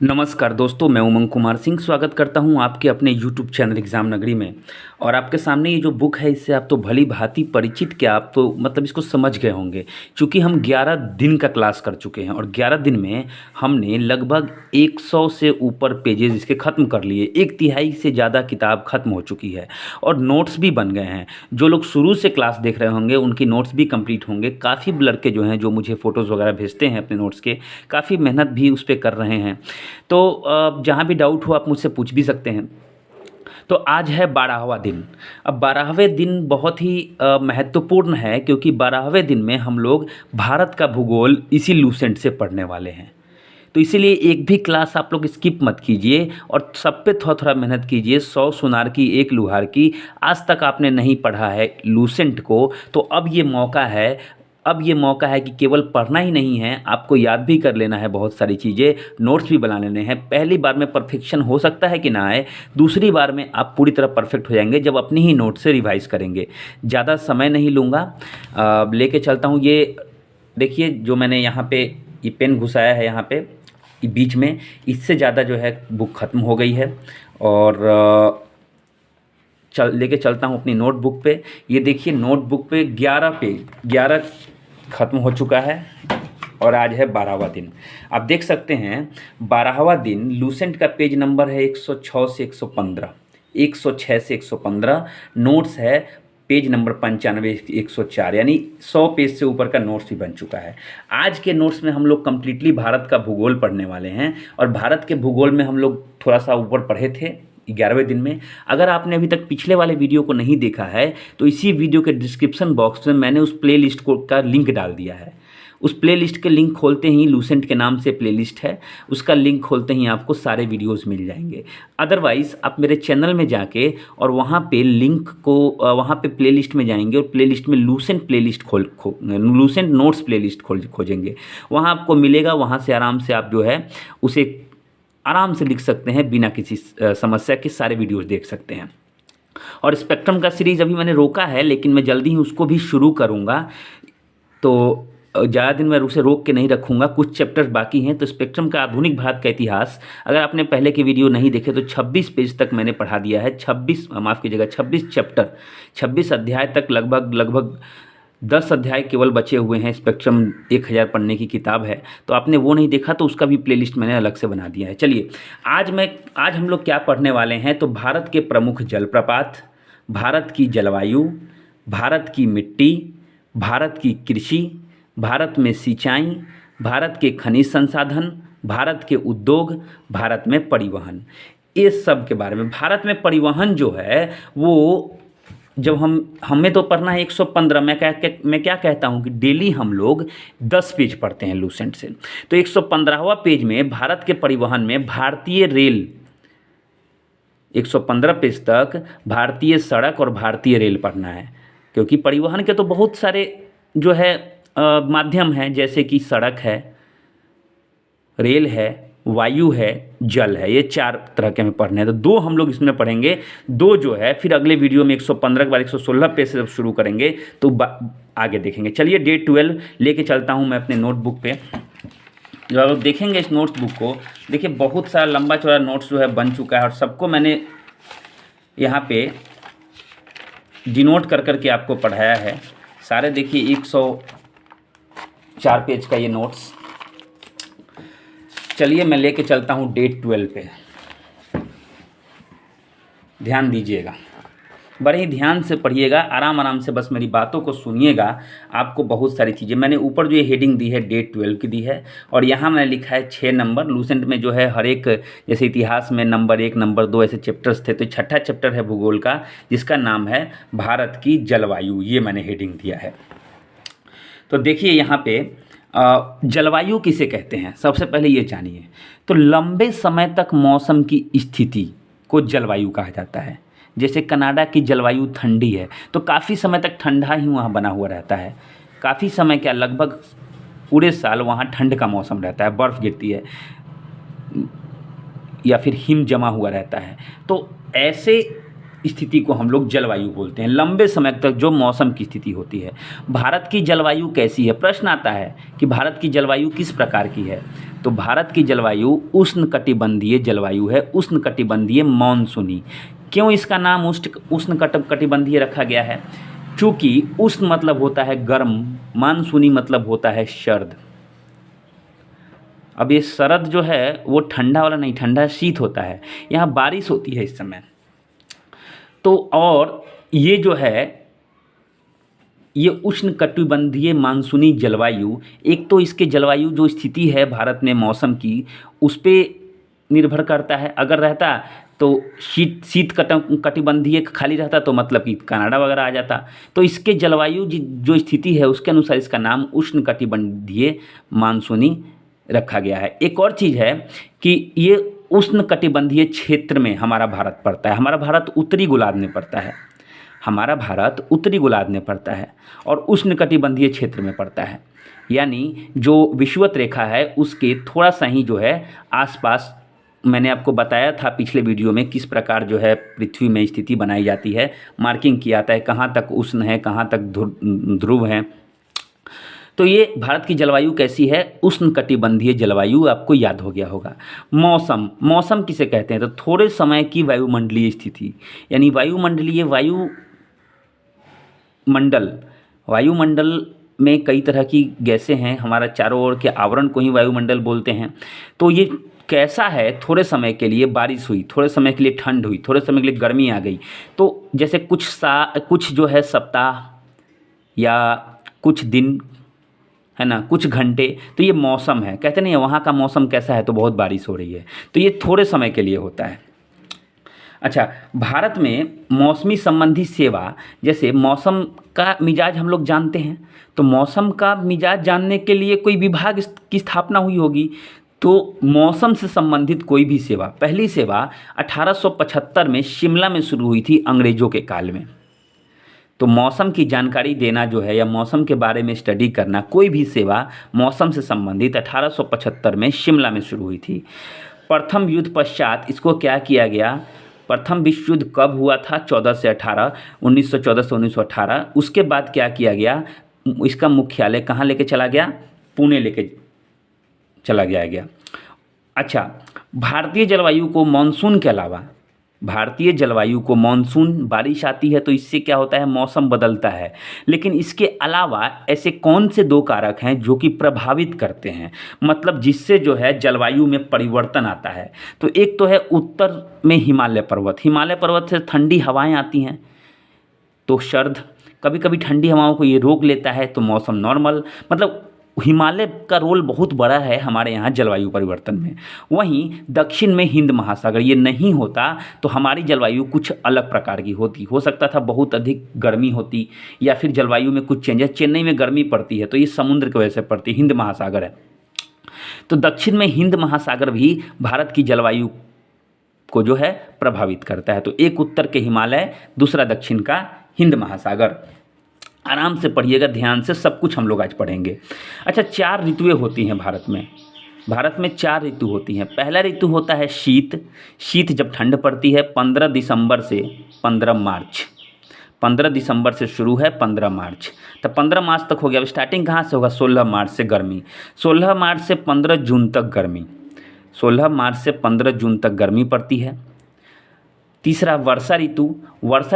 नमस्कार दोस्तों, मैं उमंग कुमार सिंह स्वागत करता हूं आपके अपने यूट्यूब चैनल एग्ज़ाम नगरी में। और आपके सामने ये जो बुक है इससे आप तो भली भांति परिचित, क्या आप तो मतलब इसको समझ गए होंगे, क्योंकि हम 11 दिन का क्लास कर चुके हैं और 11 दिन में हमने लगभग 100 से ऊपर पेजेस इसके ख़त्म कर लिए। एक तिहाई से ज़्यादा किताब ख़त्म हो चुकी है और नोट्स भी बन गए हैं। जो लोग शुरू से क्लास देख रहे होंगे उनकी नोट्स भी कंप्लीट होंगे। काफ़ी लड़के जो हैं, जो मुझे फ़ोटोज़ वगैरह भेजते हैं अपने नोट्स के, काफ़ी मेहनत भी उस पर कर रहे हैं। तो जहाँ भी डाउट हो आप मुझसे पूछ भी सकते हैं। तो आज है 12वां दिन। अब 12वें दिन बहुत ही महत्वपूर्ण है, क्योंकि 12वें दिन में हम लोग भारत का भूगोल इसी लूसेंट से पढ़ने वाले हैं। तो इसीलिए एक भी क्लास आप लोग स्किप मत कीजिए और सब पे थोड़ा थोड़ा मेहनत कीजिए। 100 सुनार की एक लुहार की। आज तक आपने नहीं पढ़ा है लूसेंट को, तो अब ये मौका है कि केवल पढ़ना ही नहीं है, आपको याद भी कर लेना है बहुत सारी चीज़ें, नोट्स भी बना लेने हैं। पहली बार में परफेक्शन हो सकता है कि ना आए, दूसरी बार में आप पूरी तरह परफेक्ट हो जाएंगे जब अपनी ही नोट से रिवाइज़ करेंगे। ज़्यादा समय नहीं लूँगा, लेके चलता हूँ। ये देखिए, जो मैंने यहाँ पे ये पेन घुसाया है यहाँ पे बीच में, इससे ज़्यादा जो है बुक ख़त्म हो गई है। और लेके चलता हूँ अपनी नोटबुक पे। ये देखिए, नोटबुक पे 11 ख़त्म हो चुका है और आज है 12वां दिन। आप देख सकते हैं 12वां दिन लूसेंट का पेज नंबर है 106 से 115, 106 से 115। नोट्स है पेज नंबर 95 104, यानी 100 पेज से ऊपर का नोट्स भी बन चुका है। आज के नोट्स में हम लोग कम्प्लीटली भारत का भूगोल पढ़ने वाले हैं और भारत के भूगोल में हम लोग थोड़ा सा ऊपर पढ़े थे 11वें दिन में। अगर आपने अभी तक पिछले वाले वीडियो को नहीं देखा है तो इसी वीडियो के डिस्क्रिप्शन बॉक्स में मैंने उस प्लेलिस्ट का लिंक डाल दिया है। उस प्लेलिस्ट के लिंक खोलते ही, लूसेंट के नाम से प्लेलिस्ट है, उसका लिंक खोलते ही आपको सारे वीडियोस मिल जाएंगे। अदरवाइज़ आप मेरे चैनल में जाके और वहाँ पे लिंक को वहाँ पे प्लेलिस्ट में जाएंगे और प्लेलिस्ट में Lucent playlist Lucent notes playlist खोजेंगे, वहाँ आपको मिलेगा। वहाँ से आराम से आप जो है उसे आराम से लिख सकते हैं, बिना किसी समस्या के सारे वीडियोस देख सकते हैं। और स्पेक्ट्रम का सीरीज़ अभी मैंने रोका है, लेकिन मैं जल्दी ही उसको भी शुरू करूँगा। तो ज़्यादा दिन मैं उसे रोक के नहीं रखूँगा, कुछ चैप्टर्स बाकी हैं। तो स्पेक्ट्रम का आधुनिक भारत का इतिहास, अगर आपने पहले के वीडियो नहीं देखे तो 26 पेज तक मैंने पढ़ा दिया है। 26 चैप्टर, 26 अध्याय तक, लगभग 10 अध्याय केवल बचे हुए हैं। स्पेक्ट्रम 1000 पढ़ने की किताब है, तो आपने वो नहीं देखा तो उसका भी प्लेलिस्ट मैंने अलग से बना दिया है। चलिए, आज हम लोग क्या पढ़ने वाले हैं, तो भारत के प्रमुख जलप्रपात, भारत की जलवायु, भारत की मिट्टी, भारत की कृषि, भारत में सिंचाई, भारत के खनिज संसाधन, भारत के उद्योग, भारत में परिवहन, इस सब के बारे में। भारत में परिवहन जो है वो, जब हमें तो पढ़ना है 115। मैं क्या कहता हूँ कि डेली हम लोग 10 पेज पढ़ते हैं लूसेंट से। तो 115वां पेज में भारत के परिवहन में भारतीय रेल, 115 पेज तक भारतीय सड़क और भारतीय रेल पढ़ना है, क्योंकि परिवहन के तो बहुत सारे जो है माध्यम हैं, जैसे कि सड़क है, रेल है, वायु है, जल है। ये 4 तरह के हमें पढ़ने हैं, तो 2 हम लोग इसमें पढ़ेंगे। 2 जो है फिर अगले वीडियो में 115 के बाद 116 पेज से जब शुरू करेंगे तो आगे देखेंगे। चलिए, डे 12 लेके चलता हूँ मैं अपने नोटबुक पे। जब आप देखेंगे इस नोटबुक को, देखिए बहुत सारा लंबा चौड़ा नोट्स जो है बन चुका है और सबको मैंने यहाँ पे डिनोट कर के आपको पढ़ाया है। सारे देखिए 104 पेज का ये नोट्स। चलिए, मैं लेके चलता हूँ डे 12 पे। ध्यान दीजिएगा, बड़े ही ध्यान से पढ़िएगा, आराम से बस मेरी बातों को सुनिएगा। आपको बहुत सारी चीज़ें, मैंने ऊपर जो ये हेडिंग दी है डे 12 की दी है, और यहाँ मैंने लिखा है 6 नंबर। लूसेंट में जो है हर एक, जैसे इतिहास में नंबर 1 नंबर 2 ऐसे चैप्टर्स थे, तो 6ठा चैप्टर है भूगोल का, जिसका नाम है भारत की जलवायु। ये मैंने हेडिंग दिया है। तो देखिए यहाँ पे जलवायु किसे कहते हैं, सबसे पहले ये जानिए। तो लंबे समय तक मौसम की स्थिति को जलवायु कहा जाता है। जैसे कनाडा की जलवायु ठंडी है, तो काफ़ी समय तक ठंडा ही वहाँ बना हुआ रहता है। काफ़ी समय क्या, लगभग पूरे साल वहाँ ठंड का मौसम रहता है, बर्फ़ गिरती है या फिर हिम जमा हुआ रहता है। तो ऐसे स्थिति को हम लोग जलवायु बोलते हैं, लंबे समय तक जो मौसम की स्थिति होती है। भारत की जलवायु कैसी है, प्रश्न आता है कि भारत की जलवायु किस प्रकार की है। तो भारत की जलवायु उष्णकटिबंधीय जलवायु है, उष्णकटिबंधीय मानसूनी। क्यों इसका नाम उष्णकटिबंधीय रखा गया है? चूँकि उष्ण मतलब होता है गर्म, मानसूनी मतलब होता है सर्द। अब ये शरद जो है वो ठंडा वाला नहीं, ठंडा शीत होता है। यहाँ बारिश होती है इस समय। तो और ये जो है ये उष्णकटिबंधीय मानसूनी जलवायु, एक तो इसके जलवायु जो स्थिति है भारत में मौसम की, उस पे निर्भर करता है। अगर रहता तो शीत कटिबंधीय खाली रहता तो मतलब कि कनाडा वगैरह आ जाता। तो इसके जलवायु जो स्थिति है उसके अनुसार इसका नाम उष्णकटिबंधीय मानसूनी रखा गया है। एक और चीज़ है कि ये उष्णकटिबंधीय क्षेत्र में हमारा भारत पड़ता है। हमारा भारत उत्तरी गोलार्ध में पड़ता है। हमारा भारत उत्तरी गोलार्ध में पड़ता है और उष्णकटिबंधीय क्षेत्र में पड़ता है। यानी जो विषुवत रेखा है उसके थोड़ा सा ही जो है आसपास, मैंने आपको बताया था पिछले वीडियो में किस प्रकार जो है पृथ्वी में स्थिति बनाई जाती है, मार्किंग किया जाता है कहाँ तक उष्ण है, कहाँ तक ध्रुव है। तो ये भारत की जलवायु कैसी है? उष्णकटिबंधीय जलवायु, आपको याद हो गया होगा। मौसम किसे कहते हैं? तो थोड़े समय की वायुमंडलीय स्थिति, यानी वायुमंडल में कई तरह की गैसें हैं, हमारा चारों ओर के आवरण को ही वायुमंडल बोलते हैं। तो ये कैसा है? थोड़े समय के लिए बारिश हुई, थोड़े समय के लिए ठंड हुई, थोड़े समय के लिए गर्मी आ गई। तो जैसे कुछ जो है सप्ताह या कुछ दिन, है ना, कुछ घंटे, तो ये मौसम है। कहते नहीं है वहाँ का मौसम कैसा है? तो बहुत बारिश हो रही है। तो ये थोड़े समय के लिए होता है। अच्छा, भारत में मौसमी संबंधी सेवा, जैसे मौसम का मिजाज हम लोग जानते हैं, तो मौसम का मिजाज जानने के लिए कोई विभाग की स्थापना हुई होगी। तो मौसम से संबंधित कोई भी सेवा, पहली सेवा 1875 में शिमला में शुरू हुई थी अंग्रेज़ों के काल में। तो मौसम की जानकारी देना जो है या मौसम के बारे में स्टडी करना, कोई भी सेवा मौसम से संबंधित 1875 में शिमला में शुरू हुई थी। प्रथम युद्ध पश्चात इसको क्या किया गया? प्रथम विश्व युद्ध कब हुआ था? 14 से 18, 1914 से 1918। उसके बाद क्या किया गया? इसका मुख्यालय कहाँ लेके चला गया? पुणे लेके चला गया। अच्छा, भारतीय जलवायु को मानसून के अलावा, भारतीय जलवायु को मानसून, बारिश आती है तो इससे क्या होता है? मौसम बदलता है। लेकिन इसके अलावा ऐसे कौन से दो कारक हैं जो कि प्रभावित करते हैं, मतलब जिससे जो है जलवायु में परिवर्तन आता है? तो एक तो है उत्तर में हिमालय पर्वत से ठंडी हवाएं आती हैं, तो सर्द, कभी कभी ठंडी हवाओं को ये रोक लेता है, तो मौसम नॉर्मल। मतलब हिमालय का रोल बहुत बड़ा है हमारे यहाँ जलवायु परिवर्तन में। वहीं दक्षिण में हिंद महासागर, ये नहीं होता तो हमारी जलवायु कुछ अलग प्रकार की होती। हो सकता था बहुत अधिक गर्मी होती, या फिर जलवायु में कुछ चेंजेस। चेन्नई में गर्मी पड़ती है तो ये समुद्र की वजह से पड़ती है, हिंद महासागर है। तो दक्षिण में हिंद महासागर भी भारत की जलवायु को जो है प्रभावित करता है। तो एक उत्तर के हिमालय, दूसरा दक्षिण का हिंद महासागर। आराम से पढ़िएगा, ध्यान से, सब कुछ हम लोग आज पढ़ेंगे। अच्छा, 4 ऋतुएं होती हैं भारत में। भारत में 4 ऋतु होती हैं। पहला ऋतु होता है शीत जब ठंड पड़ती है 15 दिसंबर से 15 मार्च। 15 दिसंबर से शुरू है 15 मार्च, तो 15 मार्च तक हो गया। अब स्टार्टिंग कहाँ से होगा? 16 मार्च से गर्मी, 16 मार्च से 15 जून तक गर्मी, 16 मार्च से 15 जून तक गर्मी पड़ती है। तीसरा वर्षा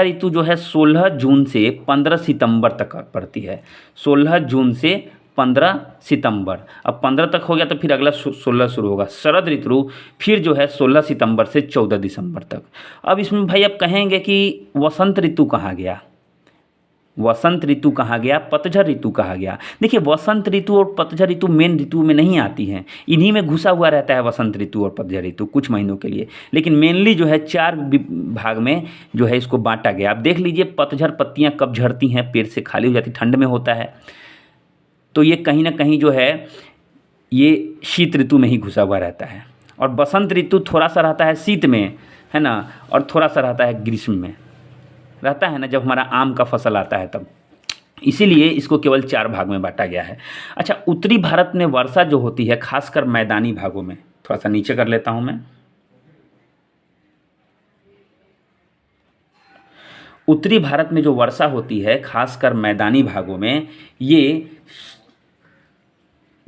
ऋतु जो है 16 जून से 15 सितंबर तक पड़ती है। 16 जून से 15 सितंबर, अब 15 तक हो गया तो फिर अगला 16 शुरू होगा। शरद ऋतु फिर जो है 16 सितंबर से 14 दिसंबर तक। अब इसमें भाई आप कहेंगे कि वसंत ऋतु कहाँ गया? वसंत ऋतु कहाँ गया? पतझड़ ऋतु कहाँ गया? देखिए, वसंत ऋतु और पतझड़ ऋतु मेन ऋतु में नहीं आती हैं, इन्हीं में घुसा हुआ रहता है वसंत ऋतु और पतझड़ ऋतु कुछ महीनों के लिए। लेकिन मेनली जो है 4 भाग में जो है इसको बांटा गया। आप देख लीजिए, पतझड़ पत्तियाँ कब झड़ती हैं, पेड़ से खाली हो जाती, ठंड में होता है। तो ये कहीं ना कहीं जो है ये शीत ऋतु में ही घुसा हुआ रहता है। और बसंत ऋतु थोड़ा सा रहता है शीत में, है ना, और थोड़ा सा रहता है ग्रीष्म में रहता है ना, जब हमारा आम का फसल आता है तब। इसीलिए इसको केवल 4 भाग में बांटा गया है। अच्छा, उत्तरी भारत में वर्षा जो होती है खासकर मैदानी भागों में, थोड़ा सा नीचे कर लेता हूं मैं। उत्तरी भारत में जो वर्षा होती है खासकर मैदानी भागों में, ये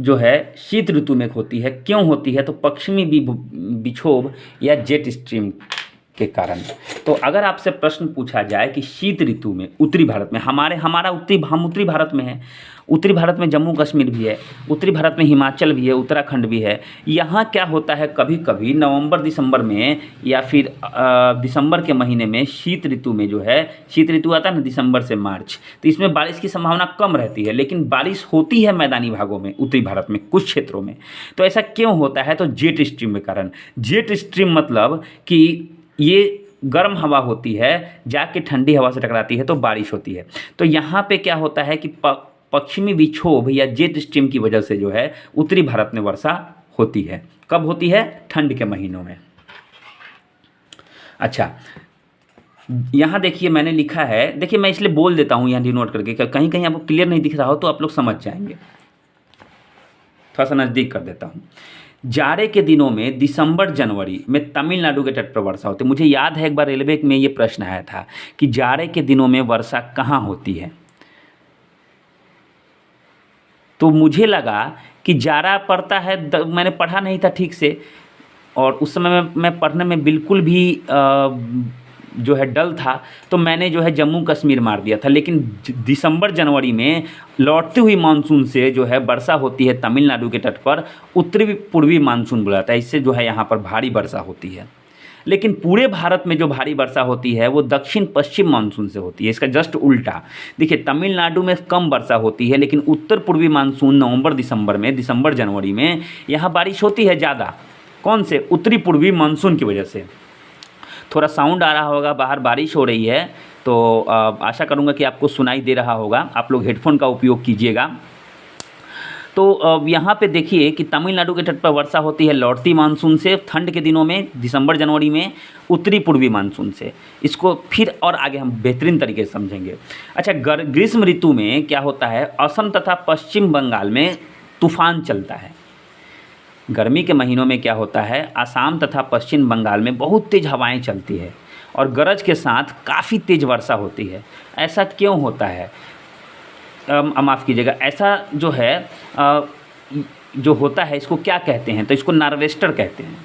जो है शीत ऋतु में होती है। क्यों होती है? तो पश्चिमी विक्षोभ या जेट स्ट्रीम के कारण। तो अगर आपसे प्रश्न पूछा जाए कि शीत ऋतु में उत्तरी भारत में हम उत्तरी भारत में हैं, उत्तरी भारत में जम्मू कश्मीर भी है, उत्तरी भारत में हिमाचल भी है, उत्तराखंड भी है। यहाँ क्या होता है, कभी कभी नवंबर दिसंबर में या फिर दिसंबर के महीने में शीत ऋतु में जो है, शीत ऋतु आता है ना दिसंबर से मार्च, तो इसमें बारिश की संभावना कम रहती है, लेकिन बारिश होती है मैदानी भागों में उत्तरी भारत में कुछ क्षेत्रों में। तो ऐसा क्यों होता है? तो जेट स्ट्रीम के कारण। जेट स्ट्रीम मतलब कि ये गर्म हवा होती है, जाके ठंडी हवा से टकराती है तो बारिश होती है। तो यहाँ पे क्या होता है कि पश्चिमी विक्षोभ या जेट स्ट्रीम की वजह से जो है उत्तरी भारत में वर्षा होती है। कब होती है? ठंड के महीनों में। अच्छा, यहाँ देखिए मैंने लिखा है, देखिए मैं इसलिए बोल देता हूँ यहाँ डिनोट करके, कहीं कहीं आपको क्लियर नहीं दिख रहा हो तो आप लोग समझ जाएंगे। थोड़ा सा नज़दीक कर देता हूँ। जाड़े के दिनों में दिसंबर जनवरी में तमिलनाडु के तट पर वर्षा होती है। मुझे याद है एक बार रेलवे में ये प्रश्न आया था कि जाड़े के दिनों में वर्षा कहाँ होती है, तो मुझे लगा कि जाड़ा पड़ता है, मैंने पढ़ा नहीं था ठीक से, और उस समय मैं पढ़ने में बिल्कुल भी जो है डल था, तो मैंने जो है जम्मू कश्मीर मार दिया था। लेकिन दिसंबर जनवरी में लौटती हुई मानसून से जो है वर्षा होती है तमिलनाडु के तट पर, उत्तरी पूर्वी मानसून बुलाता है, इससे जो है यहाँ पर भारी वर्षा होती है। लेकिन पूरे भारत में जो भारी वर्षा होती है वो दक्षिण पश्चिम मानसून से होती है। इसका जस्ट उल्टा देखिए, तमिलनाडु में कम वर्षा होती है, लेकिन उत्तर पूर्वी मानसून नवंबर दिसंबर में, दिसंबर जनवरी में यहाँ बारिश होती है ज़्यादा। कौन से? उत्तरी पूर्वी मानसून की वजह से। थोड़ा साउंड आ रहा होगा, बाहर बारिश हो रही है, तो आशा करूँगा कि आपको सुनाई दे रहा होगा। आप लोग हेडफोन का उपयोग कीजिएगा। तो यहाँ पे देखिए कि तमिलनाडु के तट पर वर्षा होती है लौटती मानसून से ठंड के दिनों में, दिसंबर जनवरी में उत्तरी पूर्वी मानसून से। इसको फिर और आगे हम बेहतरीन तरीके से समझेंगे। अच्छा, ग्रीष्म ऋतु में क्या होता है, असम तथा पश्चिम बंगाल में तूफान चलता है। गर्मी के महीनों में क्या होता है, असम तथा पश्चिम बंगाल में बहुत तेज़ हवाएं चलती है और गरज के साथ काफ़ी तेज़ वर्षा होती है। ऐसा क्यों होता है? माफ़ कीजिएगा, ऐसा जो है जो होता है इसको क्या कहते हैं? तो इसको नार्वेस्टर कहते हैं।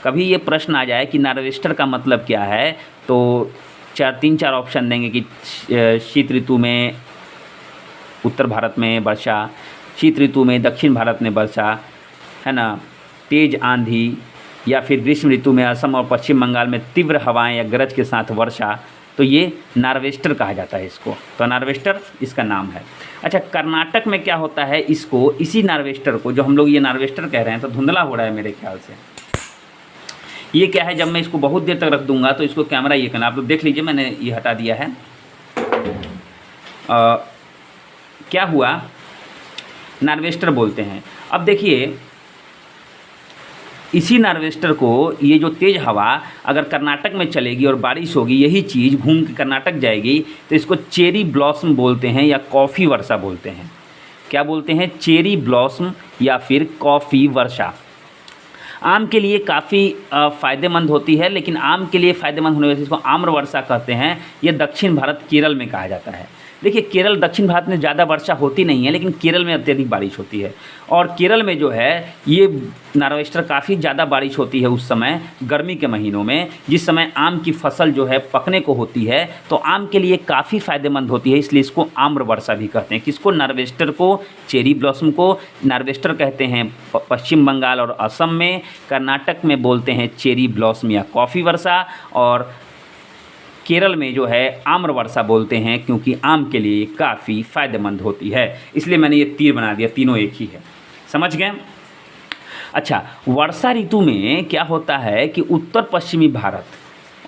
कभी ये प्रश्न आ जाए कि नार्वेस्टर का मतलब क्या है, तो 3-4 ऑप्शन देंगे कि शीत ऋतु में उत्तर भारत में वर्षा, शीत ऋतु में दक्षिण भारत में वर्षा, है ना, तेज़ आंधी, या फिर ग्रीष्म ऋतु में असम और पश्चिम बंगाल में तीव्र हवाएं या गरज के साथ वर्षा। तो ये नार्वेस्टर कहा जाता है इसको, तो नार्वेस्टर इसका नाम है। अच्छा, कर्नाटक में क्या होता है, इसको इसी नार्वेस्टर को, जो हम लोग ये नार्वेस्टर कह रहे हैं, तो धुंधला हो रहा है मेरे ख्याल से। ये क्या है, जब मैं इसको बहुत देर तक रख दूंगा तो इसको कैमरा ये करना, आप लोग देख लीजिए, मैंने ये हटा दिया है। क्या हुआ, नार्वेस्टर बोलते हैं। अब देखिए, इसी नार्वेस्टर को, ये जो तेज़ हवा अगर कर्नाटक में चलेगी और बारिश होगी, यही चीज़ घूम के कर्नाटक जाएगी, तो इसको चेरी ब्लॉसम बोलते हैं या कॉफ़ी वर्षा बोलते हैं। क्या बोलते हैं? चेरी ब्लॉसम या फिर कॉफ़ी वर्षा। आम के लिए काफ़ी फ़ायदेमंद होती है, लेकिन आम के लिए फ़ायदेमंद होने की वजह से इसको आम्र वर्षा कहते हैं। ये दक्षिण भारत केरल में कहा जाता है। देखिए, केरल दक्षिण भारत में ज़्यादा वर्षा होती नहीं है, लेकिन केरल में अत्यधिक बारिश होती है। और केरल में जो है ये नार्वेस्टर काफ़ी ज़्यादा बारिश होती है उस समय गर्मी के महीनों में, जिस समय आम की फसल जो है पकने को होती है, तो आम के लिए काफ़ी फ़ायदेमंद होती है, इसलिए इसको आम्र वर्षा भी कहते हैं। किसको? नार्वेस्टर को, चेरी ब्लॉसम को नार्वेस्टर कहते हैं पश्चिम बंगाल और असम में। कर्नाटक में बोलते हैं चेरी ब्लॉसम या कॉफ़ी वर्षा, और केरल में जो है आम्र वर्षा बोलते हैं, क्योंकि आम के लिए काफ़ी फ़ायदेमंद होती है। इसलिए मैंने ये तीर बना दिया, तीनों एक ही है। समझ गए? अच्छा, वर्षा ऋतु में क्या होता है कि उत्तर पश्चिमी भारत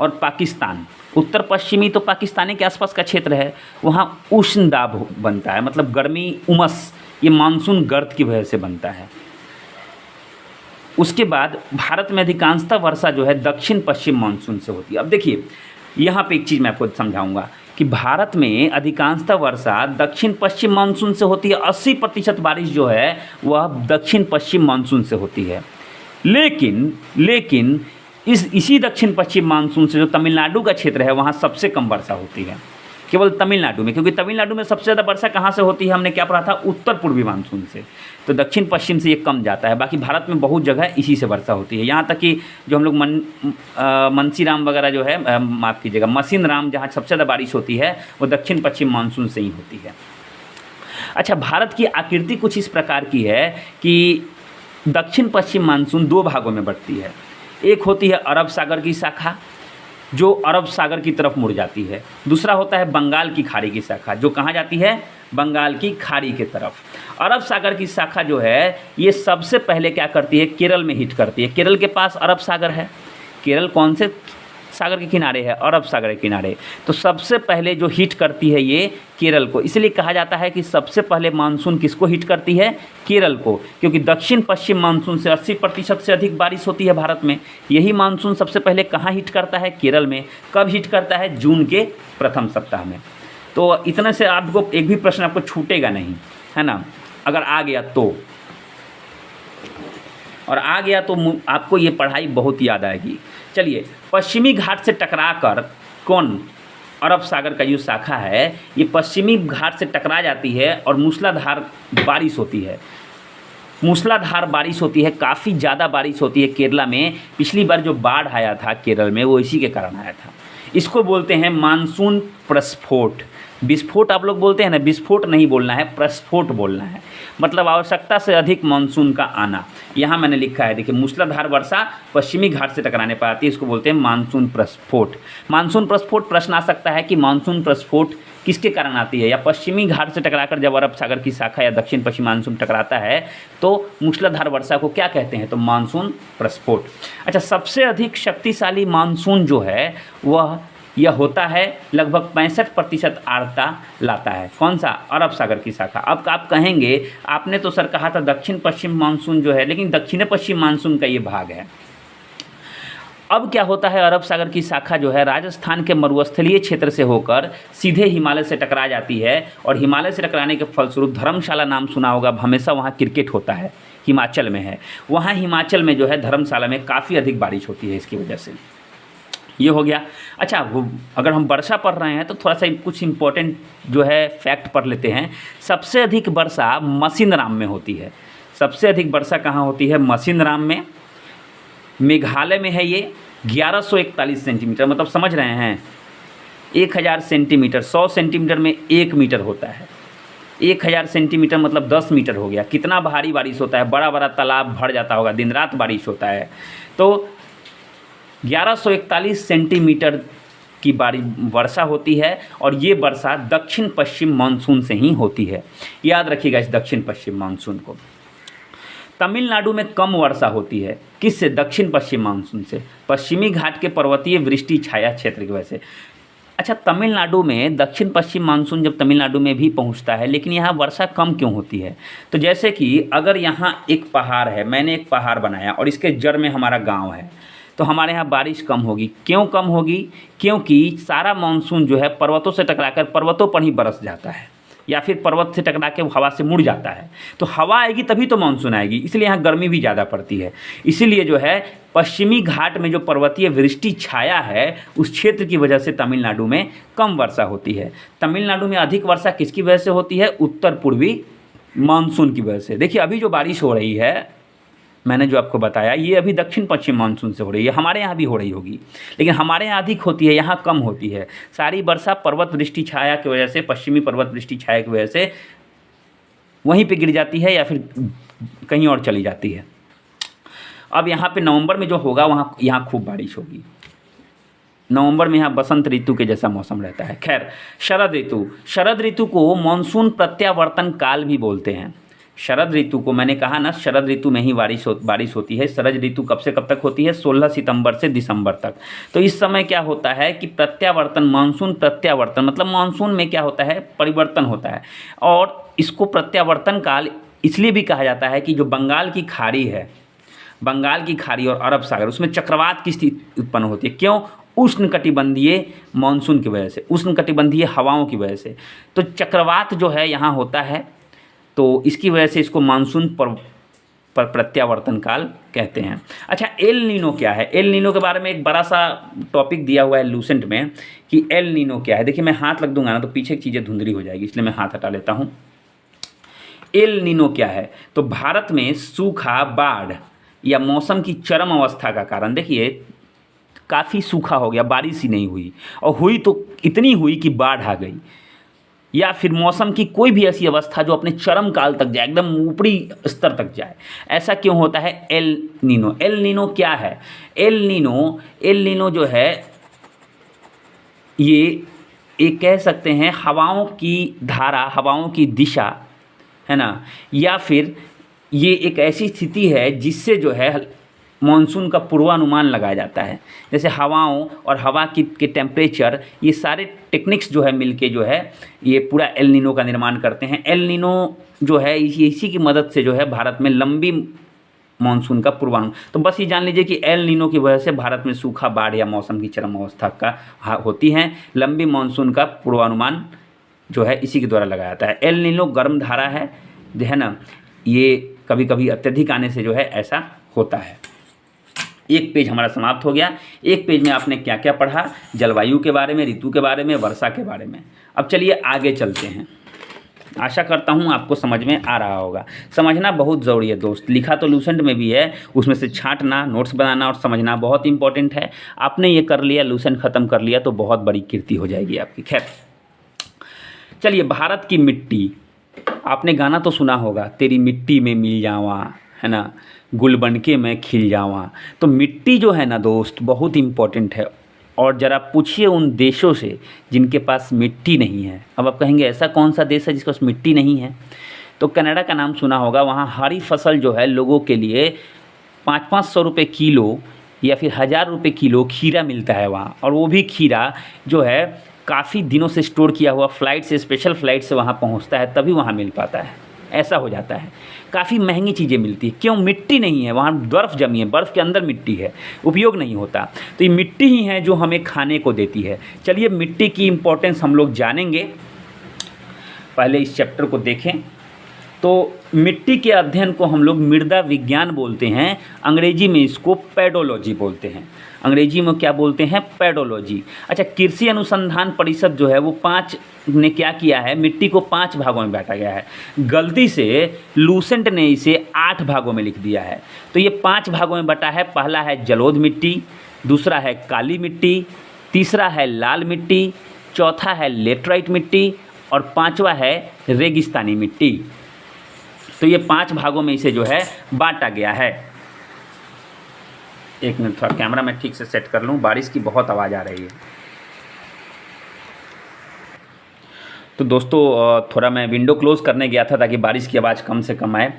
और पाकिस्तान, उत्तर पश्चिमी तो पाकिस्तान के आसपास का क्षेत्र है, वहाँ उष्ण दाब बनता है, मतलब गर्मी, उमस, ये मानसून गर्त की वजह से बनता है। उसके बाद भारत में अधिकांशतः वर्षा जो है दक्षिण पश्चिम मानसून से होती है। अब देखिए, यहाँ पे एक चीज़ मैं आपको समझाऊंगा कि भारत में अधिकांशतः वर्षा दक्षिण पश्चिम मानसून से होती है। 80% बारिश जो है वह दक्षिण पश्चिम मानसून से होती है। लेकिन इसी दक्षिण पश्चिम मानसून से जो तमिलनाडु का क्षेत्र है, वहाँ सबसे कम वर्षा होती है। केवल तमिलनाडु में, क्योंकि तमिलनाडु में सबसे ज़्यादा वर्षा कहाँ से होती है, हमने क्या पढ़ा था, उत्तर पूर्वी मानसून से। तो दक्षिण पश्चिम से ये कम जाता है। बाकी भारत में बहुत जगह इसी से वर्षा होती है, यहाँ तक कि जो हम लोग मनसीराम वगैरह जो है, माफ़ कीजिएगा, मसीन राम, जहाँ सबसे ज़्यादा बारिश होती है वो दक्षिण पश्चिम मानसून से ही होती है। अच्छा, भारत की आकृति कुछ इस प्रकार की है कि दक्षिण पश्चिम मानसून दो भागों में बढ़ती है। एक होती है अरब सागर की शाखा, जो अरब सागर की तरफ मुड़ जाती है। दूसरा होता है बंगाल की खाड़ी की शाखा, जो कहाँ जाती है, बंगाल की खाड़ी की तरफ। अरब सागर की शाखा जो है ये सबसे पहले क्या करती है, केरल में हिट करती है। केरल के पास अरब सागर है। केरल कौन से सागर के किनारे है, अरब सागर के किनारे। तो सबसे पहले जो हिट करती है ये केरल को, इसलिए कहा जाता है कि सबसे पहले मानसून किसको हिट करती है, केरल को, क्योंकि दक्षिण पश्चिम मानसून से 80% से अधिक बारिश होती है भारत में। यही मानसून सबसे पहले कहाँ हिट करता है, केरल में। कब हिट करता है, जून के प्रथम सप्ताह में। तो इतने से आपको एक भी प्रश्न आपको छूटेगा नहीं, है ना, अगर आ गया तो। और आ गया तो आपको ये पढ़ाई बहुत याद आएगी। चलिए, पश्चिमी घाट से टकराकर कौन, अरब सागर का जो शाखा है ये पश्चिमी घाट से टकरा जाती है और मूसलाधार बारिश होती है। मूसलाधार बारिश होती है, काफ़ी ज़्यादा बारिश होती है केरला में। पिछली बार जो बाढ़ आया था केरल में वो इसी के कारण आया था। इसको बोलते हैं मानसून प्रस्फोट। विस्फोट आप लोग बोलते हैं ना, विस्फोट नहीं बोलना है, प्रस्फोट बोलना है, मतलब आवश्यकता से अधिक मानसून का आना। यहाँ मैंने लिखा है, देखिए, मूसलाधार वर्षा पश्चिमी घाट से टकराने पर आती है, इसको बोलते हैं मानसून प्रस्फोट। मानसून प्रस्फोट प्रश्न आ सकता है कि मानसून प्रस्फोट किसके कारण आती है, या पश्चिमी घाट से टकराकर जब अरब सागर की शाखा या दक्षिण पश्चिम मानसून टकराता है तो मूसलाधार वर्षा को क्या कहते हैं, तो मानसून प्रस्फोट। अच्छा, सबसे अधिक शक्तिशाली मानसून जो है वह यह होता है लगभग 65% आर्द्रता लाता है। कौन सा, अरब सागर की शाखा। अब आप कहेंगे आपने तो सर कहा था दक्षिण पश्चिम मानसून जो है, लेकिन दक्षिण पश्चिम मानसून का ये भाग है। अब क्या होता है, अरब सागर की शाखा जो है राजस्थान के मरुस्थलीय क्षेत्र से होकर सीधे हिमालय से टकरा जाती है, और हिमालय से टकराने के फलस्वरूप धर्मशाला, नाम सुना होगा, हमेशा वहाँ क्रिकेट होता है, हिमाचल में है। वहाँ हिमाचल में जो है धर्मशाला में काफ़ी अधिक बारिश होती है इसकी वजह से। ये हो गया। अच्छा, अगर हम वर्षा पढ़ रहे हैं तो थोड़ा सा कुछ इम्पोर्टेंट जो है फैक्ट पढ़ लेते हैं। सबसे अधिक वर्षा मसीनराम में होती है। सबसे अधिक वर्षा कहाँ होती है, मसीनराम में। मेघालय में है ये 1141 सेंटीमीटर, मतलब समझ रहे हैं 1000 सेंटीमीटर, 100 सेंटीमीटर में 1 मीटर होता है। 1000 सेंटीमीटर मतलब 10 मीटर हो गया। कितना भारी बारिश होता है, बड़ा बड़ा तालाब भर जाता होगा, दिन रात बारिश होता है। तो 1141 सेंटीमीटर की वर्षा होती है, और ये वर्षा दक्षिण पश्चिम मानसून से ही होती है। याद रखिएगा इस दक्षिण पश्चिम मानसून को। तमिलनाडु में कम वर्षा होती है, किससे, दक्षिण पश्चिम मानसून से, पश्चिमी घाट के पर्वतीय वृष्टि छाया क्षेत्र की वजह से। अच्छा, तमिलनाडु में दक्षिण पश्चिम मानसून जब तमिलनाडु में भी पहुंचता है, लेकिन यहाँ वर्षा कम क्यों होती है, तो जैसे कि अगर यहाँ एक पहाड़ है, मैंने एक पहाड़ बनाया और इसके जड़ में हमारा गाँव है, तो हमारे यहाँ बारिश कम होगी। क्यों कम होगी, क्योंकि सारा मानसून जो है पर्वतों से टकराकर पर्वतों पर ही बरस जाता है, या फिर पर्वत से टकरा के हवा से मुड़ जाता है। तो हवा आएगी तभी तो मानसून आएगी, इसलिए यहाँ गर्मी भी ज़्यादा पड़ती है। इसीलिए जो है पश्चिमी घाट में जो पर्वतीय वृष्टि छाया है उस क्षेत्र की वजह से तमिलनाडु में कम वर्षा होती है। तमिलनाडु में अधिक वर्षा किसकी वजह से होती है, उत्तर पूर्वी मानसून की वजह से। देखिए, अभी जो बारिश हो रही है, मैंने जो आपको बताया, ये अभी दक्षिण पश्चिम मानसून से हो रही है। हमारे यहाँ भी हो रही होगी, लेकिन हमारे यहाँ अधिक होती है, यहाँ कम होती है। सारी वर्षा पर्वत वृष्टि छाया की वजह से, पश्चिमी पर्वत वृष्टि छाया की वजह से वहीं पे गिर जाती है या फिर कहीं और चली जाती है। अब यहाँ पे नवंबर में जो होगा वहाँ यहाँ खूब बारिश होगी। नवंबर में यहाँ बसंत ऋतु के जैसा मौसम रहता है। खैर, शरद ऋतु को मानसून प्रत्यावर्तन काल भी बोलते हैं। शरद ऋतु को, मैंने कहा ना, शरद ऋतु में ही बारिश होती है। शरद ऋतु कब से कब तक होती है, 16 सितंबर से दिसंबर तक। तो इस समय क्या होता है कि प्रत्यावर्तन, मानसून प्रत्यावर्तन मतलब मानसून में क्या होता है, परिवर्तन होता है। और इसको प्रत्यावर्तन काल इसलिए भी कहा जाता है कि जो बंगाल की खाड़ी है, बंगाल की खाड़ी और अरब सागर, उसमें चक्रवात की स्थिति उत्पन्न होती है। क्यों, उष्णकटिबंधीय मानसून की वजह से, उष्णकटिबंधीय हवाओं की वजह से। तो चक्रवात जो है यहाँ होता है, तो इसकी वजह से इसको मानसून पर प्रत्यावर्तन काल कहते हैं। अच्छा, एल नीनो क्या है? एल नीनो के बारे में एक बड़ा सा टॉपिक दिया हुआ है लूसेंट में कि एल नीनो क्या है। देखिए मैं हाथ लग दूंगा ना तो पीछे की चीज़ें धुंधली हो जाएगी, इसलिए मैं हाथ हटा लेता हूँ। एल नीनो क्या है? तो भारत में सूखा, बाढ़ या मौसम की चरम अवस्था का कारण, देखिए काफ़ी सूखा हो गया, बारिश ही नहीं हुई, और हुई तो इतनी हुई कि बाढ़ आ गई, या फिर मौसम की कोई भी ऐसी अवस्था जो अपने चरम काल तक जाए, एकदम ऊपरी स्तर तक जाए, ऐसा क्यों होता है? El Nino. एल नीनो क्या है? एल नीनो जो है ये कह सकते हैं हवाओं की धारा, हवाओं की दिशा, है ना, या फिर ये एक ऐसी स्थिति है जिससे जो है मॉनसून का पूर्वानुमान लगाया जाता है। जैसे हवाओं और हवा के टेम्परेचर, ये सारे टेक्निक्स जो है मिलके जो है ये पूरा एल नीनो का निर्माण करते हैं। एल नीनो जो है इसी की मदद से जो है भारत में लंबी मॉनसून का पूर्वानुमान, तो बस ये जान लीजिए कि एल नीनो की वजह से भारत में सूखा, बाढ़ या मौसम की चरम अवस्था का होती हैं। लंबी मॉनसून का पूर्वानुमान जो है इसी के द्वारा लगाया जाता है। एल नीनो गर्म धारा है जो है ना, ये कभी कभी अत्यधिक आने से जो है ऐसा होता है। एक पेज हमारा समाप्त हो गया। एक पेज में आपने क्या क्या पढ़ा? जलवायु के बारे में, ऋतु के बारे में, वर्षा के बारे में। अब चलिए आगे चलते हैं। आशा करता हूँ आपको समझ में आ रहा होगा। समझना बहुत ज़रूरी है दोस्त, लिखा तो लूसेंट में भी है, उसमें से छांटना, नोट्स बनाना और समझना बहुत इंपॉर्टेंट है। आपने ये कर लिया, लूसेंट ख़त्म कर लिया तो बहुत बड़ी कीर्ति हो जाएगी आपकी। खैर चलिए, भारत की मिट्टी, आपने गाना तो सुना होगा, तेरी मिट्टी में मिल जावा, है ना, गुल बनके मैं खिल जावा। तो मिट्टी जो है ना दोस्त बहुत इम्पॉर्टेंट है। और ज़रा पूछिए उन देशों से जिनके पास मिट्टी नहीं है। अब आप कहेंगे ऐसा कौन सा देश है जिसके पास मिट्टी नहीं है? तो कनाडा का नाम सुना होगा। वहाँ हरी फसल जो है लोगों के लिए 500-500 रुपये किलो या फिर 1000 रुपये किलो खीरा मिलता है वहाँ। और वो भी खीरा जो है काफ़ी दिनों से स्टोर किया हुआ फ्लाइट से, स्पेशल फ्लाइट से वहाँ पहुँचता है, तभी वहाँ मिल पाता है। ऐसा हो जाता है, काफ़ी महंगी चीज़ें मिलती है। क्यों? मिट्टी नहीं है वहाँ, बर्फ़ जमी है, बर्फ़ के अंदर मिट्टी है, उपयोग नहीं होता। तो ये मिट्टी ही है जो हमें खाने को देती है। चलिए मिट्टी की इम्पोर्टेंस हम लोग जानेंगे। पहले इस चैप्टर को देखें। तो मिट्टी के अध्ययन को हम लोग मृदा विज्ञान बोलते हैं, अंग्रेजी में इसको पेडोलॉजी बोलते हैं। अंग्रेजी में क्या बोलते हैं? पेडोलॉजी। अच्छा, कृषि अनुसंधान परिषद जो है वो 5 ने क्या किया है, मिट्टी को 5 भागों में बांटा गया है। गलती से लूसेंट ने इसे 8 भागों में लिख दिया है। तो ये 5 भागों में बटा है। पहला है जलोढ़ मिट्टी, दूसरा है काली मिट्टी, तीसरा है लाल मिट्टी, चौथा है लेटराइट मिट्टी और 5वां है रेगिस्तानी मिट्टी। तो ये 5 भागों में इसे जो है बांटा गया है। एक मिनट, थोड़ा कैमरा मैं ठीक से सेट कर लूँ, बारिश की बहुत आवाज़ आ रही है। तो दोस्तों थोड़ा मैं विंडो क्लोज़ करने गया था ताकि बारिश की आवाज़ कम से कम आए,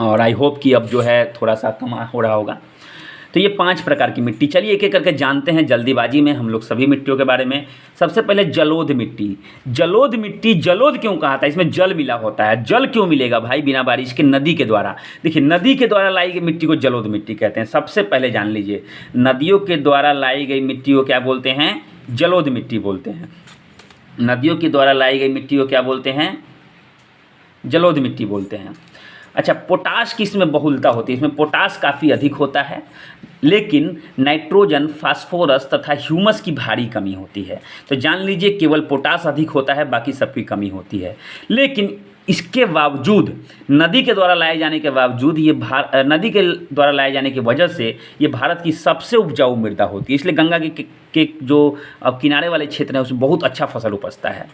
और आई होप कि अब जो है थोड़ा सा कम हो रहा होगा। तो ये 5 प्रकार की मिट्टी, चलिए एक एक करके जानते हैं जल्दीबाजी में हम लोग सभी मिट्टियों के बारे में। सबसे पहले जलोढ़ मिट्टी। जलोढ़ मिट्टी जलोढ़ क्यों कहा था? इसमें जल मिला होता है। जल क्यों मिलेगा भाई बिना बारिश के? नदी के द्वारा। देखिए नदी के द्वारा लाई गई मिट्टी को जलोढ़ मिट्टी कहते हैं। सबसे पहले जान लीजिए, नदियों के द्वारा लाई गई मिट्टी को क्या बोलते हैं? जलोढ़ मिट्टी बोलते हैं। नदियों के द्वारा लाई गई मिट्टी को क्या बोलते हैं? जलोढ़ मिट्टी बोलते हैं। अच्छा, पोटाश की इसमें बहुलता होती है, इसमें पोटाश काफ़ी अधिक होता है, लेकिन नाइट्रोजन, फास्फोरस तथा ह्यूमस की भारी कमी होती है। तो जान लीजिए केवल पोटाश अधिक होता है, बाकी सबकी कमी होती है। लेकिन इसके बावजूद, नदी के द्वारा लाए जाने के बावजूद, नदी के द्वारा लाए जाने की वजह से ये भारत की सबसे उपजाऊ मृदा होती है। इसलिए गंगा के जो किनारे वाले क्षेत्र हैं उसमें बहुत अच्छा फसल उपजता है।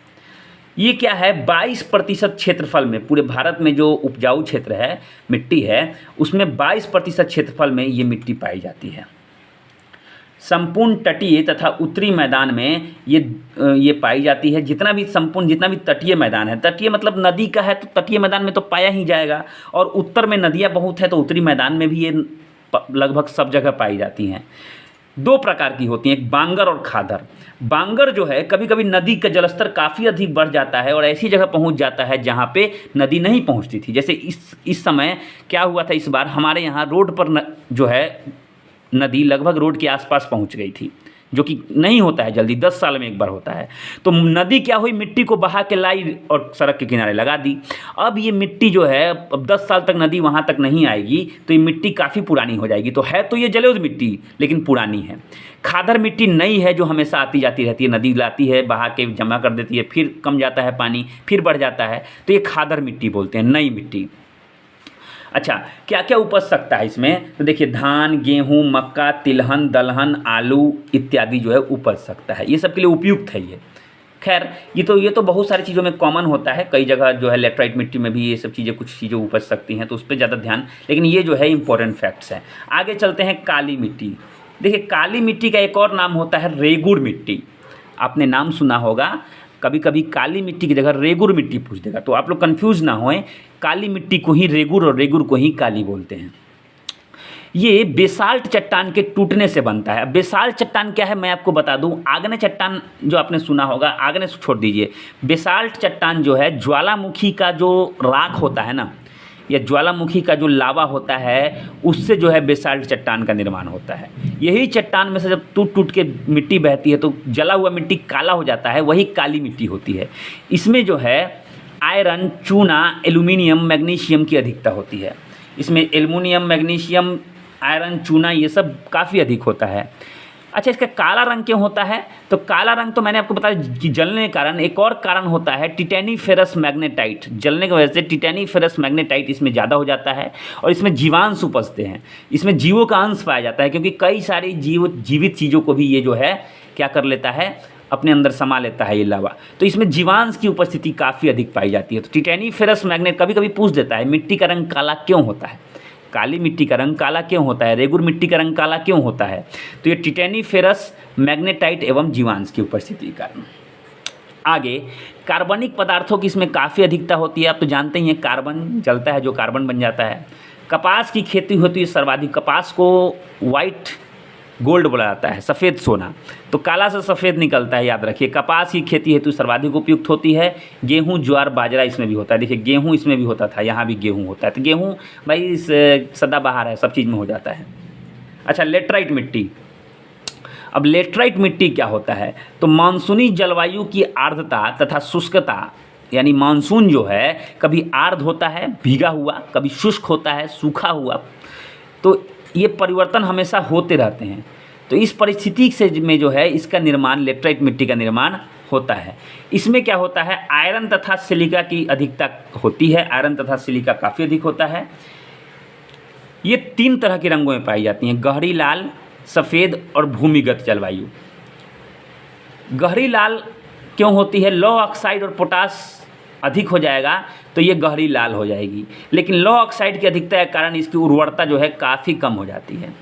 ये क्या है? 22% क्षेत्रफल में, पूरे भारत में जो उपजाऊ क्षेत्र है, मिट्टी है, उसमें 22% क्षेत्रफल में ये मिट्टी पाई जाती है। संपूर्ण तटीय तथा उत्तरी मैदान में ये पाई जाती है। जितना भी तटीय मैदान है, तटीय मतलब नदी का है तो तटीय मैदान में तो पाया ही जाएगा, और उत्तर में नदियाँ बहुत है तो उत्तरी मैदान में भी ये लगभग सब जगह पाई जाती हैं। 2 प्रकार की होती हैं, एक बांगर और खादर। बांगर जो है कभी कभी नदी का जलस्तर काफ़ी अधिक बढ़ जाता है और ऐसी जगह पहुंच जाता है जहां पे नदी नहीं पहुंचती थी। जैसे इस समय क्या हुआ था, इस बार हमारे यहाँ रोड पर जो है नदी लगभग रोड के आसपास पहुंच गई थी। जो कि नहीं होता है जल्दी, 10 साल में एक बार होता है। तो नदी क्या हुई, मिट्टी को बहा के लाई और सड़क के किनारे लगा दी। अब ये मिट्टी जो है, अब 10 साल तक नदी वहाँ तक नहीं आएगी तो ये मिट्टी काफ़ी पुरानी हो जाएगी। तो है तो ये जलोढ़ मिट्टी, लेकिन पुरानी है। खादर मिट्टी नई है, जो हमेशा आती जाती रहती है, नदी लाती है, बहा के जमा कर देती है, फिर कम जाता है पानी, फिर बढ़ जाता है, तो ये खादर मिट्टी बोलते हैं, नई मिट्टी। अच्छा, क्या क्या उपज सकता है इसमें, तो देखिए धान, गेहूँ, मक्का, तिलहन, दलहन, आलू इत्यादि जो है उपज सकता है। ये सब के लिए उपयुक्त है ये। खैर ये तो बहुत सारी चीज़ों में कॉमन होता है, कई जगह जो है लेटराइट मिट्टी में भी ये सब चीज़ें, कुछ चीज़ें उपज सकती हैं, तो उस पर ज़्यादा ध्यान, लेकिन ये जो है इंपॉर्टेंट फैक्ट्स हैं। आगे चलते हैं काली मिट्टी। देखिए काली मिट्टी का एक और नाम होता है रेगुड़ मिट्टी। आपने नाम सुना होगा, कभी कभी काली मिट्टी की जगह रेगुड़ मिट्टी पूछ देगा, तो आप लोग कंफ्यूज ना होएं, काली मिट्टी को ही रेगुड़ और रेगुड़ को ही काली बोलते हैं। ये बेसाल्ट चट्टान के टूटने से बनता है। बेसाल्ट चट्टान क्या है मैं आपको बता दूं, आग्नेय चट्टान जो आपने सुना होगा, आग्नेय छोड़ दीजिए, बेसाल्ट चट्टान जो है ज्वालामुखी का जो राख होता है ना, या ज्वालामुखी का जो लावा होता है, उससे जो है बेसाल्ट चट्टान का निर्माण होता है। यही चट्टान में से जब टूट टूट के मिट्टी बहती है तो जला हुआ मिट्टी काला हो जाता है, वही काली मिट्टी होती है। इसमें जो है आयरन, चूना, एल्यूमिनियम, मैग्नीशियम की अधिकता होती है। इसमें एल्यूमिनियम, मैग्नीशियम, आयरन, चूना ये सब काफ़ी अधिक होता है। अच्छा, इसका काला रंग क्यों होता है, तो काला रंग तो मैंने आपको बताया कि जलने के कारण, एक और कारण होता है टिटेनीफेरस मैग्नेटाइट। जलने की वजह से टिटेनीफेरस मैग्नेटाइट इसमें ज़्यादा हो जाता है और इसमें जीवांश उपजते हैं, इसमें जीवों का अंश पाया जाता है, क्योंकि कई सारी जीवित चीज़ों को भी ये जो है क्या कर लेता है, अपने अंदर समा लेता है ये लावा। तो इसमें जीवांश की उपस्थिति काफ़ी अधिक पाई जाती है। तो टिटेनीफेरस मैग्नेट कभी कभी पूछ देता है, मिट्टी का रंग काला क्यों होता है, काली मिट्टी का रंग काला क्यों होता है, रेगुड़ मिट्टी का रंग काला क्यों होता है, तो ये टिटेनीफेरस मैग्नेटाइट एवं जीवांश की उपस्थिति के कारण। आगे कार्बनिक पदार्थों की इसमें काफ़ी अधिकता होती है। आप तो जानते ही हैं, कार्बन जलता है जो कार्बन बन जाता है। कपास की खेती होती है सर्वाधिक, कपास को वाइट गोल्ड बोला जाता है, सफ़ेद सोना, तो काला से सफ़ेद निकलता है, याद रखिए। कपास की खेती हेतु सर्वाधिक उपयुक्त होती है। गेहूं, ज्वार, बाजरा इसमें भी होता है। देखिए गेहूं इसमें भी होता था, यहाँ भी गेहूं होता है। तो गेहूं भाई सदाबहार है, सब चीज़ में हो जाता है। अच्छा, लेटराइट मिट्टी। अब लेटराइट मिट्टी क्या होता है, तो मानसूनी जलवायु की आर्द्रता तथा शुष्कता, यानी मानसून जो है कभी आर्द्र होता है भीगा हुआ, कभी शुष्क होता है सूखा हुआ, तो ये परिवर्तन हमेशा होते रहते हैं। तो इस परिस्थिति से में जो है इसका निर्माण, लेटराइट मिट्टी का निर्माण होता है। इसमें क्या होता है, आयरन तथा सिलिका की अधिकता होती है, आयरन तथा सिलिका काफ़ी अधिक होता है। ये 3 तरह के रंगों में पाई जाती हैं, गहरी लाल, सफ़ेद और भूमिगत जलवायु। गहरी लाल क्यों होती है, लौह ऑक्साइड और पोटास अधिक हो जाएगा तो ये गहरी लाल हो जाएगी, लेकिन लौह ऑक्साइड की अधिकता के कारण इसकी उर्वरता जो है काफ़ी कम हो जाती है।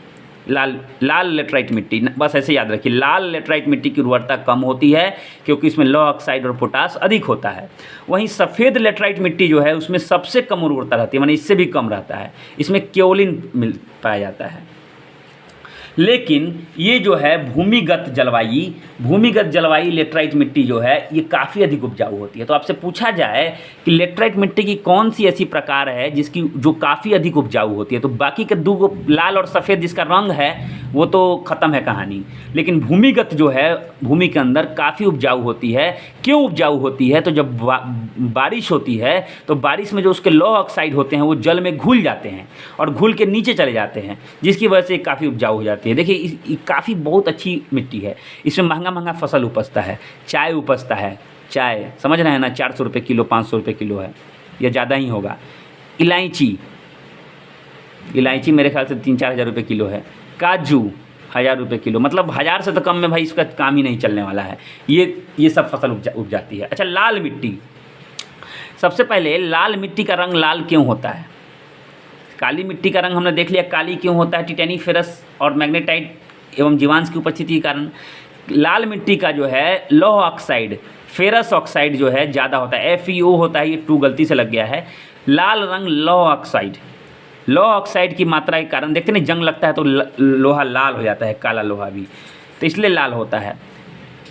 लाल लेटराइट मिट्टी, बस ऐसे याद रखिए, लाल लेटराइट मिट्टी की उर्वरता कम होती है क्योंकि इसमें लौह ऑक्साइड और पोटास अधिक होता है। वहीं सफ़ेद लेटराइट मिट्टी जो है उसमें सबसे कम उर्वरता रहती है, माने इससे भी कम रहता है, इसमें केओलिन मिल पाया जाता है। लेकिन ये जो है भूमिगत जलवायु लेटराइट मिट्टी जो है ये काफ़ी अधिक उपजाऊ होती है। तो आपसे पूछा जाए कि लेटराइट मिट्टी की कौन सी ऐसी प्रकार है जिसकी जो काफ़ी अधिक उपजाऊ होती है, तो बाकी के 2 लाल और सफ़ेद जिसका रंग है वो तो ख़त्म है कहानी, लेकिन भूमिगत जो है भूमि के अंदर काफ़ी उपजाऊ होती है। क्यों उपजाऊ होती है, तो जब बारिश होती है तो बारिश में जो उसके लौह ऑक्साइड होते हैं वो जल में घुल जाते हैं और घुल के नीचे चले जाते हैं, जिसकी वजह से काफ़ी उपजाऊ हो जाती है। देखिए काफ़ी बहुत अच्छी मिट्टी है, इसमें महंगा फसल उपजता है, चाय उपजता है, चाय समझ रहे हैं ना, 400 रुपये किलो, 500 रुपये किलो है, या ज़्यादा ही होगा। इलायची मेरे ख्याल से 3-4 हज़ार रुपये किलो है। काजू 1000 रुपये किलो, मतलब 1000 से तो कम में भाई इसका काम ही नहीं चलने वाला है। ये सब फसल उग जाती है। अच्छा, लाल मिट्टी। सबसे पहले लाल मिट्टी का रंग लाल क्यों होता है, काली मिट्टी का रंग हमने देख लिया काली क्यों होता है, टिटेनीफेरस और मैग्नेटाइट एवं जीवांश की उपस्थिति के कारण। लाल मिट्टी का जो है लौह ऑक्साइड, फेरस ऑक्साइड जो है ज़्यादा होता है, FeO होता है, ये 2 गलती से लग गया है। लाल रंग लौह ऑक्साइड की मात्रा के कारण, देखते नहीं जंग लगता है तो लोहा लाल हो जाता है, काला लोहा भी, तो इसलिए लाल होता है।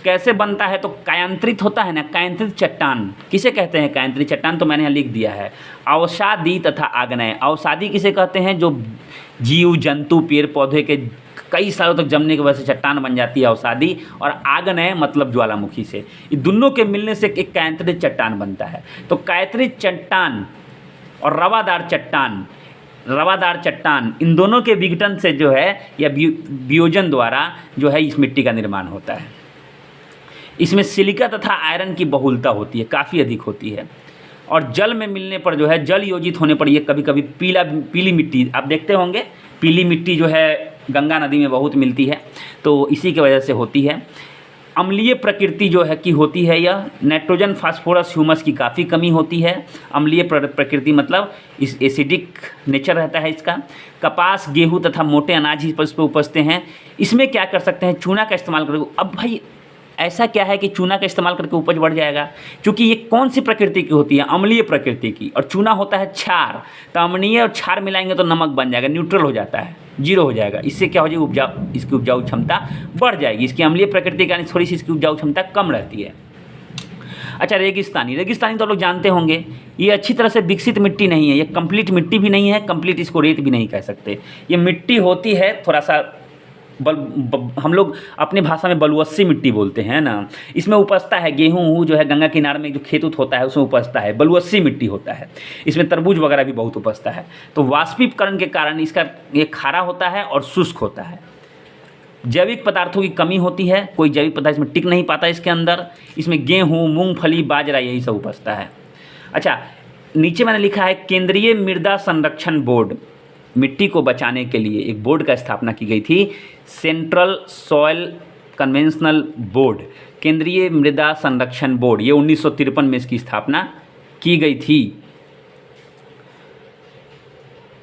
कैसे बनता है, तो कायांतरित होता है ना, कायांतरित चट्टान किसे कहते हैं, कायांतरित चट्टान तो मैंने यहाँ लिख दिया है। अवसादी तथा आग्नेय, अवसादी किसे कहते हैं, जो जीव जंतु पेड़ पौधे के कई सालों तक जमने की वजह से चट्टान बन जाती है अवसादी, और आग्नेय मतलब ज्वालामुखी से। ये दोनों के मिलने से एक कायांतरित चट्टान बनता है। तो कायांतरित चट्टान और रवादार चट्टान इन दोनों के विघटन से जो है या वियोजन द्वारा जो है इस मिट्टी का निर्माण होता है। इसमें सिलिका तथा आयरन की बहुलता होती है, काफ़ी अधिक होती है, और जल में मिलने पर जो है जल योजित होने पर ये कभी कभी पीली मिट्टी आप देखते होंगे, पीली मिट्टी जो है गंगा नदी में बहुत मिलती है, तो इसी की वजह से होती है। अम्लीय प्रकृति जो है की होती है, यह नाइट्रोजन फास्फोरस ह्यूमस की काफ़ी कमी होती है। अम्लीय प्रकृति मतलब इस एसिडिक नेचर रहता है इसका। कपास, गेहूँ तथा मोटे अनाज ही इस पर उपजते हैं। इसमें क्या कर सकते हैं, चूना का इस्तेमाल करके। अब भाई ऐसा क्या है कि चूना का इस्तेमाल करके उपज बढ़ जाएगा, क्योंकि ये कौन सी प्रकृति की होती है, अम्लीय प्रकृति की, और चूना होता है क्षार। तो अम्लीय और क्षार मिलाएंगे तो नमक बन जाएगा, न्यूट्रल हो जाता है, जीरो हो जाएगा। इससे क्या हो जाएगी, इसकी उपजाऊ क्षमता बढ़ जाएगी। इसकी अम्लीय प्रकृति का थोड़ी सी इसकी उपजाऊ क्षमता कम रहती है। अच्छा, रेगिस्तानी तो लोग जानते होंगे, ये अच्छी तरह से विकसित मिट्टी नहीं है, ये कंप्लीट मिट्टी भी नहीं है, कंप्लीट इसको रेत भी नहीं कह सकते। ये मिट्टी होती है थोड़ा सा हम लोग अपनी भाषा में बलुअस्सी मिट्टी बोलते हैं ना। इसमें उपजता है गेहूँ जो है, गंगा किनारे में जो खेत उत होता है उसमें उपजता है, बलुअस्सी मिट्टी होता है। इसमें तरबूज वगैरह भी बहुत उपजता है। तो वाष्पीकरण के कारण इसका ये खारा होता है और शुष्क होता है। जैविक पदार्थों की कमी होती है, कोई जैविक पदार्थ इसमें टिक नहीं पाता इसके अंदर। इसमें गेहूँ, मूंगफली, बाजरा यही सब उपजता है। अच्छा, नीचे मैंने लिखा है केंद्रीय मृदा संरक्षण बोर्ड। मिट्टी को बचाने के लिए एक बोर्ड का स्थापना की गई थी, सेंट्रल सॉइल कन्वेंशनल बोर्ड, केंद्रीय मृदा संरक्षण बोर्ड। ये 1953 में इसकी स्थापना की गई थी।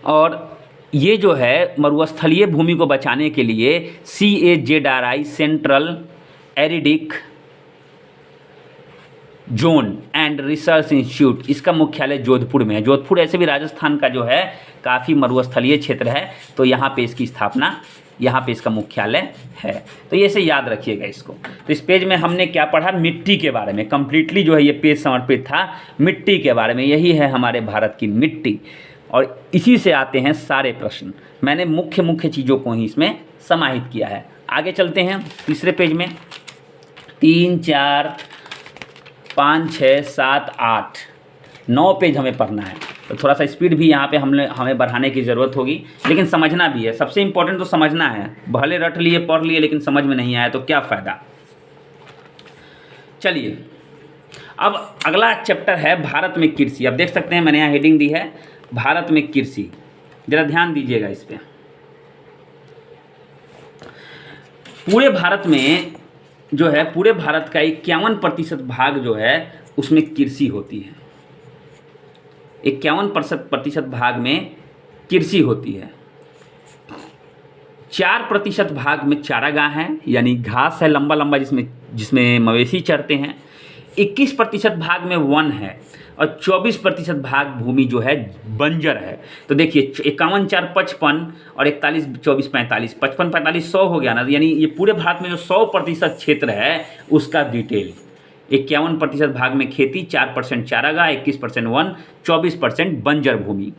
और ये जो है मरुस्थलीय भूमि को बचाने के लिए CAZRI central aridic zone and research institute, इसका मुख्यालय जोधपुर में है। जोधपुर ऐसे भी राजस्थान का जो है काफ़ी मरुस्थलीय क्षेत्र है, तो यहाँ पे इसकी स्थापना, यहाँ पे इसका मुख्यालय है। तो ये से याद रखिएगा इसको। तो इस पेज में हमने क्या पढ़ा, मिट्टी के बारे में। कंप्लीटली जो है ये पेज समर्पित था मिट्टी के बारे में। यही है हमारे भारत की मिट्टी, और इसी से आते हैं सारे प्रश्न। मैंने मुख्य चीज़ों को ही इसमें समाहित किया है। आगे चलते हैं तीसरे पेज में। 3, 4, 5, 6, 7, 8, 9 पेज हमें पढ़ना है। तो थोड़ा सा स्पीड भी यहाँ पे हमें बढ़ाने की ज़रूरत होगी, लेकिन समझना भी है। सबसे इम्पोर्टेंट तो समझना है। भले रट लिए, पढ़ लिए, लेकिन समझ में नहीं आया तो क्या फ़ायदा। चलिए, अब अगला चैप्टर है भारत में कृषि। अब देख सकते हैं मैंने यहाँ हेडिंग दी है, भारत में कृषि। ज़रा ध्यान दीजिएगा इस पर। पूरे भारत में जो है, पूरे भारत का 51% भाग जो है उसमें कृषि होती है। 51% भाग में कृषि होती है। 4% भाग में चारागाह है, यानी घास है लंबा लंबा जिसमें मवेशी चरते हैं। 21% भाग में वन है, और 24% भाग भूमि जो है बंजर है। तो देखिए 51, 4, 55 और 41, 24, 45, 55, 45, 100 हो गया ना। यानी ये पूरे भारत में जो 100% क्षेत्र है उसका डिटेल। 51% भाग में खेती, 4% चारागाह, 21% वन, 24% बंजर भूमि।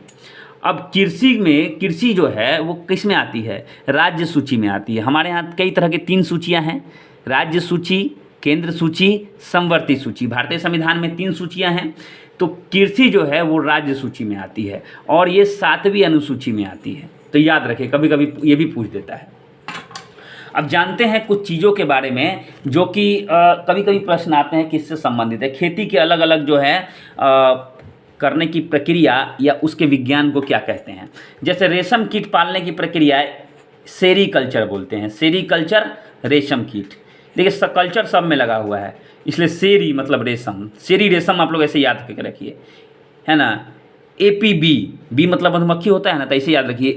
अब कृषि जो है वो किस में आती है, राज्य सूची में आती है। हमारे यहाँ कई तरह की 3 सूचियाँ हैं, राज्य सूची, केंद्र सूची, समवर्ती सूची। भारतीय संविधान में 3 सूचियाँ हैं। तो कृषि जो है वो राज्य सूची में आती है, और ये 7वीं अनुसूची में आती है। तो याद रखिए, कभी कभी ये भी पूछ देता है। अब जानते हैं कुछ चीज़ों के बारे में जो कि कभी कभी प्रश्न आते हैं किससे संबंधित है। खेती के अलग अलग जो है करने की प्रक्रिया या उसके विज्ञान को क्या कहते हैं। जैसे रेशम कीट पालने की प्रक्रिया सेरीकल्चर बोलते हैं। सेरीकल्चर, रेशम कीट। देखिए कल्चर सब में लगा हुआ है, इसलिए सेरी मतलब रेशम। सेरी रेशम आप लोग ऐसे याद करके रखिए, है ना। APB, बी मतलब मधुमक्खी होता है ना, तो ऐसे याद रखिए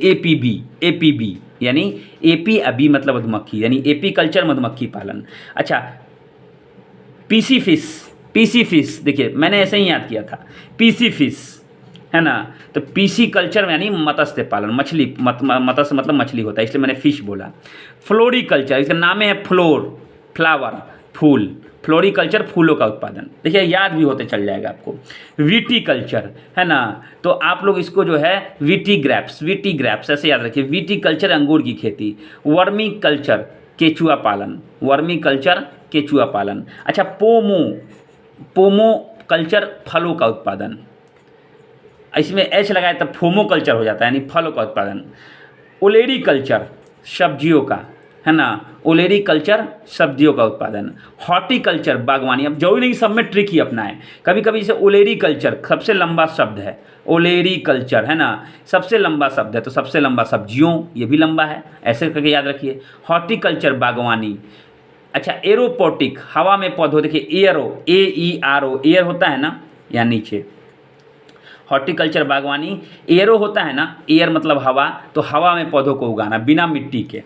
APB यानी AP बी मतलब मधुमक्खी, यानी एपीकल्चर मधुमक्खी पालन। अच्छा, PC फिश, देखिए मैंने ऐसे ही याद किया था, PC फिश, है ना। तो PC कल्चर यानी मत्स्य पालन, मछली, मत्स्य मतलब मछली होता है, इसलिए मैंने फिश बोला। फ्लोरिकल्चर, इसका नाम है फ्लोर, फ्लावर, फूल, फ्लोरिकल्चर फूलों का उत्पादन, देखिए याद भी होते चल जाएगा आपको। विटीकल्चर है ना, तो आप लोग इसको जो है विटीग्रैप्स ऐसे याद रखिए, विटीकल्चर अंगूर की खेती। वर्मी कल्चर केचुआ पालन, वर्मी कल्चर केचुआ पालन। अच्छा, पोमो कल्चर फलों का उत्पादन, इसमें एच लगाए तब फोमो कल्चर हो जाता है, यानी फलों का उत्पादन। ओलेरी कल्चर सब्जियों का, है ना, ओलेरी कल्चर सब्जियों का उत्पादन। हॉर्टिकल्चर बागवानी, अब जरूरी नहीं सब में ट्रिक ही अपनाएं, कभी कभी जैसे ओलेरी कल्चर सबसे लंबा शब्द है, ओलेरी कल्चर है ना, सबसे लंबा शब्द है, तो सबसे लंबा सब्जियों, ये भी लंबा है, ऐसे करके याद रखिए। हॉर्टिकल्चर बागवानी। अच्छा, एरोपोटिक हवा में पौधों, देखिए एयरो, AERO, एयर होता है ना या नीचे, हॉर्टिकल्चर बागवानी। एयरो होता है ना, एयर मतलब हवा, तो हवा में पौधों को उगाना बिना मिट्टी के।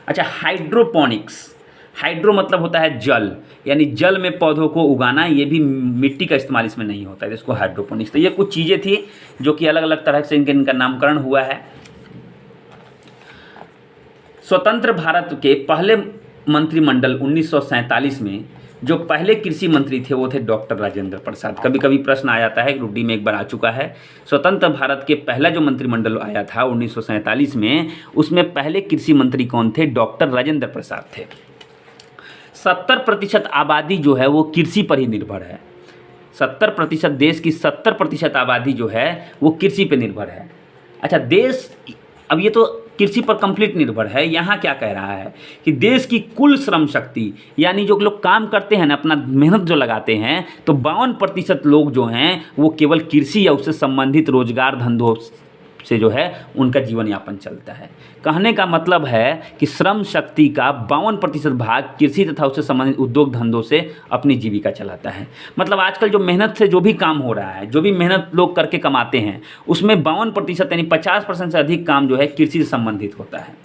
अच्छा, हाइड्रोपोनिक्स, हाइड्रो मतलब होता है जल, यानी जल में पौधों को उगाना, ये भी मिट्टी का इस्तेमाल इसमें नहीं होता है, इसको हाइड्रोपोनिक्स। तो ये कुछ चीज़ें थी जो कि अलग अलग तरह से इनका नामकरण हुआ है। स्वतंत्र भारत के पहले मंत्रिमंडल 1947 में जो पहले कृषि मंत्री थे वो थे डॉक्टर राजेंद्र प्रसाद। कभी कभी प्रश्न आ जाता है, रूडी में एक बार आ चुका है। स्वतंत्र भारत के पहला जो मंत्रिमंडल आया था 1947 में, उसमें पहले कृषि मंत्री कौन थे? डॉक्टर राजेंद्र प्रसाद थे। 70% आबादी जो है वो कृषि पर ही निर्भर है। 70% देश की 70% आबादी जो है वो कृषि पर निर्भर है। अच्छा, देश अब ये तो कृषि पर कंप्लीट निर्भर है। यहाँ क्या कह रहा है कि देश की कुल श्रम शक्ति, यानी जो लोग काम करते हैं ना, अपना मेहनत जो लगाते हैं, तो 52% लोग जो हैं वो केवल कृषि या उससे संबंधित रोजगार धंधों से जो है उनका जीवन यापन चलता है। कहने का मतलब है कि श्रम शक्ति का 52% भाग कृषि तथा उससे संबंधित उद्योग धंधों से अपनी जीविका चलाता है। मतलब आजकल जो मेहनत से जो भी काम हो रहा है, जो भी मेहनत लोग करके कमाते हैं, उसमें 52% यानी 50% से अधिक काम जो है कृषि से संबंधित होता है।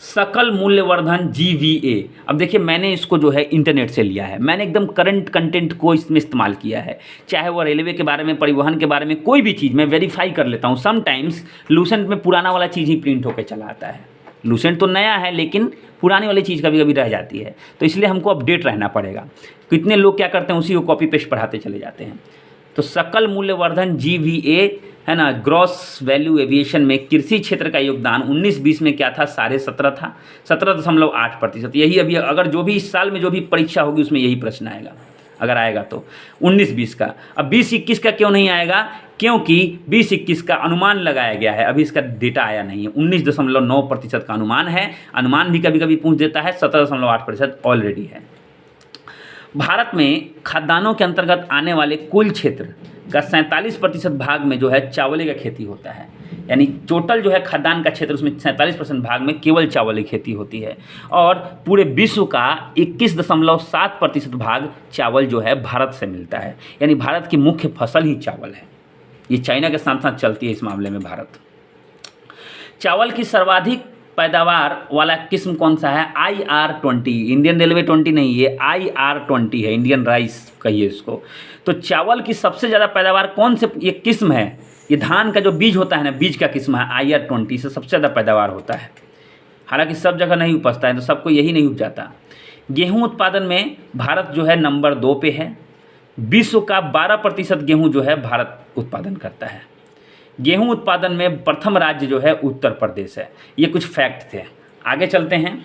सकल मूल्यवर्धन GVA, अब देखिए मैंने इसको जो है इंटरनेट से लिया है, मैंने एकदम करंट कंटेंट को इसमें इस्तेमाल किया है। चाहे वो रेलवे के बारे में, परिवहन के बारे में, कोई भी चीज़ मैं वेरीफाई कर लेता हूँ। समटाइम्स लूसेंट में पुराना वाला चीज़ ही प्रिंट होकर चला आता है। लूसेंट तो नया है लेकिन पुरानी वाली चीज़ कभी कभी रह जाती है, तो इसलिए हमको अपडेट रहना पड़ेगा। कितने लोग क्या करते हैं, उसी को कॉपी पेस्ट पढ़ाते चले जाते हैं। तो सकल मूल्यवर्धन GVA है ना, ग्रॉस वैल्यू एविएशन में कृषि क्षेत्र का योगदान 19-20 में क्या था? 17.5 था, 17.8%। यही अभी अगर जो भी इस साल में जो भी परीक्षा होगी उसमें यही प्रश्न आएगा, अगर आएगा तो 19-20 का। अब 20-21 का क्यों नहीं आएगा? क्योंकि 20-21 का अनुमान लगाया गया है, अभी इसका डेटा आया नहीं है। 19.9% का अनुमान है, अनुमान भी कभी कभी पूछ देता है, 17.8% ऑलरेडी है। भारत में खाद्यान्नों के अंतर्गत आने वाले कुल क्षेत्र का 47% भाग में जो है चावल का खेती होता है। यानी टोटल जो है खाद्यान्न का क्षेत्र, उसमें 47% भाग में केवल चावल की खेती होती है। और पूरे विश्व का 21.7% भाग चावल जो है भारत से मिलता है। यानी भारत की मुख्य फसल ही चावल है। ये चाइना के साथ साथ चलती है इस मामले में भारत। चावल की सर्वाधिक पैदावार वाला किस्म कौन सा है? IR20, इंडियन रेलवे 20 नहीं, ये IR20 है, इंडियन राइस कहिए इसको। तो चावल की सबसे ज़्यादा पैदावार कौन से ये किस्म है? ये धान का जो बीज होता है ना, बीज का किस्म है IR20, से सबसे ज़्यादा पैदावार होता है। हालांकि सब जगह नहीं उपजता है, तो सबको यही नहीं उपजाता। गेहूँ उत्पादन में भारत जो है नंबर 2 पे है। विश्व का 12% गेहूँ जो है भारत उत्पादन करता है। गेहूं उत्पादन में प्रथम राज्य जो है उत्तर प्रदेश है। ये कुछ फैक्ट थे, आगे चलते हैं।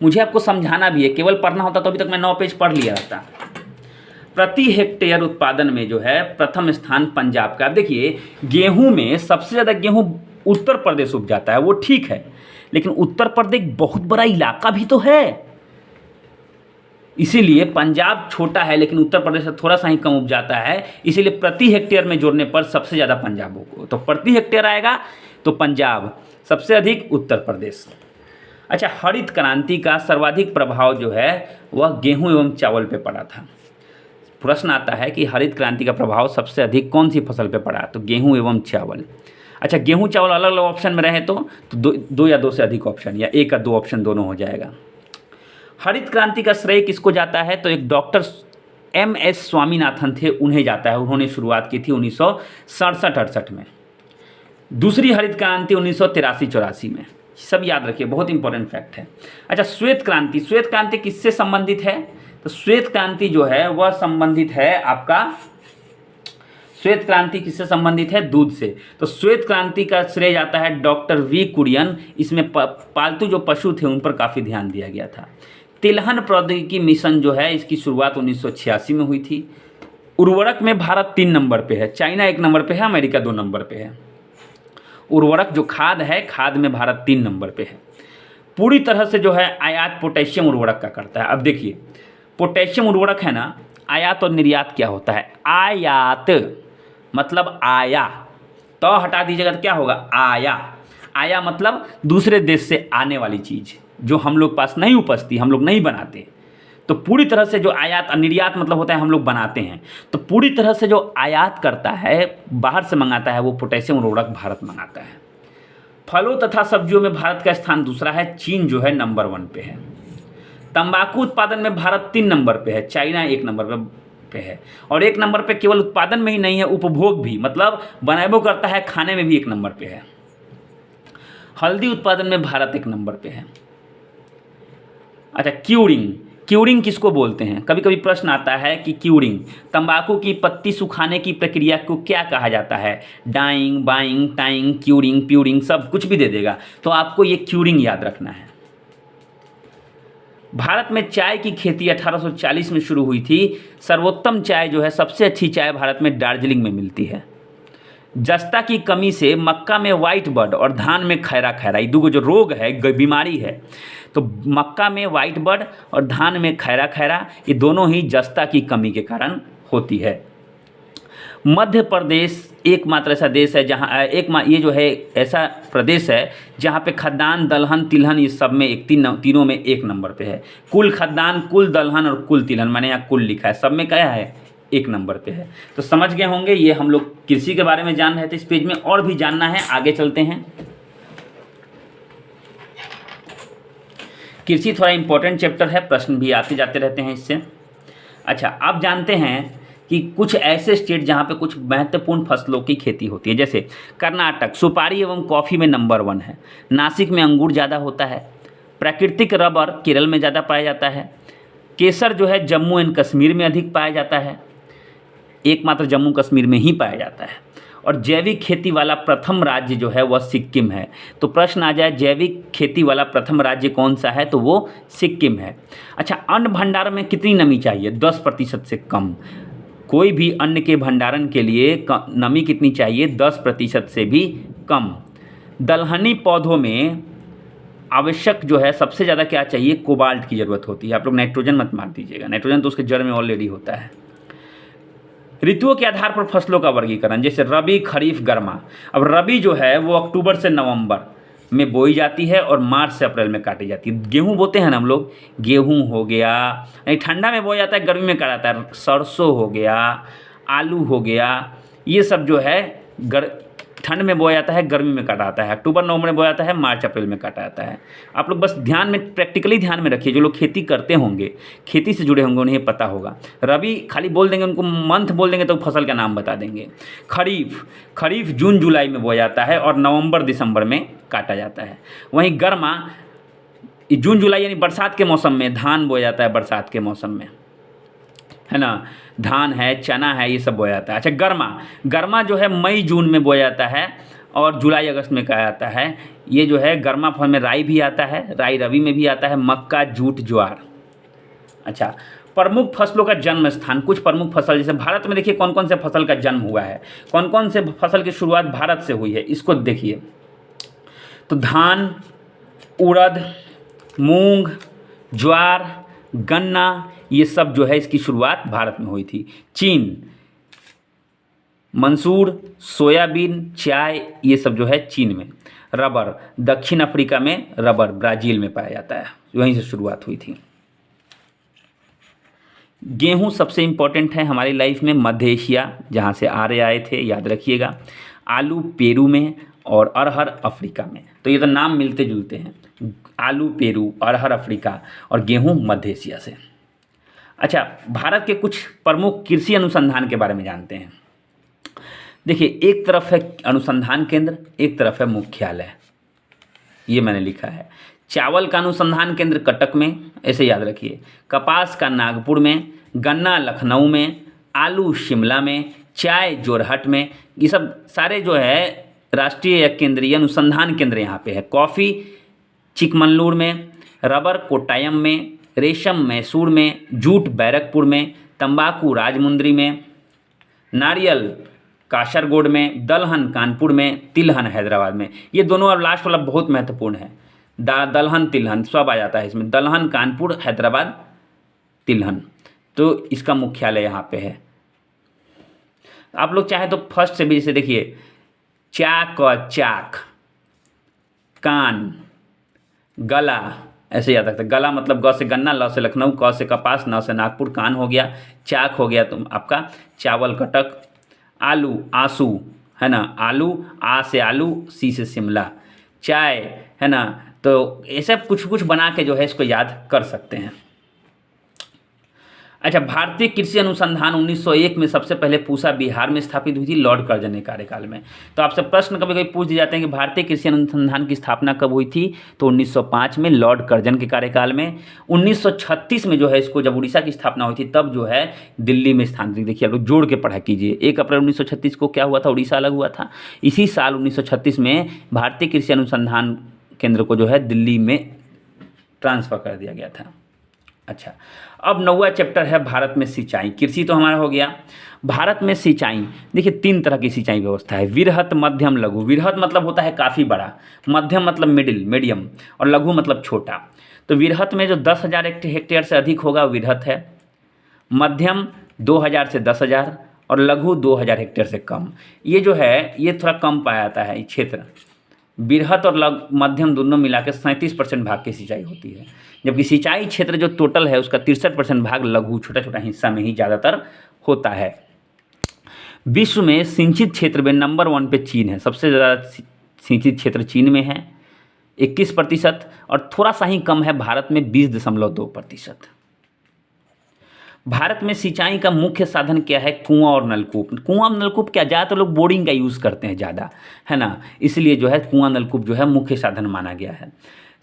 मुझे आपको समझाना भी है, केवल पढ़ना होता तो अभी तक मैं 9 पेज पढ़ लिया रहता। प्रति हेक्टेयर उत्पादन में जो है प्रथम स्थान पंजाब का। अब देखिए, गेहूं में सबसे ज़्यादा गेहूं उत्तर प्रदेश उपजाता है, वो ठीक है, लेकिन उत्तर प्रदेश बहुत बड़ा इलाका भी तो है, इसीलिए पंजाब छोटा है लेकिन उत्तर प्रदेश से थोड़ा सा ही कम उपजाता है। इसीलिए प्रति हेक्टेयर में जोड़ने पर सबसे ज़्यादा पंजाब को, तो प्रति हेक्टेयर आएगा तो पंजाब, सबसे अधिक उत्तर प्रदेश। अच्छा, हरित क्रांति का सर्वाधिक प्रभाव जो है वह गेहूं एवं चावल पे पड़ा था। प्रश्न आता है कि हरित क्रांति का प्रभाव सबसे अधिक कौन सी फसल पे पड़ा? तो गेहूँ एवं चावल। अच्छा, गेहूँ चावल अलग अलग ऑप्शन में रहे तो दो या दो से अधिक ऑप्शन, या एक या दो ऑप्शन दोनों हो जाएगा। हरित क्रांति का श्रेय किसको जाता है? तो एक डॉक्टर MS स्वामीनाथन थे, उन्हें जाता है। उन्होंने शुरुआत की थी 1967-68 में। दूसरी हरित क्रांति 1983-84 में। सब याद रखिए, बहुत इंपॉर्टेंट फैक्ट है। अच्छा, श्वेत क्रांति, श्वेत क्रांति किससे संबंधित है? तो श्वेत क्रांति जो है वह संबंधित है आपका, श्वेत क्रांति किससे संबंधित है? दूध से। तो श्वेत क्रांति का श्रेय जाता है डॉक्टर वी कुरियन। इसमें पालतू जो पशु थे उन पर काफ़ी ध्यान दिया गया था। तिलहन प्रौद्योगिकी मिशन जो है इसकी शुरुआत 1986 में हुई थी। उर्वरक में भारत 3 नंबर पे है, चाइना 1 नंबर पे है, अमेरिका 2 नंबर पे है। उर्वरक जो खाद है, खाद में भारत 3 नंबर पे है। पूरी तरह से जो है आयात पोटेशियम उर्वरक का करता है। अब देखिए, पोटेशियम उर्वरक है ना, आयात और निर्यात क्या होता है? आयात मतलब आया, तो हटा दीजिएगा तो क्या होगा? आया। आया मतलब दूसरे देश से आने वाली चीज़ जो हम लोग पास नहीं उपजती, हम लोग नहीं बनाते। तो पूरी तरह से जो आयात और निर्यात मतलब होता है हम लोग बनाते हैं। तो पूरी तरह से जो आयात करता है, बाहर से मंगाता है, वो पोटेशियम उर्वरक भारत मंगाता है। फलों तथा सब्जियों में भारत का स्थान दूसरा है, चीन जो है नंबर 1 पे है। तंबाकू उत्पादन में भारत 3 नंबर पे है, चाइना 1 नंबर पे है। और 1 नंबर पे केवल उत्पादन में ही नहीं है, उपभोग भी, मतलब बनाबो करता है, खाने में भी 1 नंबर पे है। हल्दी उत्पादन में भारत 1 नंबर पे है। अच्छा, क्यूरिंग, क्यूरिंग किसको बोलते हैं? कभी कभी प्रश्न आता है कि क्यूरिंग, तंबाकू की पत्ती सुखाने की प्रक्रिया को क्या कहा जाता है? डाइंग, बाइंग, टाइंग, क्यूरिंग, प्यूरिंग, सब कुछ भी दे देगा, तो आपको ये क्यूरिंग याद रखना है। भारत में चाय की खेती 1840 में शुरू हुई थी। सर्वोत्तम चाय जो है, सबसे अच्छी चाय भारत में दार्जिलिंग में मिलती है। जस्ता की कमी से मक्का में वाइट बर्ड और धान में खैरा खैरा, ये दो जो रोग है, बीमारी है, तो मक्का में वाइट बर्ड और धान में खैरा खैरा, ये दोनों ही जस्ता की कमी के कारण होती है। मध्य प्रदेश एकमात्र ऐसा देश है जहाँ ये जो है ऐसा प्रदेश है जहाँ पे खद्दान, दलहन, तिलहन ये सब में तीनों में 1 नंबर पे है। कुल खद्दान, कुल दलहन और कुल तिलहन, मैंने यहाँ कुल लिखा है, सब में क्या है? 1 नंबर पे है। तो समझ गए होंगे, ये हम लोग कृषि के बारे में जान रहे थे। इस पेज में और भी जानना है, आगे चलते हैं। कृषि थोड़ा इंपॉर्टेंट चैप्टर है, प्रश्न भी आते जाते रहते हैं इससे। अच्छा, आप जानते हैं कि कुछ ऐसे स्टेट जहाँ पे कुछ महत्वपूर्ण फसलों की खेती होती है, जैसे कर्नाटक सुपारी एवं कॉफ़ी में नंबर 1 है। नासिक में अंगूर ज़्यादा होता है। प्राकृतिक रबर केरल में ज़्यादा पाया जाता है। केसर जो है जम्मू एंड कश्मीर में अधिक पाया जाता है, एकमात्र जम्मू कश्मीर में ही पाया जाता है। और जैविक खेती वाला प्रथम राज्य जो है वह सिक्किम है। तो प्रश्न आ जाए जैविक खेती वाला प्रथम राज्य कौन सा है, तो वो सिक्किम है। अच्छा, अन्न भंडारण में कितनी नमी चाहिए? 10% से कम। कोई भी अन्न के भंडारण के लिए नमी कितनी चाहिए? 10% से भी कम। दलहनी पौधों में आवश्यक जो है सबसे ज़्यादा क्या चाहिए? कोबाल्ट की ज़रूरत होती है। आप लोग नाइट्रोजन मत मार दीजिएगा, नाइट्रोजन तो उसके जड़ में ऑलरेडी होता है। ऋतुओं के आधार पर फसलों का वर्गीकरण, जैसे रबी, खरीफ, गर्मा। अब रबी जो है वो अक्टूबर से नवंबर में बोई जाती है और मार्च से अप्रैल में काटी जाती है। गेहूं बोते हैं ना हम लोग, गेहूं हो गया, ठंडा में बोया जाता है, गर्मी में काटा जाता है। सरसों हो गया, आलू हो गया, ये सब जो है ठंड में बोया जाता है, गर्मी में काटा जाता है। अक्टूबर नवंबर में बोया जाता है, मार्च अप्रैल में काटा जाता है। आप लोग बस ध्यान में, प्रैक्टिकली ध्यान में रखिए। जो लोग खेती करते होंगे, खेती से जुड़े होंगे, उन्हें पता होगा। रबी खाली बोल देंगे, उनको मंथ बोल देंगे तो फसल का नाम बता देंगे। खरीफ जून जुलाई में बोया जाता है और नवंबर दिसंबर में काटा जाता है। वहीं गर्मा जून जुलाई यानी बरसात के मौसम में धान बोया जाता है, बरसात के मौसम में, है ना, धान है, चना है, ये सब बोया जाता है। अच्छा, गर्मा जो है मई जून में बोया जाता है और जुलाई अगस्त में कहा जाता है। ये जो है गर्मा फल में राई भी आता है, राई रबी में भी आता है, मक्का, जूट, ज्वार। अच्छा, प्रमुख फसलों का जन्म स्थान, कुछ प्रमुख फसल, जैसे भारत में देखिए कौन कौन से फसल का जन्म हुआ है, कौन कौन से फसल की शुरुआत भारत से हुई है, इसको देखिए। तो धान, उड़द, मूंग, ज्वार, गन्ना, ये सब जो है इसकी शुरुआत भारत में हुई थी। चीन, मंसूर, सोयाबीन, चाय, ये सब जो है चीन में। रबर, दक्षिण अफ्रीका में रबर, ब्राज़ील में पाया जाता है, वहीं से शुरुआत हुई थी। गेहूं सबसे इम्पोर्टेंट है हमारी लाइफ में, मध्य एशिया जहाँ से आर्य आए थे, याद रखिएगा। आलू पेरू में और अरहर अफ्रीका में, तो ये तो नाम मिलते जुलते हैं। आलू पेरू, अरहर अफ्रीका और गेहूं मध्य एशिया से। अच्छा, भारत के कुछ प्रमुख कृषि अनुसंधान के बारे में जानते हैं। देखिए, एक तरफ है अनुसंधान केंद्र, एक तरफ है मुख्यालय। ये मैंने लिखा है। चावल का अनुसंधान केंद्र कटक में, ऐसे याद रखिए। कपास का नागपुर में, गन्ना लखनऊ में, आलू शिमला में, चाय जोरहट में। ये सब सारे जो है राष्ट्रीय या केंद्रीय अनुसंधान केंद्र यहाँ पे है। कॉफ़ी चिकमंगलुरु में, रबर कोट्टायम में, रेशम मैसूर में, जूट बैरकपुर में, तंबाकू राजमुंद्री में, नारियल कासरगोड में, दलहन कानपुर में, तिलहन हैदराबाद में। ये दोनों और लास्ट वाला बहुत महत्वपूर्ण है। दलहन तिलहन सब आ जाता है इसमें। दलहन कानपुर हैदराबाद तिलहन, तो इसका मुख्यालय यहाँ पे है। आप लोग चाहे तो फर्स्ट से भी जैसे देखिए, चाक, कान, गला, ऐसे याद रखते हैं। गला मतलब ग से गन्ना, ल से लखनऊ, क से कपास, न से नागपुर, कान हो गया, चाक हो गया तो आपका चावल कटक, आलू आंसू है ना, आलू आ से आलू, सी से शिमला, चाय है ना। तो ऐसे कुछ कुछ बना के जो है इसको याद कर सकते हैं। अच्छा, भारतीय कृषि अनुसंधान 1901 में सबसे पहले पूसा बिहार में स्थापित हुई थी लॉर्ड कर्जन के कार्यकाल में। तो आपसे प्रश्न कभी कभी पूछ दिए जाते हैं कि भारतीय कृषि अनुसंधान की स्थापना कब हुई थी, तो 1905 में लॉर्ड कर्जन के कार्यकाल में। 1936 में जो है इसको जब उड़ीसा की स्थापना हुई थी तब जो है दिल्ली में स्थानांतरित। देखिए आप लोग जोड़ के पढ़ा कीजिए। 1 अप्रैल 1936 को क्या हुआ था, उड़ीसा अलग हुआ था। इसी साल 1936 में भारतीय कृषि अनुसंधान केंद्र को जो है दिल्ली में ट्रांसफ़र कर दिया गया था। अच्छा, अब 9वां चैप्टर है भारत में सिंचाई। कृषि तो हमारा हो गया। भारत में सिंचाई, देखिए 3 तरह की सिंचाई व्यवस्था है। विरहत, मध्यम, लघु। विरहत मतलब होता है काफ़ी बड़ा, मध्यम मतलब मीडियम, और लघु मतलब छोटा। तो विरहत में जो 10,000 हेक्टेयर से अधिक होगा वो विरहत है। मध्यम 2,000 से 10,000 और लघु 2,000 हेक्टेयर से कम। ये जो है ये थोड़ा कम पाया जाता है ये क्षेत्र। बिरहत और मध्यम दोनों मिला के 37% भाग की सिंचाई होती है, जबकि सिंचाई क्षेत्र जो टोटल है उसका 63% भाग लघु छोटा छोटा हिस्सा में ही ज़्यादातर होता है। विश्व में सिंचित क्षेत्र में नंबर 1 पे चीन है। सबसे ज़्यादा सिंचित क्षेत्र चीन में है 21%, और थोड़ा सा ही कम है भारत में 20.2%। भारत में सिंचाई का मुख्य साधन क्या है, कुआं और नलकूप। कुआं और नलकूप क्या, ज़्यादातर लोग बोरिंग का यूज़ करते हैं ज़्यादा, है ना, इसलिए जो है कुआं नलकूप जो है मुख्य साधन माना गया है।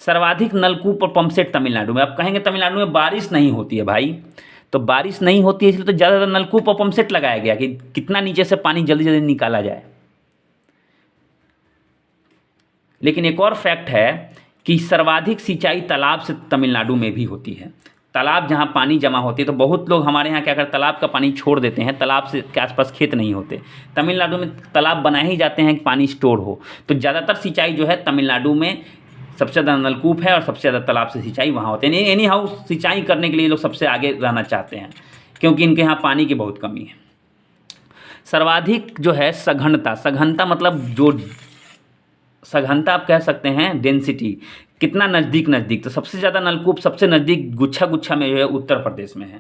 सर्वाधिक नलकूप और पंपसेट तमिलनाडु में। आप कहेंगे तमिलनाडु में बारिश नहीं होती है भाई, तो बारिश नहीं होती है इसलिए तो ज़्यादातर नलकूप और पंपसेट लगाया गया कि कितना नीचे से पानी जल्दी जल्दी निकाला जाए। लेकिन एक और फैक्ट है कि सर्वाधिक सिंचाई तालाब से तमिलनाडु में भी होती है। तालाब जहाँ पानी जमा होती है, तो बहुत लोग हमारे यहाँ क्या करते हैं, तालाब का पानी छोड़ देते हैं, तालाब से के आसपास खेत नहीं होते। तमिलनाडु में तालाब बनाए ही जाते हैं कि पानी स्टोर हो। तो ज़्यादातर सिंचाई जो है तमिलनाडु में सबसे ज़्यादा नलकूप है और सबसे ज़्यादा तालाब से सिंचाई वहाँ होते हैं। एनी हाउ सिंचाई करने के लिए लोग सबसे आगे रहना चाहते हैं क्योंकि इनके यहाँ पानी की बहुत कमी है। सर्वाधिक जो है सघनता मतलब जो सघनता आप कह सकते हैं डेंसिटी, कितना नज़दीक। तो सबसे ज़्यादा नलकूप सबसे नज़दीक गुच्छा में जो है उत्तर प्रदेश में है।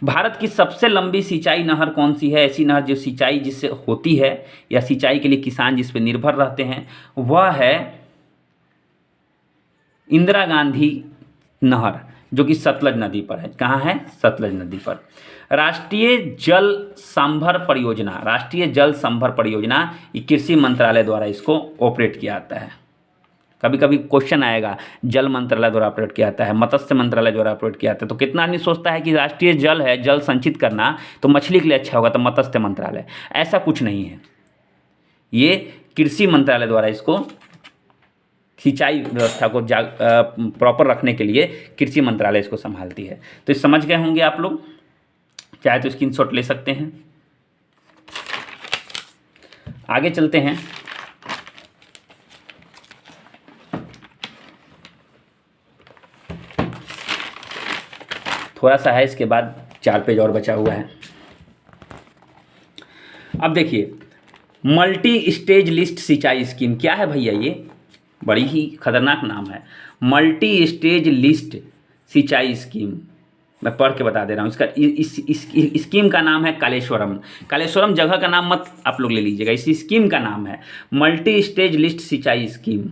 भारत की सबसे लंबी सिंचाई नहर कौन सी है? ऐसी नहर जो सिंचाई जिससे होती है या सिंचाई के लिए किसान जिस पे निर्भर रहते हैं वह है इंदिरा गांधी नहर, जो कि सतलज नदी पर है। कहाँ है? सतलज नदी पर। राष्ट्रीय जल संभर परियोजना ये कृषि मंत्रालय द्वारा इसको ऑपरेट किया जाता है। कभी कभी क्वेश्चन आएगा, जल मंत्रालय द्वारा ऑपरेट किया जाता है, मत्स्य मंत्रालय द्वारा ऑपरेट किया जाता है। तो कितना आदमी सोचता है कि राष्ट्रीय जल है, जल संचित करना तो मछली के लिए अच्छा होगा तो मत्स्य मंत्रालय। ऐसा कुछ नहीं है, ये कृषि मंत्रालय द्वारा इसको सिंचाई व्यवस्था को प्रॉपर रखने के लिए कृषि मंत्रालय इसको संभालती है। तो समझ गए होंगे आप लोग, चाहे तो स्क्रीनशॉट ले सकते हैं। आगे चलते हैं। थोड़ा सा है, इसके बाद 4 पेज और बचा हुआ है। अब देखिए, मल्टी स्टेज लिस्ट सिंचाई स्कीम क्या है भैया? ये बड़ी ही खतरनाक नाम है, मल्टी स्टेज लिस्ट सिंचाई स्कीम। मैं पढ़ के बता दे रहा हूँ। इसका इस स्कीम का नाम है कालेश्वरम जगह का नाम मत आप लोग ले लीजिएगा। इस स्कीम का नाम है मल्टी स्टेज लिस्ट सिंचाई स्कीम।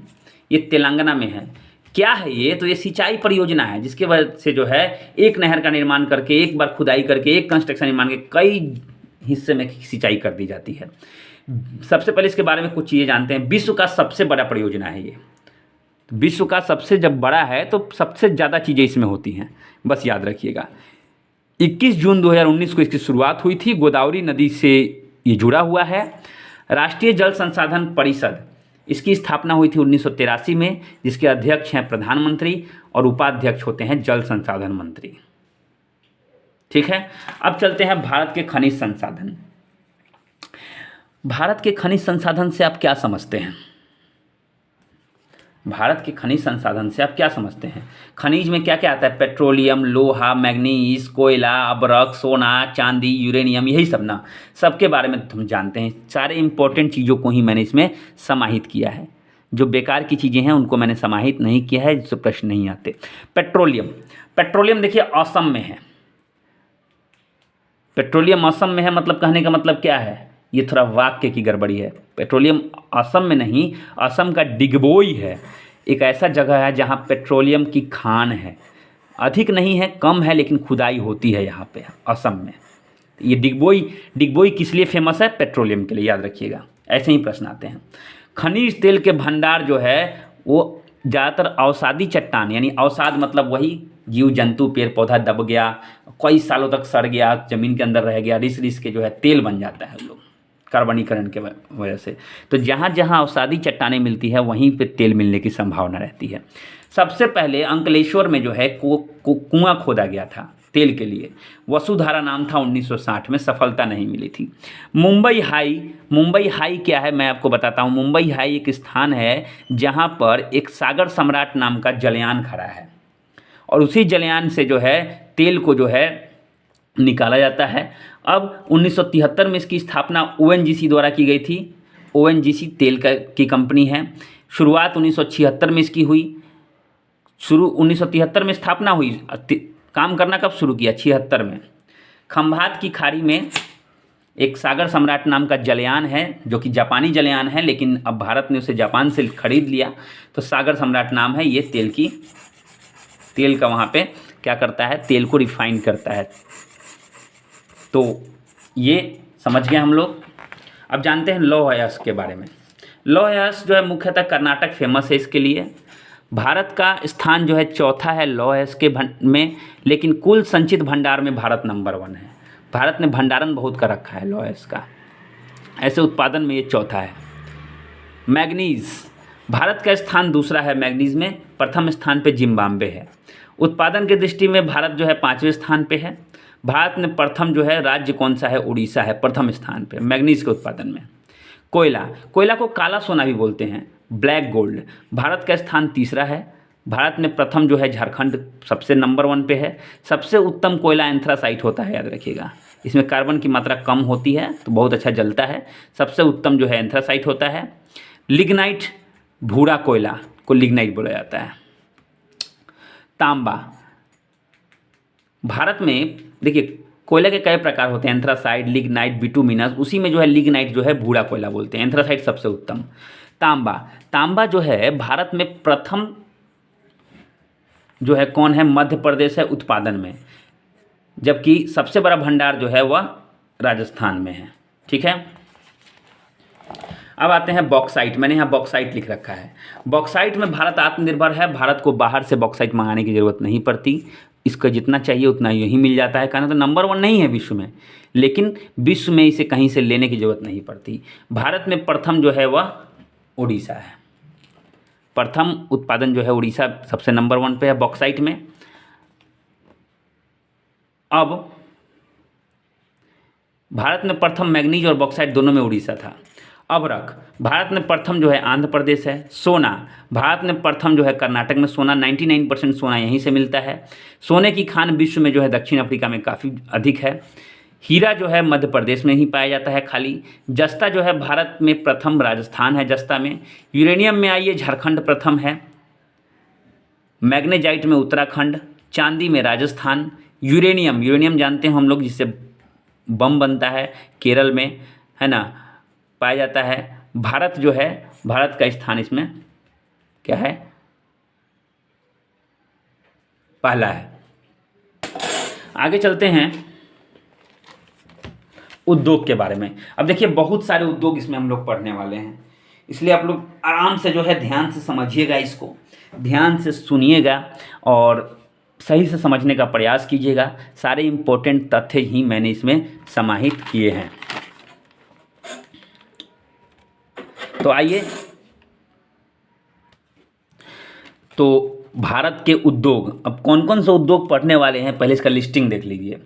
ये तेलंगाना में है। क्या है ये? तो ये सिंचाई परियोजना है जिसके वजह से जो है एक नहर का निर्माण करके, एक बार खुदाई करके, एक कंस्ट्रक्शन निर्माण के कई हिस्से में सिंचाई कर दी जाती है। सबसे पहले इसके बारे में कुछ चीज़ें जानते हैं। विश्व का सबसे बड़ा परियोजना है ये, विश्व का सबसे जब बड़ा है तो सबसे ज़्यादा चीज़ें इसमें होती हैं, बस याद रखिएगा। 21 जून 2019 को इसकी शुरुआत हुई थी। गोदावरी नदी से ये जुड़ा हुआ है। राष्ट्रीय जल संसाधन परिषद, इसकी स्थापना हुई थी 1983 में, जिसके अध्यक्ष हैं प्रधानमंत्री और उपाध्यक्ष होते हैं जल संसाधन मंत्री। ठीक है, अब चलते हैं भारत के खनिज संसाधन। भारत के खनिज संसाधन से आप क्या समझते हैं? भारत के खनिज संसाधन से आप क्या समझते हैं? खनिज में क्या क्या आता है? पेट्रोलियम, लोहा, मैग्नीज, कोयला, अबरक, सोना, चांदी, यूरेनियम, यही सब ना, सबके बारे में हम जानते हैं। सारे इंपॉर्टेंट चीज़ों को ही मैंने इसमें समाहित किया है। जो बेकार की चीज़ें हैं उनको मैंने समाहित नहीं किया है, जिससे प्रश्न नहीं आते। पेट्रोलियम, पेट्रोलियम देखिए असम में है। पेट्रोलियम असम में है, मतलब कहने का मतलब क्या है? ये थोड़ा वाक्य की गड़बड़ी है। पेट्रोलियम असम में नहीं, असम का डिगबोई है, एक ऐसा जगह है जहाँ पेट्रोलियम की खान है। अधिक नहीं है, कम है, लेकिन खुदाई होती है यहाँ पे असम में। ये डिगबोई किस लिए फेमस है? पेट्रोलियम के लिए, याद रखिएगा। ऐसे ही प्रश्न आते हैं। खनिज तेल के भंडार जो है वो ज़्यादातर अवसादी चट्टान, यानी अवसाद मतलब वही जीव जंतु, पेड़ पौधा दब गया, कई सालों तक सड़ गया, ज़मीन के अंदर रह गया, रिस के जो है तेल बन जाता है लोग कार्बनीकरण के वजह से। तो जहाँ जहाँ अवसादी चट्टानें मिलती है वहीं पे तेल मिलने की संभावना रहती है। सबसे पहले अंकलेश्वर में जो है कुआं खोदा गया था तेल के लिए। वसुधारा नाम था, 1960 में, सफलता नहीं मिली थी। मुंबई हाई क्या है मैं आपको बताता हूँ। मुंबई हाई एक स्थान है जहाँ पर एक सागर सम्राट नाम का जलयान खड़ा है, और उसी जलयान से जो है तेल को जो है निकाला जाता है। अब 1973 में इसकी स्थापना ONGC द्वारा की गई थी। ONGC तेल की कंपनी है। शुरुआत 1976 में इसकी हुई। 1973 में स्थापना हुई। काम करना कब शुरू किया? 76 में। खंभात की खाड़ी में एक सागर सम्राट नाम का जलयान है, जो कि जापानी जलयान है, लेकिन अब भारत ने उसे जापान से खरीद लिया, तो सागर सम्राट नाम है। ये तेल का वहाँ पे क्या करता है? तेल को रिफाइन करता है। तो ये समझ गए हम लोग। अब जानते हैं लौह अयस्क के बारे में। लौह अयस्क जो है मुख्यतः कर्नाटक फेमस है इसके लिए। भारत का स्थान जो है चौथा है लौह अयस्क के में, लेकिन कुल संचित भंडार में भारत नंबर 1 है। भारत ने भंडारण बहुत कर रखा है लौह अयस्क का, ऐसे उत्पादन में ये चौथा है। मैग्नीज, भारत का स्थान दूसरा है मैग्नीज में, प्रथम स्थान पे जिम्बाब्वे है। उत्पादन की दृष्टि में भारत जो है 5वें स्थान पे है। भारत में प्रथम जो है राज्य कौन सा है? उड़ीसा है प्रथम स्थान पे मैग्नीज के उत्पादन में। कोयला को काला सोना भी बोलते हैं, ब्लैक गोल्ड। भारत का स्थान तीसरा है। भारत में प्रथम जो है झारखंड सबसे नंबर 1 पे है। सबसे उत्तम कोयला एंथ्रासाइट होता है, याद रखिएगा। इसमें कार्बन की मात्रा कम होती है तो बहुत अच्छा जलता है। सबसे उत्तम जो है एंथ्रासाइट होता है। लिग्नाइट, भूरा कोयला को लिग्नाइट बोला जाता है। तांबा, भारत में देखिए कोयले के कई प्रकार होते हैं, एंथ्रासाइट, लिग्नाइट, बिटुमिनस। उसी में जो है लिग्नाइट जो है भूरा कोयला बोलते हैं, एंथ्रासाइट सबसे उत्तम। तांबा जो है भारत में प्रथम जो है कौन है? मध्य प्रदेश है उत्पादन में, जबकि सबसे बड़ा भंडार जो है वह राजस्थान में है। ठीक है, अब आते हैं बॉक्साइट। मैंने यहाँ बॉक्साइट लिख रखा है। बॉक्साइट में भारत आत्मनिर्भर है। भारत को बाहर से बॉक्साइट मंगाने की ज़रूरत नहीं पड़ती, इसका जितना चाहिए उतना यही मिल जाता है। कहना तो नंबर 1 नहीं है विश्व में, लेकिन विश्व में इसे कहीं से लेने की ज़रूरत नहीं पड़ती। भारत में प्रथम जो है वह उड़ीसा है। प्रथम उत्पादन जो है उड़ीसा सबसे नंबर 1 पे है बॉक्साइट में। अब भारत में प्रथम मैग्नीज और बॉक्साइट दोनों में उड़ीसा था। अबरक, भारत में प्रथम जो है आंध्र प्रदेश है। सोना, भारत में प्रथम जो है कर्नाटक में। सोना 99% सोना यहीं से मिलता है। सोने की खान विश्व में जो है दक्षिण अफ्रीका में काफ़ी अधिक है। हीरा जो है मध्य प्रदेश में ही पाया जाता है खाली। जस्ता जो है भारत में प्रथम राजस्थान है जस्ता में। यूरेनियम में आइए झारखंड प्रथम है। मैग्नेजाइट में उत्तराखंड। चांदी में राजस्थान। यूरेनियम जानते हैं हम लोग, जिससे बम बनता है, केरल में है ना, पाया जाता है। भारत जो है, भारत का स्थान इसमें क्या है? पहला है। आगे चलते हैं उद्योग के बारे में। अब देखिए बहुत सारे उद्योग इसमें हम लोग पढ़ने वाले हैं, इसलिए आप लोग आराम से जो है ध्यान से समझिएगा इसको। ध्यान से सुनिएगा और सही से समझने का प्रयास कीजिएगा। सारे इम्पोर्टेंट तथ्य ही मैंने इसमें समाहित किए हैं। तो आइए, तो भारत के उद्योग, अब कौन कौन से उद्योग पढ़ने वाले हैं पहले इसका लिस्टिंग देख लीजिए।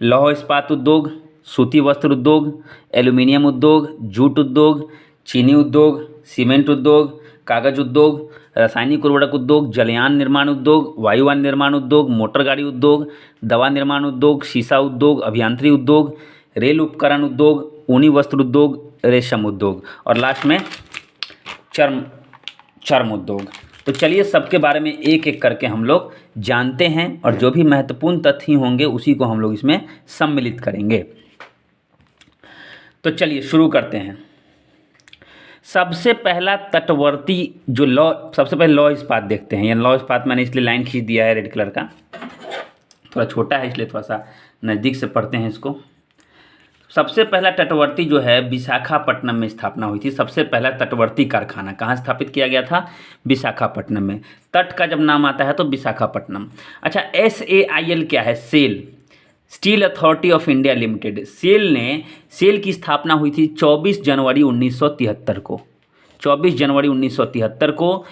लौह इस्पात उद्योग, सूती वस्त्र उद्योग, एल्यूमिनियम उद्योग, जूट उद्योग, चीनी उद्योग, सीमेंट उद्योग, कागज उद्योग, रासायनिक उर्वरक उद्योग, जलयान निर्माण उद्योग, वायुयान निर्माण उद्योग, मोटर गाड़ी उद्योग, दवा निर्माण उद्योग, शीशा उद्योग, अभियांत्रिकी उद्योग, रेल उपकरण उद्योग, ऊनी वस्त्र उद्योग, रेशम उद्योग और लास्ट में चर्म उद्योग। तो चलिए सबके बारे में एक एक करके हम लोग जानते हैं और जो भी महत्वपूर्ण तथ्य होंगे उसी को हम लोग इसमें सम्मिलित करेंगे। तो चलिए शुरू करते हैं। सबसे पहला तटवर्ती जो सबसे पहले लौह इस्पात देखते हैं। ये लौह इस्पात मैंने इसलिए लाइन खींच दिया है रेड कलर का, थोड़ा छोटा है इसलिए थोड़ा सा नज़दीक से पढ़ते हैं इसको। सबसे पहला तटवर्ती जो है विशाखापट्टनम में स्थापना हुई थी। सबसे पहला तटवर्ती कारखाना कहाँ स्थापित किया गया था? विशाखापट्टनम में। तट का जब नाम आता है तो विशाखापट्टनम। अच्छा, SAIL क्या है? SAIL, steel authority of India limited. SAIL की स्थापना हुई थी 24 जनवरी 1973 को। 24 जनवरी 1973 को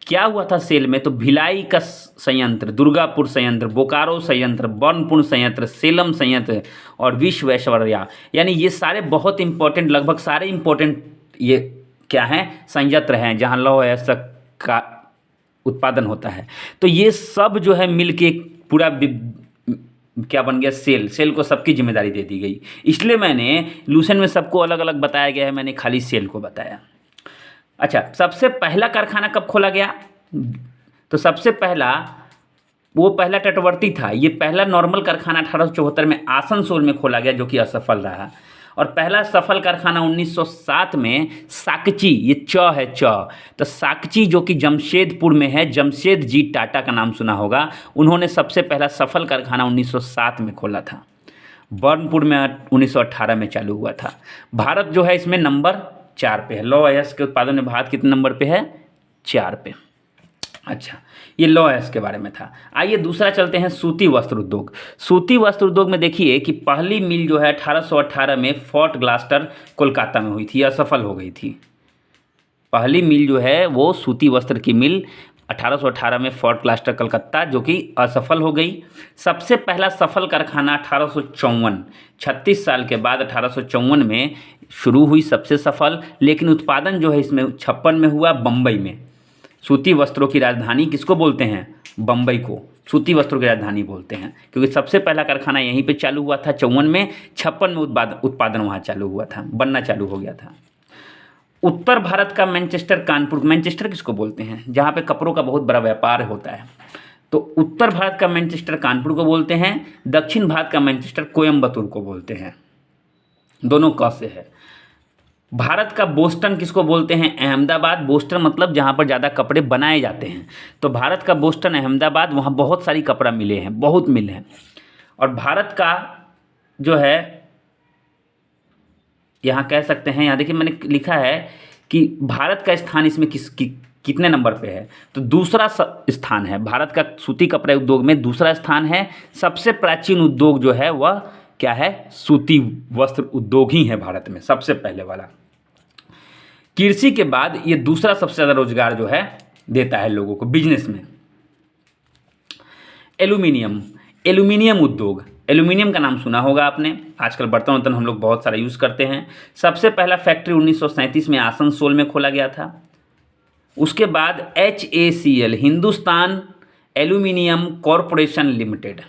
क्या हुआ था सेल में? तो भिलाई का संयंत्र, दुर्गापुर संयंत्र, बोकारो संयंत्र, बर्नपुर संयंत्र, सेलम संयंत्र और विश्वेश्वरैया, यानी ये सारे बहुत इंपॉर्टेंट, लगभग सारे इंपॉर्टेंट ये क्या हैं? संयंत्र हैं जहाँ लौह अयस्क का उत्पादन होता है। तो ये सब जो है मिलके पूरा क्या बन गया? सेल को सबकी जिम्मेदारी दे दी गई। इसलिए मैंने लूसेंट में सबको अलग अलग बताया गया है, मैंने खाली सेल को बताया। अच्छा, सबसे पहला कारखाना कब खोला गया? तो सबसे पहला वो पहला तटवर्ती था। ये पहला नॉर्मल कारखाना 1874 में आसनसोल में खोला गया जो कि असफल रहा। और पहला सफल कारखाना 1907 में साकची, ये च है च, तो साकची जो कि जमशेदपुर में है, जमशेद जी टाटा का नाम सुना होगा, उन्होंने सबसे पहला सफल कारखाना 1907 में खोला था। बर्नपुर में 1918 में चालू हुआ था। भारत जो है इसमें नंबर 4 पे है। लौह अयस्क के उत्पादन में भारत कितने नंबर पे है? 4 पे। अच्छा, ये लौह अयस्क के बारे में था। आइए दूसरा चलते हैं, सूती वस्त्र उद्योग। सूती वस्त्र उद्योग में देखिए कि पहली मिल जो है 1818 में फोर्ट ग्लास्टर कोलकाता में हुई थी, असफल हो गई थी। पहली मिल जो है वो सूती वस्त्र की मिल 1818 में फोर्ट ग्लास्टर कलकत्ता, जो कि असफल हो गई। सबसे पहला सफल कारखाना 1854, 36 साल के बाद 1854 में शुरू हुई, सबसे सफल। लेकिन उत्पादन जो है इसमें 56 में हुआ, बम्बई में। सूती वस्त्रों की राजधानी किसको बोलते हैं? बम्बई को सूती वस्त्रों की राजधानी बोलते हैं, क्योंकि सबसे पहला कारखाना यहीं पे चालू हुआ था 54 में, 56 में उत्पादन वहाँ चालू हुआ था, बनना चालू हो गया था। उत्तर भारत का मैनचेस्टर कानपुर, मैनचेस्टर किसको बोलते हैं? जहाँ पे कपड़ों का बहुत बड़ा व्यापार होता है, तो उत्तर भारत का मैनचेस्टर कानपुर को बोलते हैं। दक्षिण भारत का मैनचेस्टर कोयम्बतूर को बोलते हैं। दोनों क से है। भारत का बोस्टन किसको बोलते हैं? अहमदाबाद। बोस्टन मतलब जहाँ पर ज़्यादा कपड़े बनाए जाते हैं, तो भारत का बोस्टन अहमदाबाद, वहाँ बहुत सारी कपड़ा मिले हैं, बहुत मिल हैं। और भारत का जो है यहाँ कह सकते हैं, यहाँ देखिए मैंने लिखा है कि भारत का स्थान इसमें कितने नंबर पे है? तो दूसरा स्थान है। भारत का सूती कपड़े उद्योग में दूसरा स्थान है। सबसे प्राचीन उद्योग जो है वह क्या है? सूती वस्त्र उद्योग ही है भारत में सबसे पहले वाला। कृषि के बाद ये दूसरा सबसे ज़्यादा रोजगार जो है देता है लोगों को बिजनेस में। एल्यूमिनियम उद्योग, एल्यूमिनियम का नाम सुना होगा आपने, आजकल बर्तन वर्तन हम लोग बहुत सारा यूज़ करते हैं। सबसे पहला फैक्ट्री 1937 में आसनसोल में खोला गया था। उसके बाद HACL, Hindustan aluminium corporation limited,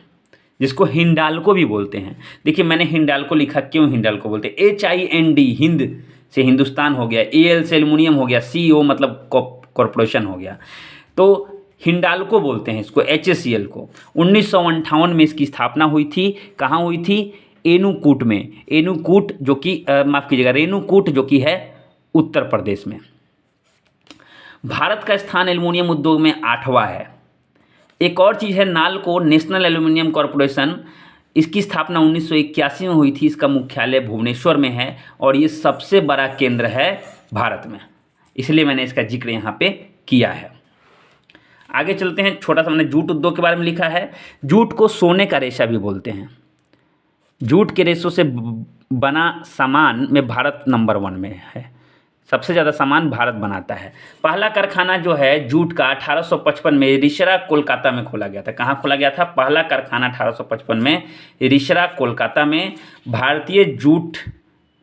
जिसको हिंडाल्को भी बोलते हैं। देखिए मैंने हिंडाल्को लिखा, क्यों हिंडाल्को बोलते हैं? HIND, हिंद से हिंदुस्तान हो गया, AL से एल्यूमिनियम हो गया, CO मतलब कॉरपोरेशन हो गया, तो हिंडाल्को बोलते हैं इसको, HACL को। 1958 में इसकी स्थापना हुई थी। कहाँ हुई थी? एनुकूट में। एनुकूट जो कि माफ़ कीजिएगा, रेणुकूट जो कि है उत्तर प्रदेश में। भारत का स्थान एल्यूमिनियम उद्योग में 8वां है। एक और चीज़ है नालको, नेशनल एल्यूमिनियम कॉरपोरेशन, इसकी स्थापना 1981 में हुई थी। इसका मुख्यालय भुवनेश्वर में है और ये सबसे बड़ा केंद्र है भारत में, इसलिए मैंने इसका जिक्र यहाँ पे किया है। आगे चलते हैं, छोटा सा मैंने जूट उद्योग के बारे में लिखा है। जूट को सोने का रेशा भी बोलते हैं। जूट के रेशों से बना सामान में भारत नंबर 1 में है, सबसे ज़्यादा सामान भारत बनाता है। पहला कारखाना जो है जूट का 1855 में रिसरा कोलकाता में खोला गया था। कहाँ खोला गया था? पहला कारखाना 1855 में रिसरा कोलकाता में। भारतीय जूट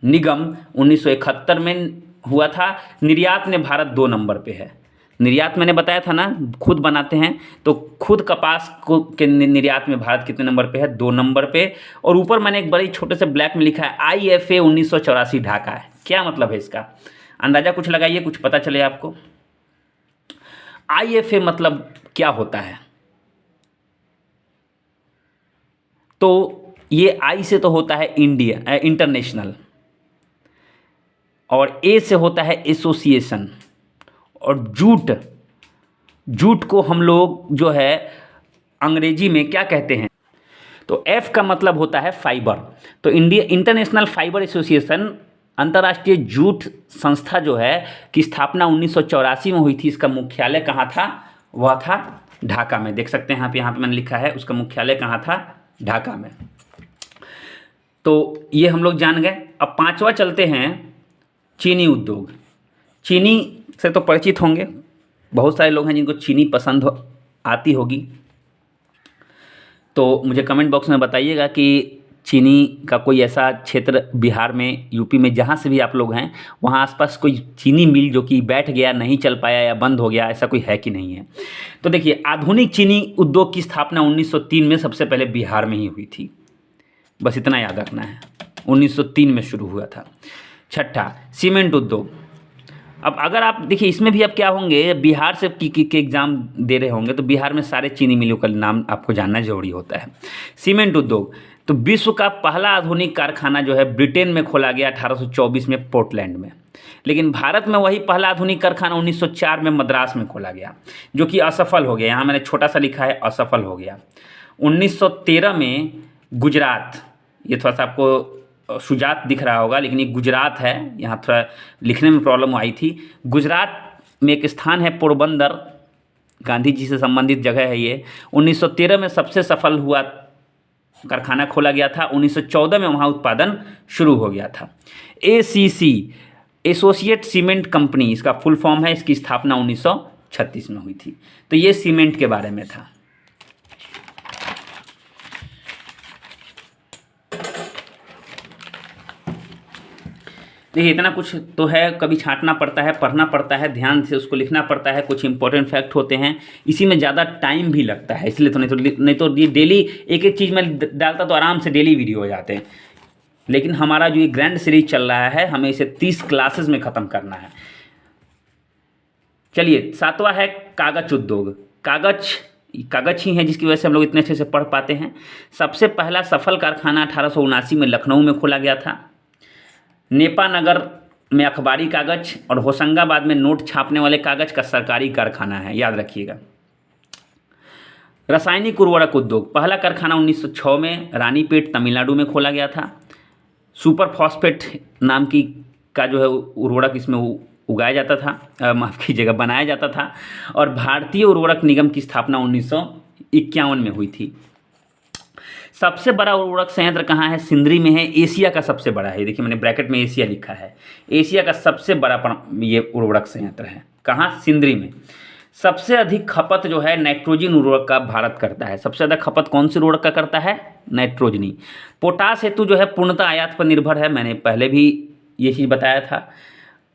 निगम 1971 में हुआ था। निर्यात में भारत 2 नंबर पे है। निर्यात मैंने बताया था ना, खुद बनाते हैं, तो खुद कपास को के निर्यात में भारत कितने नंबर पे है? 2 नंबर पे। और ऊपर मैंने एक बड़ी छोटे से ब्लैक में लिखा है IFA 1984 ढाका है। क्या मतलब है इसका? अंदाजा कुछ लगाइए, कुछ पता चले आपको। IFA मतलब क्या होता है? तो ये I से तो होता है इंडिया, इंटरनेशनल, और A से होता है एसोसिएशन, और जूट को हम लोग जो है अंग्रेजी में क्या कहते हैं? तो F का मतलब होता है फाइबर। तो इंडिया इंटरनेशनल फाइबर एसोसिएशन, अंतर्राष्ट्रीय जूट संस्था जो है की स्थापना 1984 में हुई थी। इसका मुख्यालय कहाँ था? वह था ढाका में। देख सकते हैं यहाँ पे मैंने लिखा है, उसका मुख्यालय कहाँ था? ढाका में। तो ये हम लोग जान गए। अब 5वां चलते हैं, चीनी उद्योग। चीनी से तो परिचित होंगे, बहुत सारे लोग हैं जिनको चीनी पसंद आती होगी। तो मुझे कमेंट बॉक्स में बताइएगा कि चीनी का कोई ऐसा क्षेत्र बिहार में, यूपी में, जहाँ से भी आप लोग हैं, वहाँ आसपास कोई चीनी मिल जो कि बैठ गया, नहीं चल पाया या बंद हो गया, ऐसा कोई है कि नहीं है? तो देखिए, आधुनिक चीनी उद्योग की स्थापना 1903 में सबसे पहले बिहार में ही हुई थी। बस इतना याद रखना है, 1903 में शुरू हुआ था। 6ठा, सीमेंट उद्योग। अब अगर आप देखिए, इसमें भी अब क्या होंगे, बिहार से के एग्ज़ाम दे रहे होंगे तो बिहार में सारे चीनी मिलों का नाम आपको जानना जरूरी होता है। सीमेंट उद्योग, तो विश्व का पहला आधुनिक कारखाना जो है ब्रिटेन में खोला गया 1824 में पोर्टलैंड में। लेकिन भारत में वही पहला आधुनिक कारखाना 1904 में मद्रास में खोला गया, जो कि असफल हो गया। यहाँ मैंने छोटा सा लिखा है, असफल हो गया। 1913 में गुजरात, ये थोड़ा सा आपको शुजात दिख रहा होगा, लेकिन ये गुजरात है, यहाँ थोड़ा लिखने में प्रॉब्लम आई थी। गुजरात में एक स्थान है पोरबंदर, गांधी जी से संबंधित जगह है ये। 1913 में सबसे सफल हुआ कारखाना खोला गया था। 1914 में वहाँ उत्पादन शुरू हो गया था। ACC, एसोसिएट सीमेंट कंपनी, इसका फुल फॉर्म है। इसकी स्थापना 1936 में हुई थी। तो ये सीमेंट के बारे में था। देखिए, इतना कुछ तो है, कभी छांटना पड़ता है, पढ़ना पड़ता है, ध्यान से उसको लिखना पड़ता है, कुछ इंपॉर्टेंट फैक्ट होते हैं, इसी में ज़्यादा टाइम भी लगता है, इसलिए तो नहीं तो ये डेली एक एक चीज़ में डालता तो आराम से डेली वीडियो हो जाते हैं। लेकिन हमारा जो ये ग्रैंड सीरीज चल रहा है, हमें इसे 30 क्लासेस में ख़त्म करना है। चलिए, 7वां है कागज उद्योग। कागज ही है जिसकी वजह से हम लोग इतने अच्छे से पढ़ पाते हैं। सबसे पहला सफल कारखाना 1879 में लखनऊ में खोला गया था। नेपानगर में अखबारी कागज और होशंगाबाद में नोट छापने वाले कागज का सरकारी कारखाना है, याद रखिएगा। रासायनिक उर्वरक उद्योग, पहला कारखाना 1906 में रानीपेट तमिलनाडु में खोला गया था। सुपर फॉस्फेट नाम की का जो है उर्वरक इसमें उगाया जाता था, माफ़ कीजिएगा, बनाया जाता था। और भारतीय उर्वरक निगम की स्थापना 1951 में हुई थी। सबसे बड़ा उर्वरक संयंत्र कहाँ है? सिंदरी में है। एशिया का सबसे बड़ा है, देखिए मैंने ब्रैकेट में एशिया लिखा है। एशिया का सबसे बड़ा ये उर्वरक संयंत्र है। कहाँ? सिंदरी में। सबसे अधिक खपत जो है नाइट्रोजन उर्वरक का भारत करता है। सबसे ज़्यादा खपत कौन से उर्वरक का करता है? नाइट्रोजनी। पोटाश हेतु जो है पूर्णतः आयात पर निर्भर है, मैंने पहले भी ये चीज़ बताया था।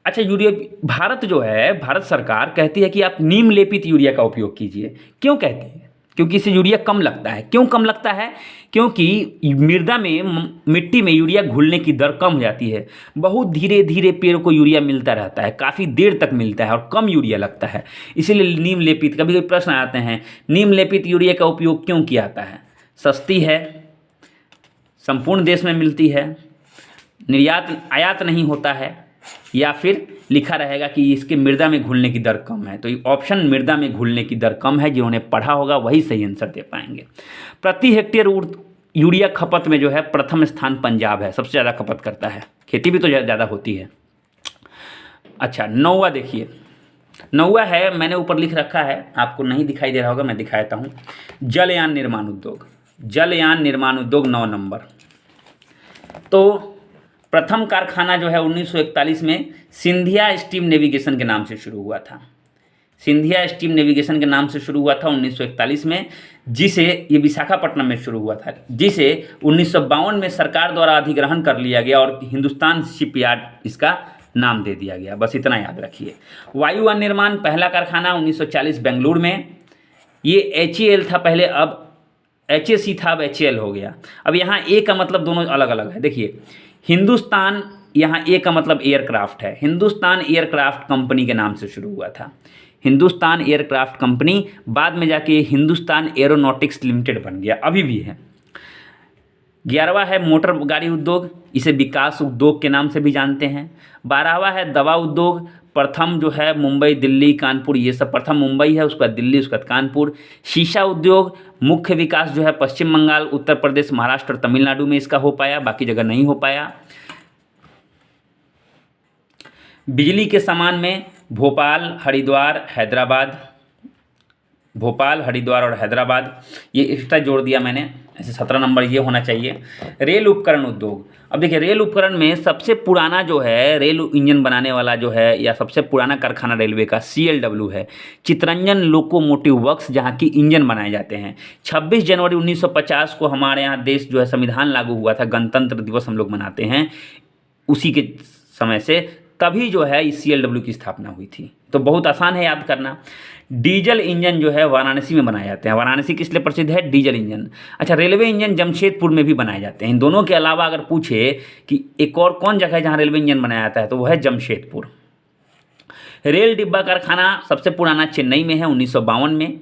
अच्छा, यूरिया, भारत जो है, भारत सरकार कहती है कि आप नीम लेपित यूरिया का उपयोग कीजिए। क्यों कहती है? क्योंकि इससे यूरिया कम लगता है। क्यों कम लगता है? क्योंकि मृदा में, मिट्टी में यूरिया घुलने की दर कम हो जाती है। बहुत धीरे धीरे पेड़ को यूरिया मिलता रहता है, काफ़ी देर तक मिलता है और कम यूरिया लगता है। इसीलिए नीम लेपित, कभी कभी प्रश्न आते हैं, नीम लेपित यूरिया का उपयोग क्यों किया जाता है? सस्ती है, संपूर्ण देश में मिलती है, निर्यात आयात नहीं होता है, या फिर लिखा रहेगा कि इसके मृदा में घुलने की दर कम है। तो ये ऑप्शन मृदा में घुलने की दर कम है, जिन्होंने पढ़ा होगा वही सही आंसर दे पाएंगे। प्रति हेक्टेयर यूरिया खपत में जो है प्रथम स्थान पंजाब है, सबसे ज़्यादा खपत करता है। खेती भी तो ज़्यादा होती है। अच्छा, 9वां देखिए, 9वां है, मैंने ऊपर लिख रखा है, आपको नहीं दिखाई दे रहा होगा, मैं दिखा देता हूँ। जलयान निर्माण उद्योग, जलयान निर्माण उद्योग 9 नंबर। तो प्रथम कारखाना जो है 1941 में सिंधिया स्टीम नेविगेशन के नाम से शुरू हुआ था। सिंधिया स्टीम नेविगेशन के नाम से शुरू हुआ था 1941 में, जिसे ये विशाखापट्टनम में शुरू हुआ था, जिसे 1952 में सरकार द्वारा अधिग्रहण कर लिया गया और हिंदुस्तान शिपयार्ड इसका नाम दे दिया गया। बस इतना याद रखिए। वायुयान निर्माण पहला कारखाना 1940 बेंगलुरु में, ये HAL था पहले, अब HAC था, अब HAL हो गया। अब यहाँ ए का मतलब दोनों अलग अलग है। देखिए हिंदुस्तान, यहाँ ए का मतलब एयरक्राफ्ट है, हिंदुस्तान एयरक्राफ्ट कंपनी के नाम से शुरू हुआ था, हिंदुस्तान एयरक्राफ्ट कंपनी, बाद में जाके हिंदुस्तान एरोनॉटिक्स लिमिटेड बन गया, अभी भी है। 11वां है मोटर गाड़ी उद्योग, इसे विकास उद्योग के नाम से भी जानते हैं। 12वां है दवा उद्योग, प्रथम जो है मुंबई, दिल्ली, कानपुर, ये सब प्रथम मुंबई है, उसके बाद दिल्ली, उसके बाद कानपुर। शीशा उद्योग, मुख्य विकास जो है पश्चिम बंगाल, उत्तर प्रदेश, महाराष्ट्र और तमिलनाडु में इसका हो पाया, बाकी जगह नहीं हो पाया। बिजली के सामान में भोपाल, हरिद्वार, हैदराबाद, भोपाल, हरिद्वार और हैदराबाद, ये एक्स्ट्रा जोड़ दिया मैंने, ऐसे 17 नंबर ये होना चाहिए। रेल उपकरण उद्योग, अब देखिए रेल उपकरण में सबसे पुराना जो है रेल इंजन बनाने वाला जो है, या सबसे पुराना कारखाना रेलवे का CLW है, चितरंजन लोकोमोटिव वर्क्स, जहाँ की इंजन बनाए जाते हैं। 26 जनवरी 1950 को हमारे यहाँ देश जो है संविधान लागू हुआ था, गणतंत्र दिवस हम लोग मनाते हैं, उसी के समय से तभी जो है इस CLW की स्थापना हुई थी। तो बहुत आसान है याद करना। डीजल इंजन जो है वाराणसी में बनाए जाते हैं। वाराणसी किस लिए प्रसिद्ध है? Diesel engine. अच्छा, रेलवे इंजन जमशेदपुर में भी बनाए जाते हैं। इन दोनों के अलावा अगर पूछे कि एक और कौन जगह है जहाँ रेलवे इंजन बनाया जाता है, तो वो है जमशेदपुर। रेल डिब्बा कारखाना सबसे पुराना चेन्नई में है, 1952 में।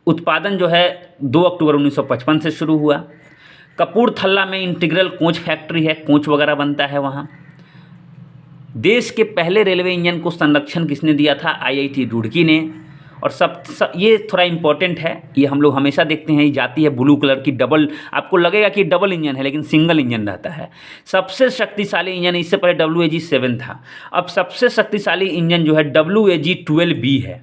उत्पादन जो है 2 अक्टूबर 1955 से शुरू हुआ। कपूरथला में इंटीग्रल कोच फैक्ट्री है, कोच वगैरह बनता है वहाँ। देश के पहले रेलवे इंजन को संरक्षण किसने दिया था? IIT रुड़की ने। और ये थोड़ा इंपॉर्टेंट है, ये हम लोग हमेशा देखते हैं, ये जाती है ब्लू कलर की डबल, आपको लगेगा कि डबल इंजन है लेकिन सिंगल इंजन रहता है। सबसे शक्तिशाली इंजन, इससे पहले WAG-7 था, अब सबसे शक्तिशाली इंजन जो है WAG-12B है।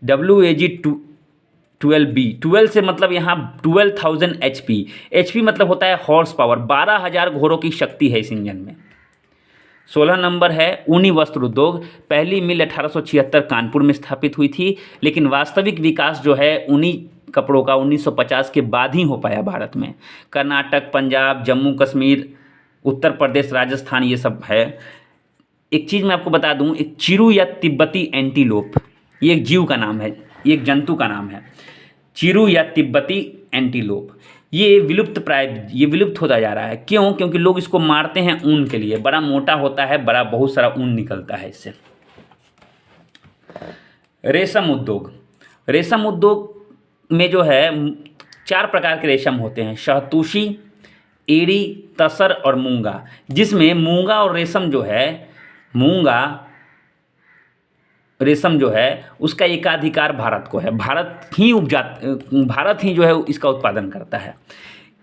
WAG-12B, 12 से मतलब यहाँ 12,000 HP। HP मतलब होता है हॉर्स पावर, 12,000 घोड़ों की शक्ति है इस इंजन में। 16 नंबर है ऊनी वस्त्र उद्योग। पहली मिल 1876 कानपुर में स्थापित हुई थी, लेकिन वास्तविक विकास जो है ऊनी कपड़ों का 1950 के बाद ही हो पाया भारत में। कर्नाटक, पंजाब, जम्मू कश्मीर, उत्तर प्रदेश, राजस्थान, ये सब है। एक चीज़ मैं आपको बता दूं, एक चिरू या तिब्बती एंटीलोप, ये एक जीव का नाम है, ये एक जंतु का नाम है, चिरू या तिब्बती एंटीलोप। ये विलुप्त प्राय, ये विलुप्त होता जा रहा है। क्यों? क्योंकि लोग इसको मारते हैं ऊन के लिए, बड़ा मोटा होता है, बड़ा बहुत सारा ऊन निकलता है इससे। रेशम उद्योग, रेशम उद्योग में जो है 4 प्रकार के रेशम होते हैं, शहतूशी, एड़ी, तसर और मूंगा, जिसमें मूंगा और रेशम जो है, मूंगा रेशम जो है उसका एकाधिकार भारत को है। भारत ही जो है इसका उत्पादन करता है।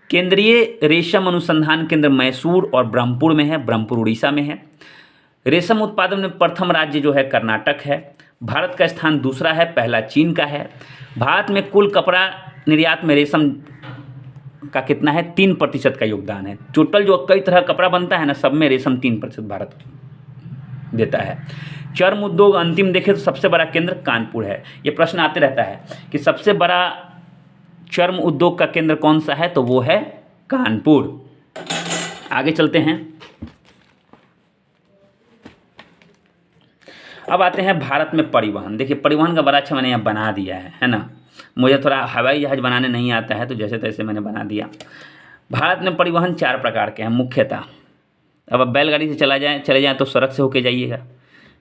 केंद्रीय रेशम अनुसंधान केंद्र मैसूर और ब्रह्मपुर में है, ब्रह्मपुर उड़ीसा में है। रेशम उत्पादन में प्रथम राज्य जो है कर्नाटक है। भारत का स्थान दूसरा है, पहला चीन का है। भारत में कुल कपड़ा निर्यात में रेशम का कितना है? 3% का योगदान है। टोटल जो कई तरह का कपड़ा बनता है ना, सब में रेशम 3% भारत देता है। चर्म उद्योग अंतिम देखें तो सबसे बड़ा केंद्र कानपुर है। ये प्रश्न आते रहता है कि सबसे बड़ा चर्म उद्योग का केंद्र कौन सा है, तो वो है कानपुर। आगे चलते हैं। अब आते हैं भारत में परिवहन। देखिए परिवहन का बड़ा अच्छा मैंने यहाँ बना दिया है ना। मुझे थोड़ा हवाई जहाज बनाने नहीं आता है, तो जैसे तैसे मैंने बना दिया। भारत में परिवहन 4 प्रकार के हैं मुख्यतः। अब आप बैलगाड़ी से चले जाएं तो सड़क से होके जाइएगा,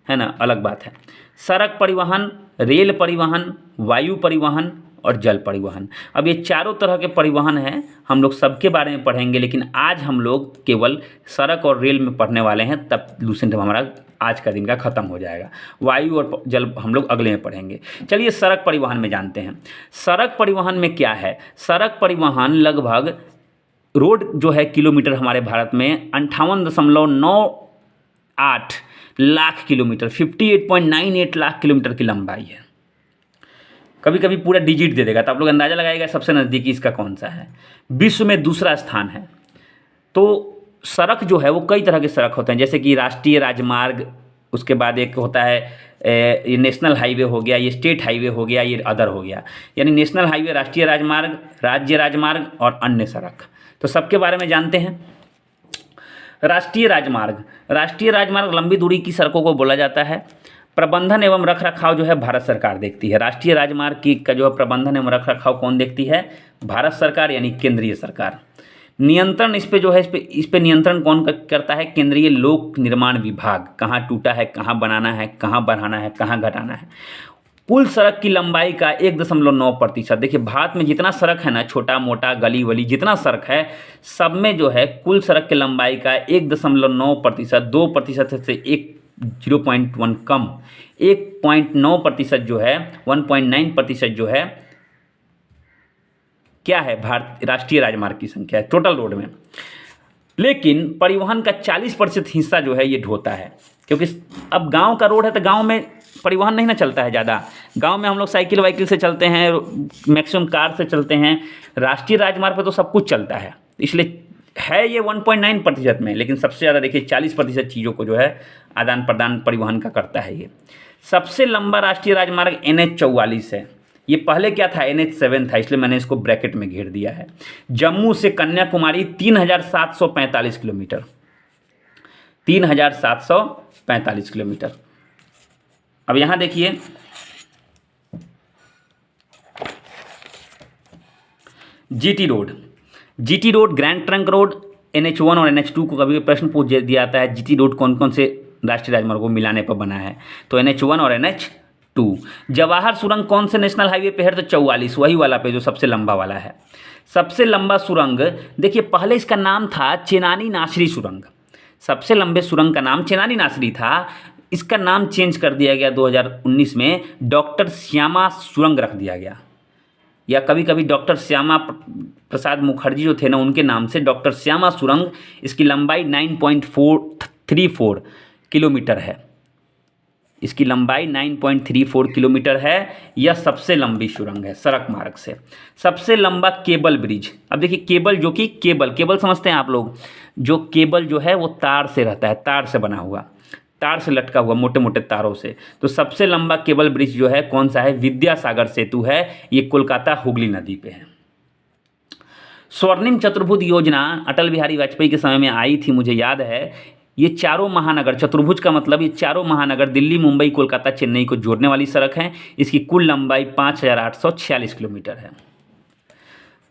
है ना, अलग बात है। सड़क परिवहन, रेल परिवहन, वायु परिवहन और जल परिवहन। अब ये चारों तरह के परिवहन हैं, हम लोग सबके बारे में पढ़ेंगे, लेकिन आज हम लोग केवल सड़क और रेल में पढ़ने वाले हैं, तब लूसेंट हमारा आज का दिन का ख़त्म हो जाएगा। वायु और जल हम लोग अगले में पढ़ेंगे। चलिए सड़क परिवहन में जानते हैं। सड़क परिवहन में क्या है? सड़क परिवहन लगभग रोड जो है किलोमीटर हमारे भारत में 58.98 लाख किलोमीटर, 58.98 लाख किलोमीटर की लंबाई है। कभी कभी पूरा डिजिट दे देगा तो आप लोग अंदाज़ा लगाएगा सबसे नज़दीकी इसका कौन सा है। विश्व में दूसरा स्थान है। तो सड़क जो है वो कई तरह के सड़क होते हैं, जैसे कि राष्ट्रीय राजमार्ग, उसके बाद एक होता है ये नेशनल हाईवे हो गया, ये स्टेट हाईवे हो गया, ये अदर हो गया। यानी नेशनल हाईवे, राष्ट्रीय राजमार्ग, राज्य राजमार्ग और अन्य सड़क। तो सबके बारे में जानते हैं। राष्ट्रीय राजमार्ग लंबी दूरी की सड़कों को बोला जाता है। प्रबंधन एवं रख रखाव जो है भारत सरकार देखती है। राष्ट्रीय राजमार्ग की का जो है प्रबंधन एवं रख रखाव कौन देखती है? भारत सरकार, यानी केंद्रीय सरकार। नियंत्रण इस पे जो है इस पे नियंत्रण कौन करता है? केंद्रीय लोक निर्माण विभाग। कहाँ टूटा है, कहाँ बनाना है, कहाँ बढ़ाना है, कहाँ घटाना है। कुल सड़क की लंबाई का 1.9%। देखिए भारत में जितना सड़क है ना, छोटा मोटा गली वली जितना सड़क है, सब में जो है कुल सड़क की लंबाई का 1.9%, 2% से 0.1 कम, 1.9% जो है, 1.9% जो है क्या है? राष्ट्रीय राजमार्ग की संख्या है टोटल रोड में। लेकिन परिवहन का 40% हिस्सा जो है ये ढोता है, क्योंकि अब गांव का रोड है तो गांव में परिवहन नहीं ना चलता है ज़्यादा। गांव में हम लोग साइकिल वाइकिल से चलते हैं, मैक्सिमम कार से चलते हैं। राष्ट्रीय राजमार्ग पे तो सब कुछ चलता है, इसलिए है ये 1.9% में। लेकिन सबसे ज़्यादा देखिए 40% चीज़ों को जो है आदान प्रदान परिवहन का करता है ये। सबसे लंबा राष्ट्रीय राजमार्ग NH44 है। ये पहले क्या था? NH7 था, इसलिए मैंने इसको ब्रैकेट में घेर दिया है। जम्मू से कन्याकुमारी 3745 किलोमीटर, 3745 किलोमीटर। अब यहाँ देखिए GT road, grand trunk road, NH1 और NH2 को कभी प्रश्न पूछ दिया जाता है जीटी रोड कौन कौन से राष्ट्रीय राजमार्ग को मिलाने पर बना है, तो NH1 और NH2। जवाहर सुरंग कौन से नेशनल हाईवे पे है? तो 44, वही वाला पे जो सबसे लंबा वाला है। सबसे लंबा सुरंग, देखिए पहले इसका नाम था चेनानी नासरी सुरंग। सबसे लंबे सुरंग का नाम चेनानी नासरी था, इसका नाम चेंज कर दिया गया 2019 में, डॉक्टर श्यामा सुरंग रख दिया गया। या कभी कभी डॉक्टर श्यामा प्रसाद मुखर्जी जो थे ना, उनके नाम से डॉक्टर श्यामा सुरंग। इसकी लंबाई 9.434 किलोमीटर है। इसकी लंबाई 9.34 किलोमीटर है। यह सबसे लंबी सुरंग है सड़क मार्ग से। सबसे लंबा केबल ब्रिज, अब देखिए केबल, जो कि केबल समझते हैं आप लोग, जो केबल जो है वो तार से रहता है, तार से बना हुआ, तार से लटका हुआ, मोटे मोटे तारों से। तो सबसे लंबा केबल ब्रिज जो है कौन सा है? विद्यासागर सेतु है। ये कोलकाता हुगली नदी पे है। स्वर्णिम चतुर्भुज योजना अटल बिहारी वाजपेयी के समय में आई थी, मुझे याद है। ये चारों महानगर, चतुर्भुज का मतलब ये चारों महानगर दिल्ली, मुंबई, कोलकाता, चेन्नई को जोड़ने वाली सड़क है। इसकी कुल लंबाई 5846 किलोमीटर है।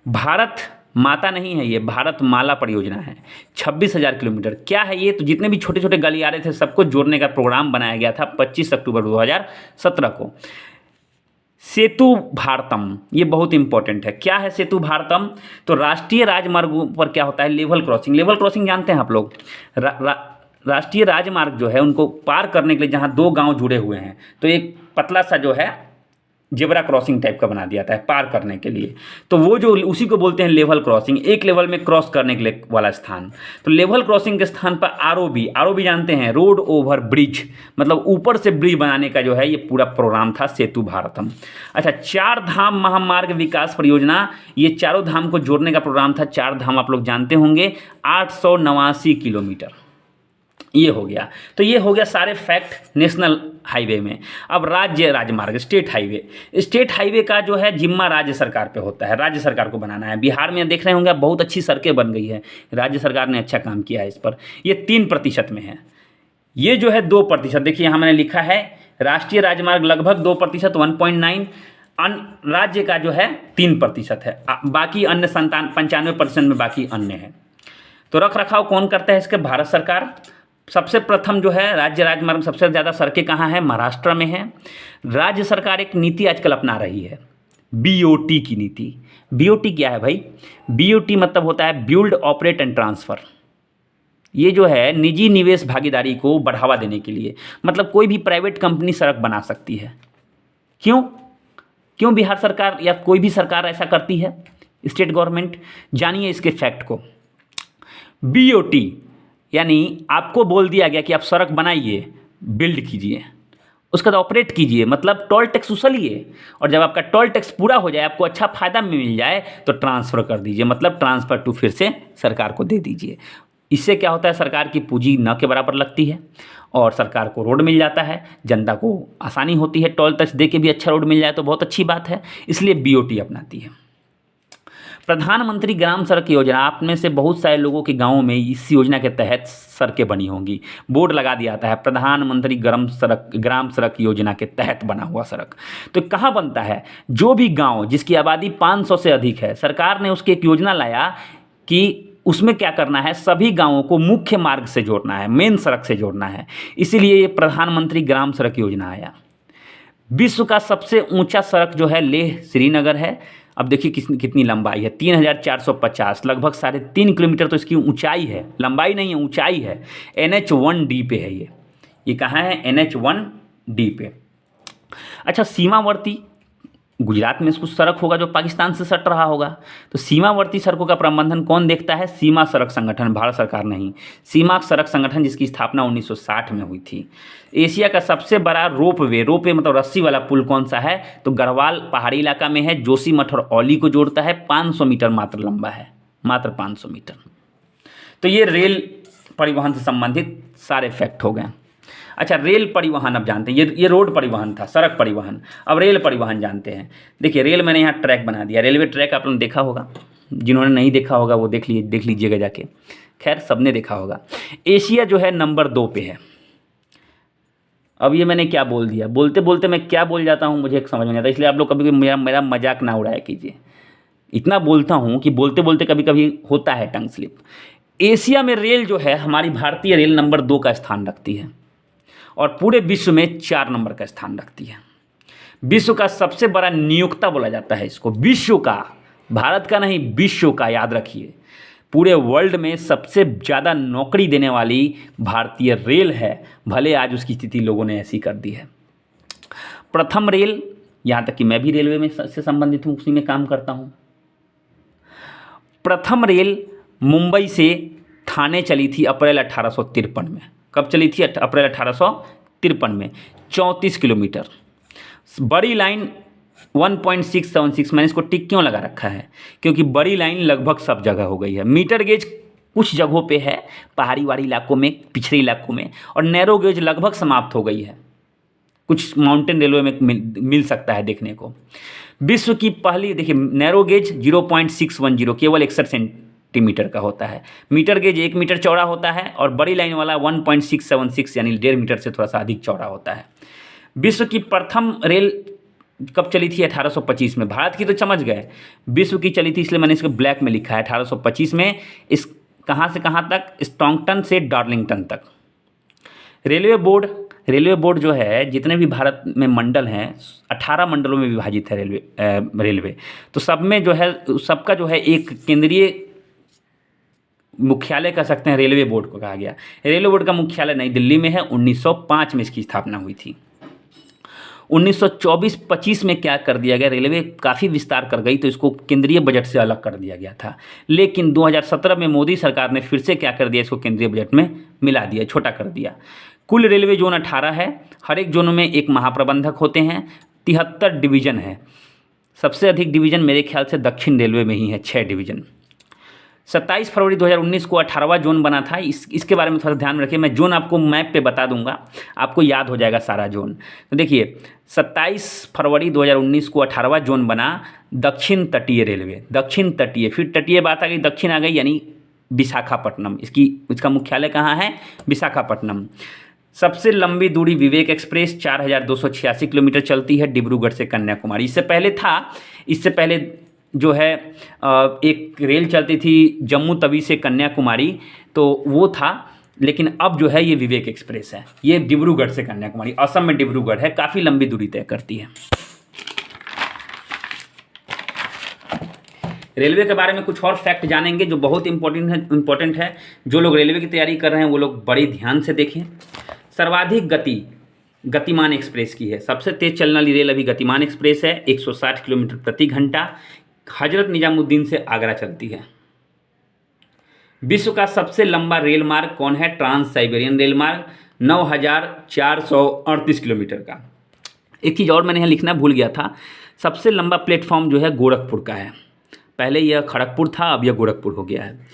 भारत माता नहीं है ये, भारत माला परियोजना है, 26,000 किलोमीटर। क्या है ये? तो जितने भी छोटे छोटे गलियारे थे सबको जोड़ने का प्रोग्राम बनाया गया था 25 अक्टूबर 2017 को। सेतु भारतम, ये बहुत इंपॉर्टेंट है। क्या है सेतु भारतम? तो राष्ट्रीय राजमार्गों पर क्या होता है? Level crossing. लेवल क्रॉसिंग जानते हैं आप लोग? राष्ट्रीय राजमार्ग जो है उनको पार करने के लिए जहाँ दो गांव जुड़े हुए हैं, तो एक पतला सा जो है जेब्रा क्रॉसिंग टाइप का बना दिया था पार करने के लिए। तो वो जो उसी को बोलते हैं लेवल क्रॉसिंग, एक लेवल में क्रॉस करने के लिए वाला स्थान। तो लेवल क्रॉसिंग के स्थान पर आरओबी जानते हैं, रोड ओवर ब्रिज, मतलब ऊपर से ब्रिज बनाने का जो है ये पूरा प्रोग्राम था सेतु भारतम। अच्छा, चार धाम महामार्ग विकास परियोजना, ये चारों धाम को जोड़ने का प्रोग्राम था। चार धाम आप लोग जानते होंगे, 889 किलोमीटर ये हो गया। तो ये हो गया सारे फैक्ट नेशनल हाईवे में। अब राज्य राजमार्ग, स्टेट हाईवे का जो है जिम्मा राज्य सरकार पे होता है, राज्य सरकार को बनाना है। बिहार में देख रहे होंगे बहुत अच्छी सड़कें बन गई है, राज्य सरकार ने अच्छा काम किया है इस पर। ये 3% में है, ये जो है 2%। देखिए यहाँ मैंने लिखा है राष्ट्रीय राजमार्ग लगभग 2%, 1.9, राज्य का जो है 3% है, बाकी अन्य 95% में बाकी अन्य है। तो रख रखाव कौन करता है इसके? भारत सरकार। सबसे प्रथम जो है राज्य राजमार्ग में सबसे ज़्यादा सड़कें कहाँ हैं? महाराष्ट्र में है। राज्य सरकार एक नीति आजकल अपना रही है, BOT की नीति। BOT क्या है भाई? BOT मतलब होता है बिल्ड ऑपरेट एंड ट्रांसफ़र। ये जो है निजी निवेश भागीदारी को बढ़ावा देने के लिए, मतलब कोई भी प्राइवेट कंपनी सड़क बना सकती है। क्यों बिहार सरकार या कोई भी सरकार ऐसा करती है, स्टेट गवर्नमेंट? जानिए इसके फैक्ट को। BOT यानी आपको बोल दिया गया कि आप सड़क बनाइए, बिल्ड कीजिए, उसका बाद ऑपरेट कीजिए, मतलब टोल टैक्स उछलिए, और जब आपका टोल टैक्स पूरा हो जाए, आपको अच्छा फ़ायदा मिल जाए, तो ट्रांसफ़र कर दीजिए, मतलब ट्रांसफ़र टू फिर से सरकार को दे दीजिए। इससे क्या होता है, सरकार की पूंजी न के बराबर लगती है और सरकार को रोड मिल जाता है, जनता को आसानी होती है, टोल टैक्स दे के भी अच्छा रोड मिल जाए तो बहुत अच्छी बात है, इसलिए बीओटी अपनाती है। प्रधानमंत्री ग्राम सड़क योजना, आप में से बहुत सारे लोगों के गाँव में इस योजना के तहत सड़कें बनी होंगी, बोर्ड लगा दिया जाता है प्रधानमंत्री ग्राम सड़क योजना के तहत बना हुआ सड़क। तो कहाँ बनता है, जो भी गांव जिसकी आबादी 500 से अधिक है, सरकार ने उसकी एक योजना लाया कि उसमें क्या करना है, सभी गांवों को मुख्य मार्ग से जोड़ना है, मेन सड़क से जोड़ना है, इसीलिए ये प्रधानमंत्री ग्राम सड़क योजना आया। विश्व का सबसे ऊंचा सड़क जो है लेह श्रीनगर है। अब देखिए कितनी लंबाई है, 3450, लगभग 3.5 किलोमीटर तो इसकी ऊंचाई है, लंबाई नहीं है ऊंचाई है। NH1D पे है ये कहाँ है, NH1D पे। अच्छा, सीमावर्ती गुजरात में कुछ सड़क होगा जो पाकिस्तान से सट रहा होगा, तो सीमावर्ती सड़कों का प्रबंधन कौन देखता है, सीमा सड़क संगठन, भारत सरकार नहीं, सीमा सड़क संगठन जिसकी स्थापना 1960 में हुई थी। एशिया का सबसे बड़ा रोपवे मतलब रस्सी वाला पुल कौन सा है, तो गढ़वाल पहाड़ी इलाका में है, जोशीमठ और औली को जोड़ता है, 500 मीटर मात्र लंबा है, मात्र 500 मीटर। तो ये रेल परिवहन से संबंधित सारे फैक्ट हो गए। अच्छा, रेल परिवहन अब जानते हैं, ये रोड परिवहन था, सड़क परिवहन, अब रेल परिवहन जानते हैं। देखिए रेल मैंने यहाँ ट्रैक बना दिया, रेलवे ट्रैक आप लोगों ने देखा होगा, जिन्होंने नहीं देखा होगा वो देख लीजिएगा जाके, खैर सबने देखा होगा। एशिया जो है नंबर 2 पे है। अब ये मैंने क्या बोल दिया, बोलते बोलते मैं क्या बोल जाता हूँ मुझे समझ में नहीं आता, इसलिए आप लोग कभी मेरा मजाक ना उड़ाया कीजिए। इतना बोलता हूँ कि बोलते बोलते कभी कभी होता है टंग स्लिप। एशिया में रेल जो है, हमारी भारतीय रेल नंबर 2 का स्थान रखती है और पूरे विश्व में 4 नंबर का स्थान रखती है। विश्व का सबसे बड़ा नियोक्ता बोला जाता है इसको, विश्व का, भारत का नहीं, विश्व का, याद रखिए। पूरे वर्ल्ड में सबसे ज़्यादा नौकरी देने वाली भारतीय रेल है, भले आज उसकी स्थिति लोगों ने ऐसी कर दी है। प्रथम रेल, यहाँ तक कि मैं भी रेलवे में से संबंधित हूँ, उसी में काम करता हूँ। प्रथम रेल मुंबई से ठाणे चली थी अप्रैल 1853 में। कब चली थी, अप्रैल 1853 में, 34 किलोमीटर। बड़ी लाइन 1.676, मैंने इसको टिक क्यों लगा रखा है, क्योंकि बड़ी लाइन लगभग सब जगह हो गई है। मीटर गेज कुछ जगहों पे है, पहाड़ी वाली इलाकों में, पिछड़े इलाकों में, और नैरो गेज लगभग समाप्त हो गई है, कुछ माउंटेन रेलवे में मिल सकता है देखने को। विश्व की पहली, देखिए नैरो गेज 0.610 केवल 61 सेंटीमीटर का होता है, मीटर गेज 1 मीटर चौड़ा होता है, और बड़ी लाइन वाला 1.676 यानी 1.5 मीटर से थोड़ा सा अधिक चौड़ा होता है। विश्व की प्रथम रेल कब चली थी, 1825 में। भारत की तो समझ गए, विश्व की चली थी, इसलिए मैंने इसको ब्लैक में लिखा है, 1825 में। इस कहाँ से कहाँ तक, स्टोंगटन से डार्लिंगटन तक। रेलवे बोर्ड जो है, जितने भी भारत में मंडल हैं, 18 मंडलों में विभाजित है रेलवे। तो सब में जो है, सबका जो है एक केंद्रीय मुख्यालय कह सकते हैं, रेलवे बोर्ड को कहा गया। रेलवे बोर्ड का मुख्यालय नई दिल्ली में है, 1905 में इसकी स्थापना हुई थी। 1924-25 में क्या कर दिया गया, रेलवे काफ़ी विस्तार कर गई तो इसको केंद्रीय बजट से अलग कर दिया गया था। लेकिन 2017 में मोदी सरकार ने फिर से क्या कर दिया, इसको केंद्रीय बजट में मिला दिया, छोटा कर दिया। कुल रेलवे जोन 18 है, हर एक जोन में एक महाप्रबंधक होते हैं, 73 डिवीज़न है। सबसे अधिक डिवीज़न मेरे ख्याल से दक्षिण रेलवे में ही है, 6 डिवीज़न। 27 फरवरी 2019 को 18वां जोन बना था। इसके बारे में थोड़ा ध्यान में रखिए, मैं जोन आपको मैप पे बता दूंगा, आपको याद हो जाएगा सारा जोन। तो देखिए 27 फरवरी 2019 को 18वां जोन बना दक्षिण तटीय रेलवे, दक्षिण तटीय, फिर तटीय बात आ गई, दक्षिण आ गई, यानी विशाखापट्टनम। इसका मुख्यालय कहाँ है, विशाखापट्टनम। सबसे लंबी दूरी विवेक एक्सप्रेस 4286 किलोमीटर चलती है डिब्रूगढ़ से कन्याकुमारी। इससे पहले जो है एक रेल चलती थी जम्मू तवी से कन्याकुमारी, तो वो था, लेकिन अब जो है ये विवेक एक्सप्रेस है, ये डिब्रूगढ़ से कन्याकुमारी, असम में डिब्रूगढ़ है, काफ़ी लंबी दूरी तय करती है। रेलवे के बारे में कुछ और फैक्ट जानेंगे जो बहुत इंपॉर्टेंट है। जो लोग रेलवे की तैयारी कर रहे हैं वो लोग बड़ी ध्यान से देखें। सर्वाधिक गति गतिमान एक्सप्रेस की है, सबसे तेज चलने वाली रेल अभी गतिमान एक्सप्रेस है, 160 किलोमीटर प्रति घंटा, हजरत निजामुद्दीन से आगरा चलती है। विश्व का सबसे लंबा रेल मार्ग कौन है, ट्रांस साइबेरियन रेल मार्ग, 9,438 किलोमीटर का। एक चीज़ और मैंने यहाँ लिखना भूल गया था, सबसे लंबा प्लेटफॉर्म जो है गोरखपुर का है। पहले यह खड़गपुर था, अब यह गोरखपुर हो गया है।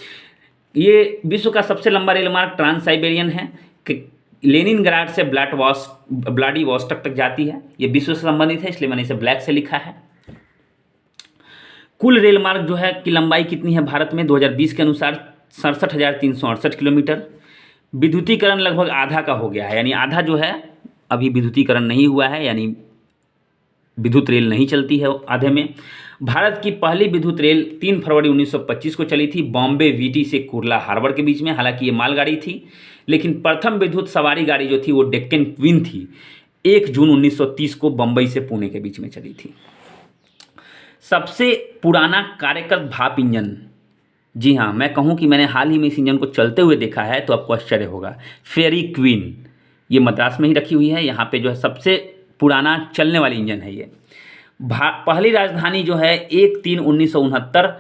ये विश्व का सबसे लंबा रेल मार्ग ट्रांस साइबेरियन है कि लेनिनग्राड से व्लादिवोस्टॉक तक जाती है। ये विश्व से संबंधित है, इसलिए मैंने इसे ब्लैक से लिखा है। कुल रेल मार्ग जो है की लंबाई कितनी है भारत में 2020 के अनुसार 67,368 किलोमीटर। विद्युतीकरण लगभग आधा का हो गया है, यानी आधा जो है अभी विद्युतीकरण नहीं हुआ है, यानी विद्युत रेल नहीं चलती है आधे में। भारत की पहली विद्युत रेल 3 फरवरी 1925 को चली थी बॉम्बे वीटी से कुर्ला हार्बर के बीच में। हालांकि ये मालगाड़ी थी, लेकिन प्रथम विद्युत सवारी गाड़ी जो थी वो डेक्कन क्वीन थी। 1 जून 1930 को बम्बई से पुणे के बीच में चली थी। सबसे पुराना कार्यकृत भाप इंजन, जी हाँ, मैं कहूँ कि मैंने हाल ही में इस इंजन को चलते हुए देखा है तो आपको आश्चर्य होगा। फेरी क्वीन, ये मद्रास में ही रखी हुई है। यहाँ पे जो है सबसे पुराना चलने वाली इंजन है ये। पहली राजधानी जो है 1/3/1969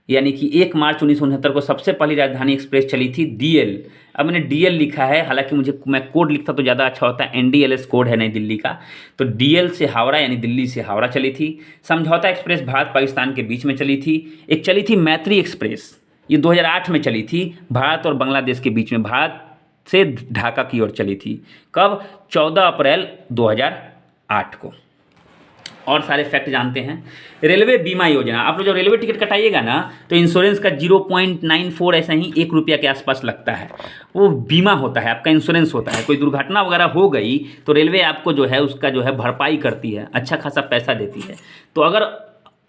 यानी कि 1 मार्च 1969 को सबसे पहली राजधानी एक्सप्रेस चली थी डीएल। अब मैंने डीएल लिखा है, हालांकि मैं कोड लिखता तो ज़्यादा अच्छा होता है। एनडीएलएस कोड है नई दिल्ली का, तो डीएल से हावड़ा यानी दिल्ली से हावड़ा चली थी। समझौता एक्सप्रेस भारत पाकिस्तान के बीच में चली थी। एक चली थी मैत्री एक्सप्रेस, ये 2008 में चली थी, भारत और बांग्लादेश के बीच में, भारत से ढाका की ओर चली थी। कब? 14 अप्रैल 2008 को। और सारे फैक्ट जानते हैं। रेलवे बीमा योजना, आप लोग जो रेलवे टिकट कटाइएगा ना तो इंश्योरेंस का 0.94 ऐसा ही 1 रुपया के आसपास लगता है। वो बीमा होता है, आपका इंश्योरेंस होता है। कोई दुर्घटना वगैरह हो गई तो रेलवे आपको जो है उसका जो है भरपाई करती है, अच्छा खासा पैसा देती है। तो अगर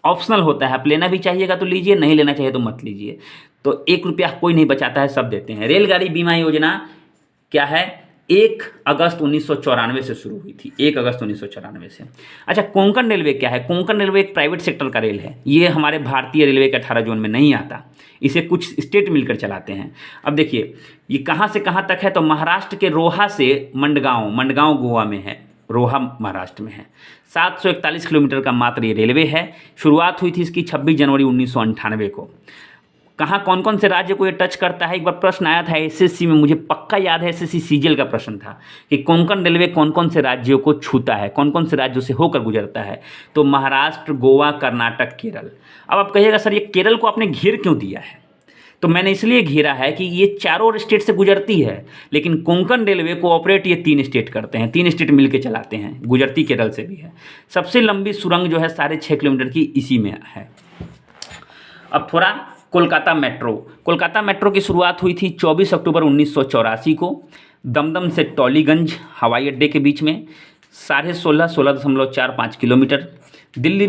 ऑप्शनल होता है, आप लेना भी चाहिएगा तो लीजिए, नहीं लेना चाहिए तो मत लीजिए। तो 1 रुपया कोई नहीं बचाता है, सब देते हैं। रेलगाड़ी बीमा योजना क्या है? 1 अगस्त 1994 से शुरू हुई थी, 1 अगस्त 1994 से। अच्छा, कोंकण रेलवे क्या है? कोंकण रेलवे एक प्राइवेट सेक्टर का रेल है। ये हमारे भारतीय रेलवे के 18 जोन में नहीं आता, इसे कुछ स्टेट मिलकर चलाते हैं। अब देखिए ये कहाँ से कहाँ तक है, तो महाराष्ट्र के रोहा से मंडगांव गोवा में है, रोहा महाराष्ट्र में है। 741 किलोमीटर का मात्र ये रेलवे है। शुरुआत हुई थी इसकी 26 जनवरी 1998 को। कहाँ कौन कौन से राज्य को ये टच करता है? एक बार प्रश्न आया था एसएससी में, मुझे पक्का याद है, एसएससी सीजीएल का प्रश्न था कि कोंकण रेलवे कौन कौन से राज्यों को छूता है, कौन कौन से राज्यों से होकर गुजरता है। तो महाराष्ट्र, गोवा, कर्नाटक, केरल। अब आप कहिएगा सर ये केरल को आपने घेर क्यों दिया है? तो मैंने इसलिए घेरा है कि ये चारों स्टेट से गुजरती है, लेकिन कोंकण रेलवे को ऑपरेट ये 3 स्टेट करते हैं, 3 स्टेट मिलकर चलाते हैं, गुजरती केरल से भी है। सबसे लंबी सुरंग जो है 6.5 किलोमीटर की इसी में है। अब थोड़ा कोलकाता मेट्रो की शुरुआत हुई थी 24 अक्टूबर 1984 को दमदम से टॉलीगंज हवाई अड्डे के बीच में, 16.45 किलोमीटर। दिल्ली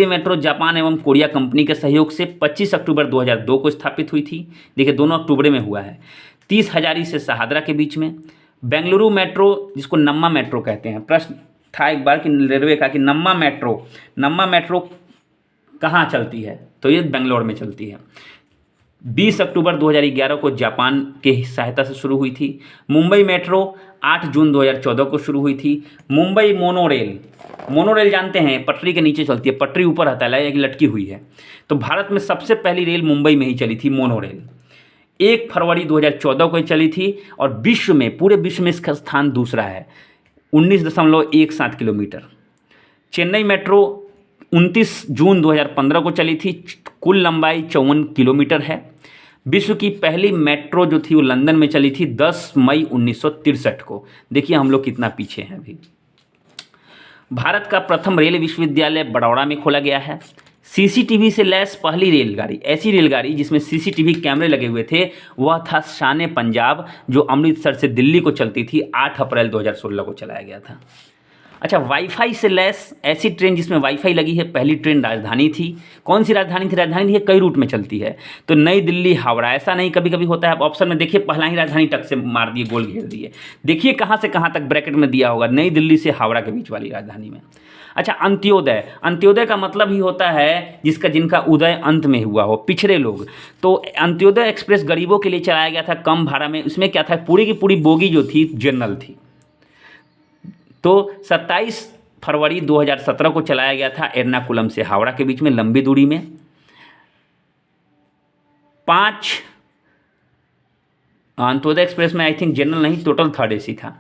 मेट्रो जापान एवं कोरिया कंपनी के सहयोग से 25 अक्टूबर 2002 को स्थापित हुई थी। देखिए दोनों अक्टूबर में हुआ है। 30 हजारी से सहादरा के बीच में। बेंगलुरु मेट्रो, जिसको नम्मा मेट्रो कहते हैं, प्रश्न था एक बार कि रेलवे का कि नम्मा मेट्रो कहाँ चलती है, तो ये बेंगलोर में चलती है। 20 अक्टूबर 2011 को जापान के सहायता से शुरू हुई थी। मुंबई मेट्रो 8 जून 2014 को शुरू हुई थी। मुंबई मोनोरेल जानते हैं, पटरी के नीचे चलती है, पटरी ऊपर रहता है, लटकी हुई है। तो भारत में सबसे पहली रेल मुंबई में ही चली थी मोनोरेल। 1 फरवरी 2014 को चली थी और पूरे विश्व में इसका स्थान दूसरा है, 19.17 किलोमीटर। चेन्नई मेट्रो 29 जून 2015 को चली थी, कुल लंबाई 54 किलोमीटर है। विश्व की पहली मेट्रो जो थी वो लंदन में चली थी 10 मई 1963 को। देखिए हम लोग कितना पीछे हैं अभी। भारत का प्रथम रेल विश्वविद्यालय बड़ौदा में खोला गया है। सीसीटीवी से लैस पहली रेलगाड़ी, ऐसी रेलगाड़ी जिसमें सीसीटीवी कैमरे लगे हुए थे, वह था शान पंजाब, जो अमृतसर से दिल्ली को चलती थी। 8 अप्रैल 2016 को चलाया गया था। अच्छा, वाईफाई से लैस ऐसी ट्रेन जिसमें वाईफाई लगी है, पहली ट्रेन राजधानी थी। कौन सी राजधानी थी? राजधानी थी, कई रूट में चलती है, तो नई दिल्ली हावड़ा। ऐसा नहीं, कभी कभी होता है, आप ऑप्शन में देखिए पहला ही राजधानी टक से मार दिए, गोल घेर दिए। देखिए कहाँ से कहाँ तक ब्रैकेट में दिया होगा, नई दिल्ली से हावड़ा के बीच वाली राजधानी में। अच्छा, अंत्योदय का मतलब ही होता है जिनका उदय अंत में हुआ हो, पिछड़े लोग। तो अंत्योदय एक्सप्रेस गरीबों के लिए चलाया गया था कम भाड़ा में। इसमें क्या था, पूरी की पूरी बोगी जो थी जनरल थी। तो 27 फरवरी 2017 को चलाया गया था एर्नाकुलम से हावड़ा के बीच में, लंबी दूरी में। 5 अंत्योदय एक्सप्रेस में आई थिंक जनरल नहीं, टोटल थर्ड एसी था,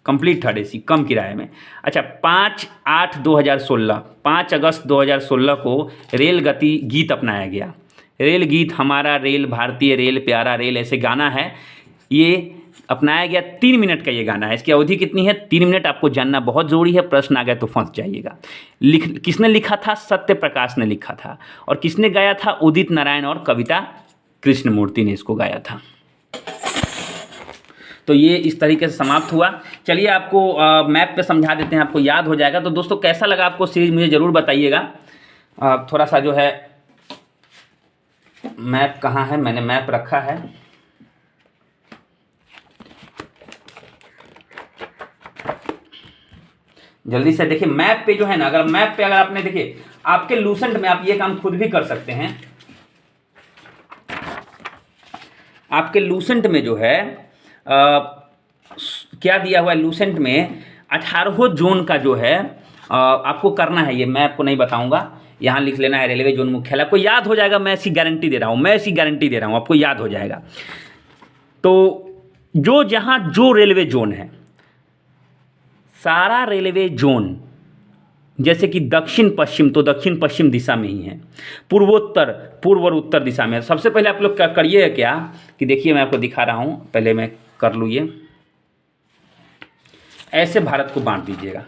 कंप्लीट थर्ड एसी, कम किराए में। अच्छा, 5/8/2016, 5 अगस्त 2016 को रेल गति गीत अपनाया गया। रेल गीत, हमारा रेल, भारतीय रेल, प्यारा रेल, ऐसे गाना है, ये अपनाया गया। 3 मिनट का ये गाना है। इसकी अवधि कितनी है? 3 मिनट। आपको जानना बहुत ज़रूरी है, प्रश्न आ गया तो फंस जाइएगा। किसने लिखा था? सत्य प्रकाश ने लिखा था। और किसने गाया था? उदित नारायण और कविता कृष्णमूर्ति ने इसको गाया था। तो ये इस तरीके से समाप्त हुआ। चलिए आपको मैप पे समझा देते हैं, आपको याद हो जाएगा। तो दोस्तों कैसा लगा आपको सीरीज, मुझे ज़रूर बताइएगा। थोड़ा सा जो है मैप कहाँ है, मैंने मैप रखा है, जल्दी से देखिए। मैप पे जो है ना, अगर मैप पे अगर आपने देखिए, आपके लूसेंट में आप ये काम खुद भी कर सकते हैं। आपके लूसेंट में जो है क्या दिया हुआ है, लूसेंट में 18 जोन का जो है आपको करना है। ये मैं आपको नहीं बताऊंगा, यहाँ लिख लेना है रेलवे जोन मुख्यालय, आपको याद हो जाएगा। मैं ऐसी गारंटी दे रहा हूँ, मैं ऐसी गारंटी दे रहा हूँ, आपको याद हो जाएगा। तो जो जहाँ जो रेलवे जोन है, सारा रेलवे जोन, जैसे कि दक्षिण पश्चिम, तो दक्षिण पश्चिम दिशा में ही है। पूर्वोत्तर, पूर्व और उत्तर दिशा में है। सबसे पहले आप लोग क्या करिए, क्या कि देखिए, मैं आपको दिखा रहा हूँ, पहले मैं कर लूँ ये, ऐसे भारत को बांट दीजिएगा,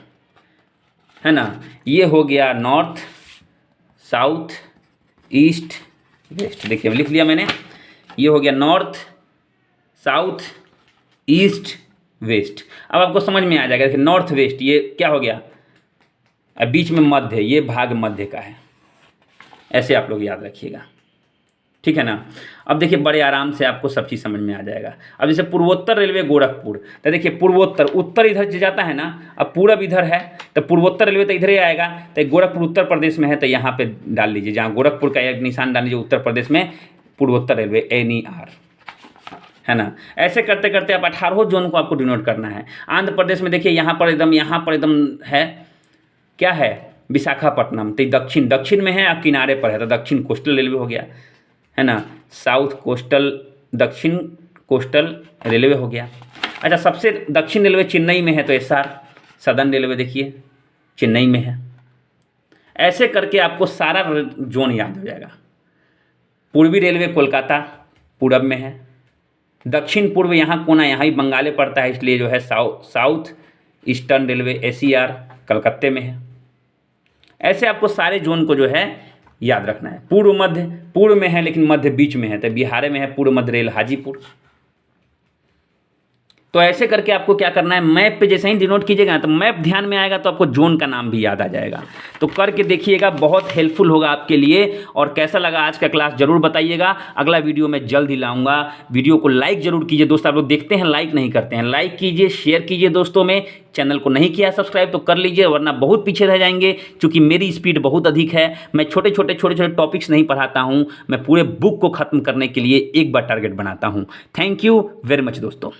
है ना। ये हो गया नॉर्थ, साउथ, ईस्ट, वेस्ट। देखिए लिख लिया मैंने, ये हो गया नॉर्थ, साउथ, ईस्ट, वेस्ट। अब आपको समझ में आ जाएगा। देखिए नॉर्थ वेस्ट, ये क्या हो गया, अब बीच में मध्य, ये भाग मध्य का है। ऐसे आप लोग याद रखिएगा, ठीक है ना। अब देखिए बड़े आराम से आपको सब चीज़ समझ में आ जाएगा। अब जैसे पूर्वोत्तर रेलवे गोरखपुर, तो देखिए पूर्वोत्तर, उत्तर इधर से जाता है ना, अब पूरब इधर है, तो पूर्वोत्तर रेलवे तो इधर ही आएगा। तो गोरखपुर उत्तर प्रदेश में है, तो यहाँ पे डाल लीजिए, जहाँ गोरखपुर का एक निशान डाल लीजिए, उत्तर प्रदेश में पूर्वोत्तर रेलवे, NER, है ना। ऐसे करते करते आप 18 जोन को आपको डिनोट करना है। आंध्र प्रदेश में देखिए यहाँ पर एकदम है, क्या है, विशाखापट्टनम, तो दक्षिण, दक्षिण में है, किनारे पर है, तो दक्षिण कोस्टल रेलवे हो गया, है ना। साउथ कोस्टल, दक्षिण कोस्टल रेलवे हो गया। अच्छा, सबसे दक्षिण रेलवे चेन्नई में है, तो SR सदर्न रेलवे देखिए चेन्नई में है। ऐसे करके आपको सारा जोन याद हो जाएगा। पूर्वी रेलवे कोलकाता पूरब में है, दक्षिण पूर्व यहाँ कोना, यहाँ ही बंगाले पड़ता है, इसलिए जो है साउथ ईस्टर्न रेलवे SER कलकत्ते में है। ऐसे आपको सारे जोन को जो है याद रखना है। पूर्व मध्य, पूर्व में है लेकिन मध्य बीच में है, तो बिहार में है पूर्व मध्य रेल हाजीपुर। तो ऐसे करके आपको क्या करना है, मैप पे जैसे ही डिनोट कीजिएगा तो मैप ध्यान में आएगा, तो आपको जोन का नाम भी याद आ जाएगा। तो करके देखिएगा, बहुत हेल्पफुल होगा आपके लिए। और कैसा लगा आज का क्लास जरूर बताइएगा। अगला वीडियो मैं जल्द ही लाऊंगा। वीडियो को लाइक जरूर कीजिए दोस्तों, आप लोग देखते हैं लाइक नहीं करते हैं, लाइक कीजिए, शेयर कीजिए दोस्तों में। चैनल को नहीं किया सब्सक्राइब तो कर लीजिए, वरना बहुत पीछे रह जाएंगे, क्योंकि मेरी स्पीड बहुत अधिक है। मैं छोटे छोटे टॉपिक्स नहीं पढ़ाता हूँ, मैं पूरे बुक को खत्म करने के लिए एक बार टारगेट बनाता हूँ। थैंक यू वेरी मच दोस्तों।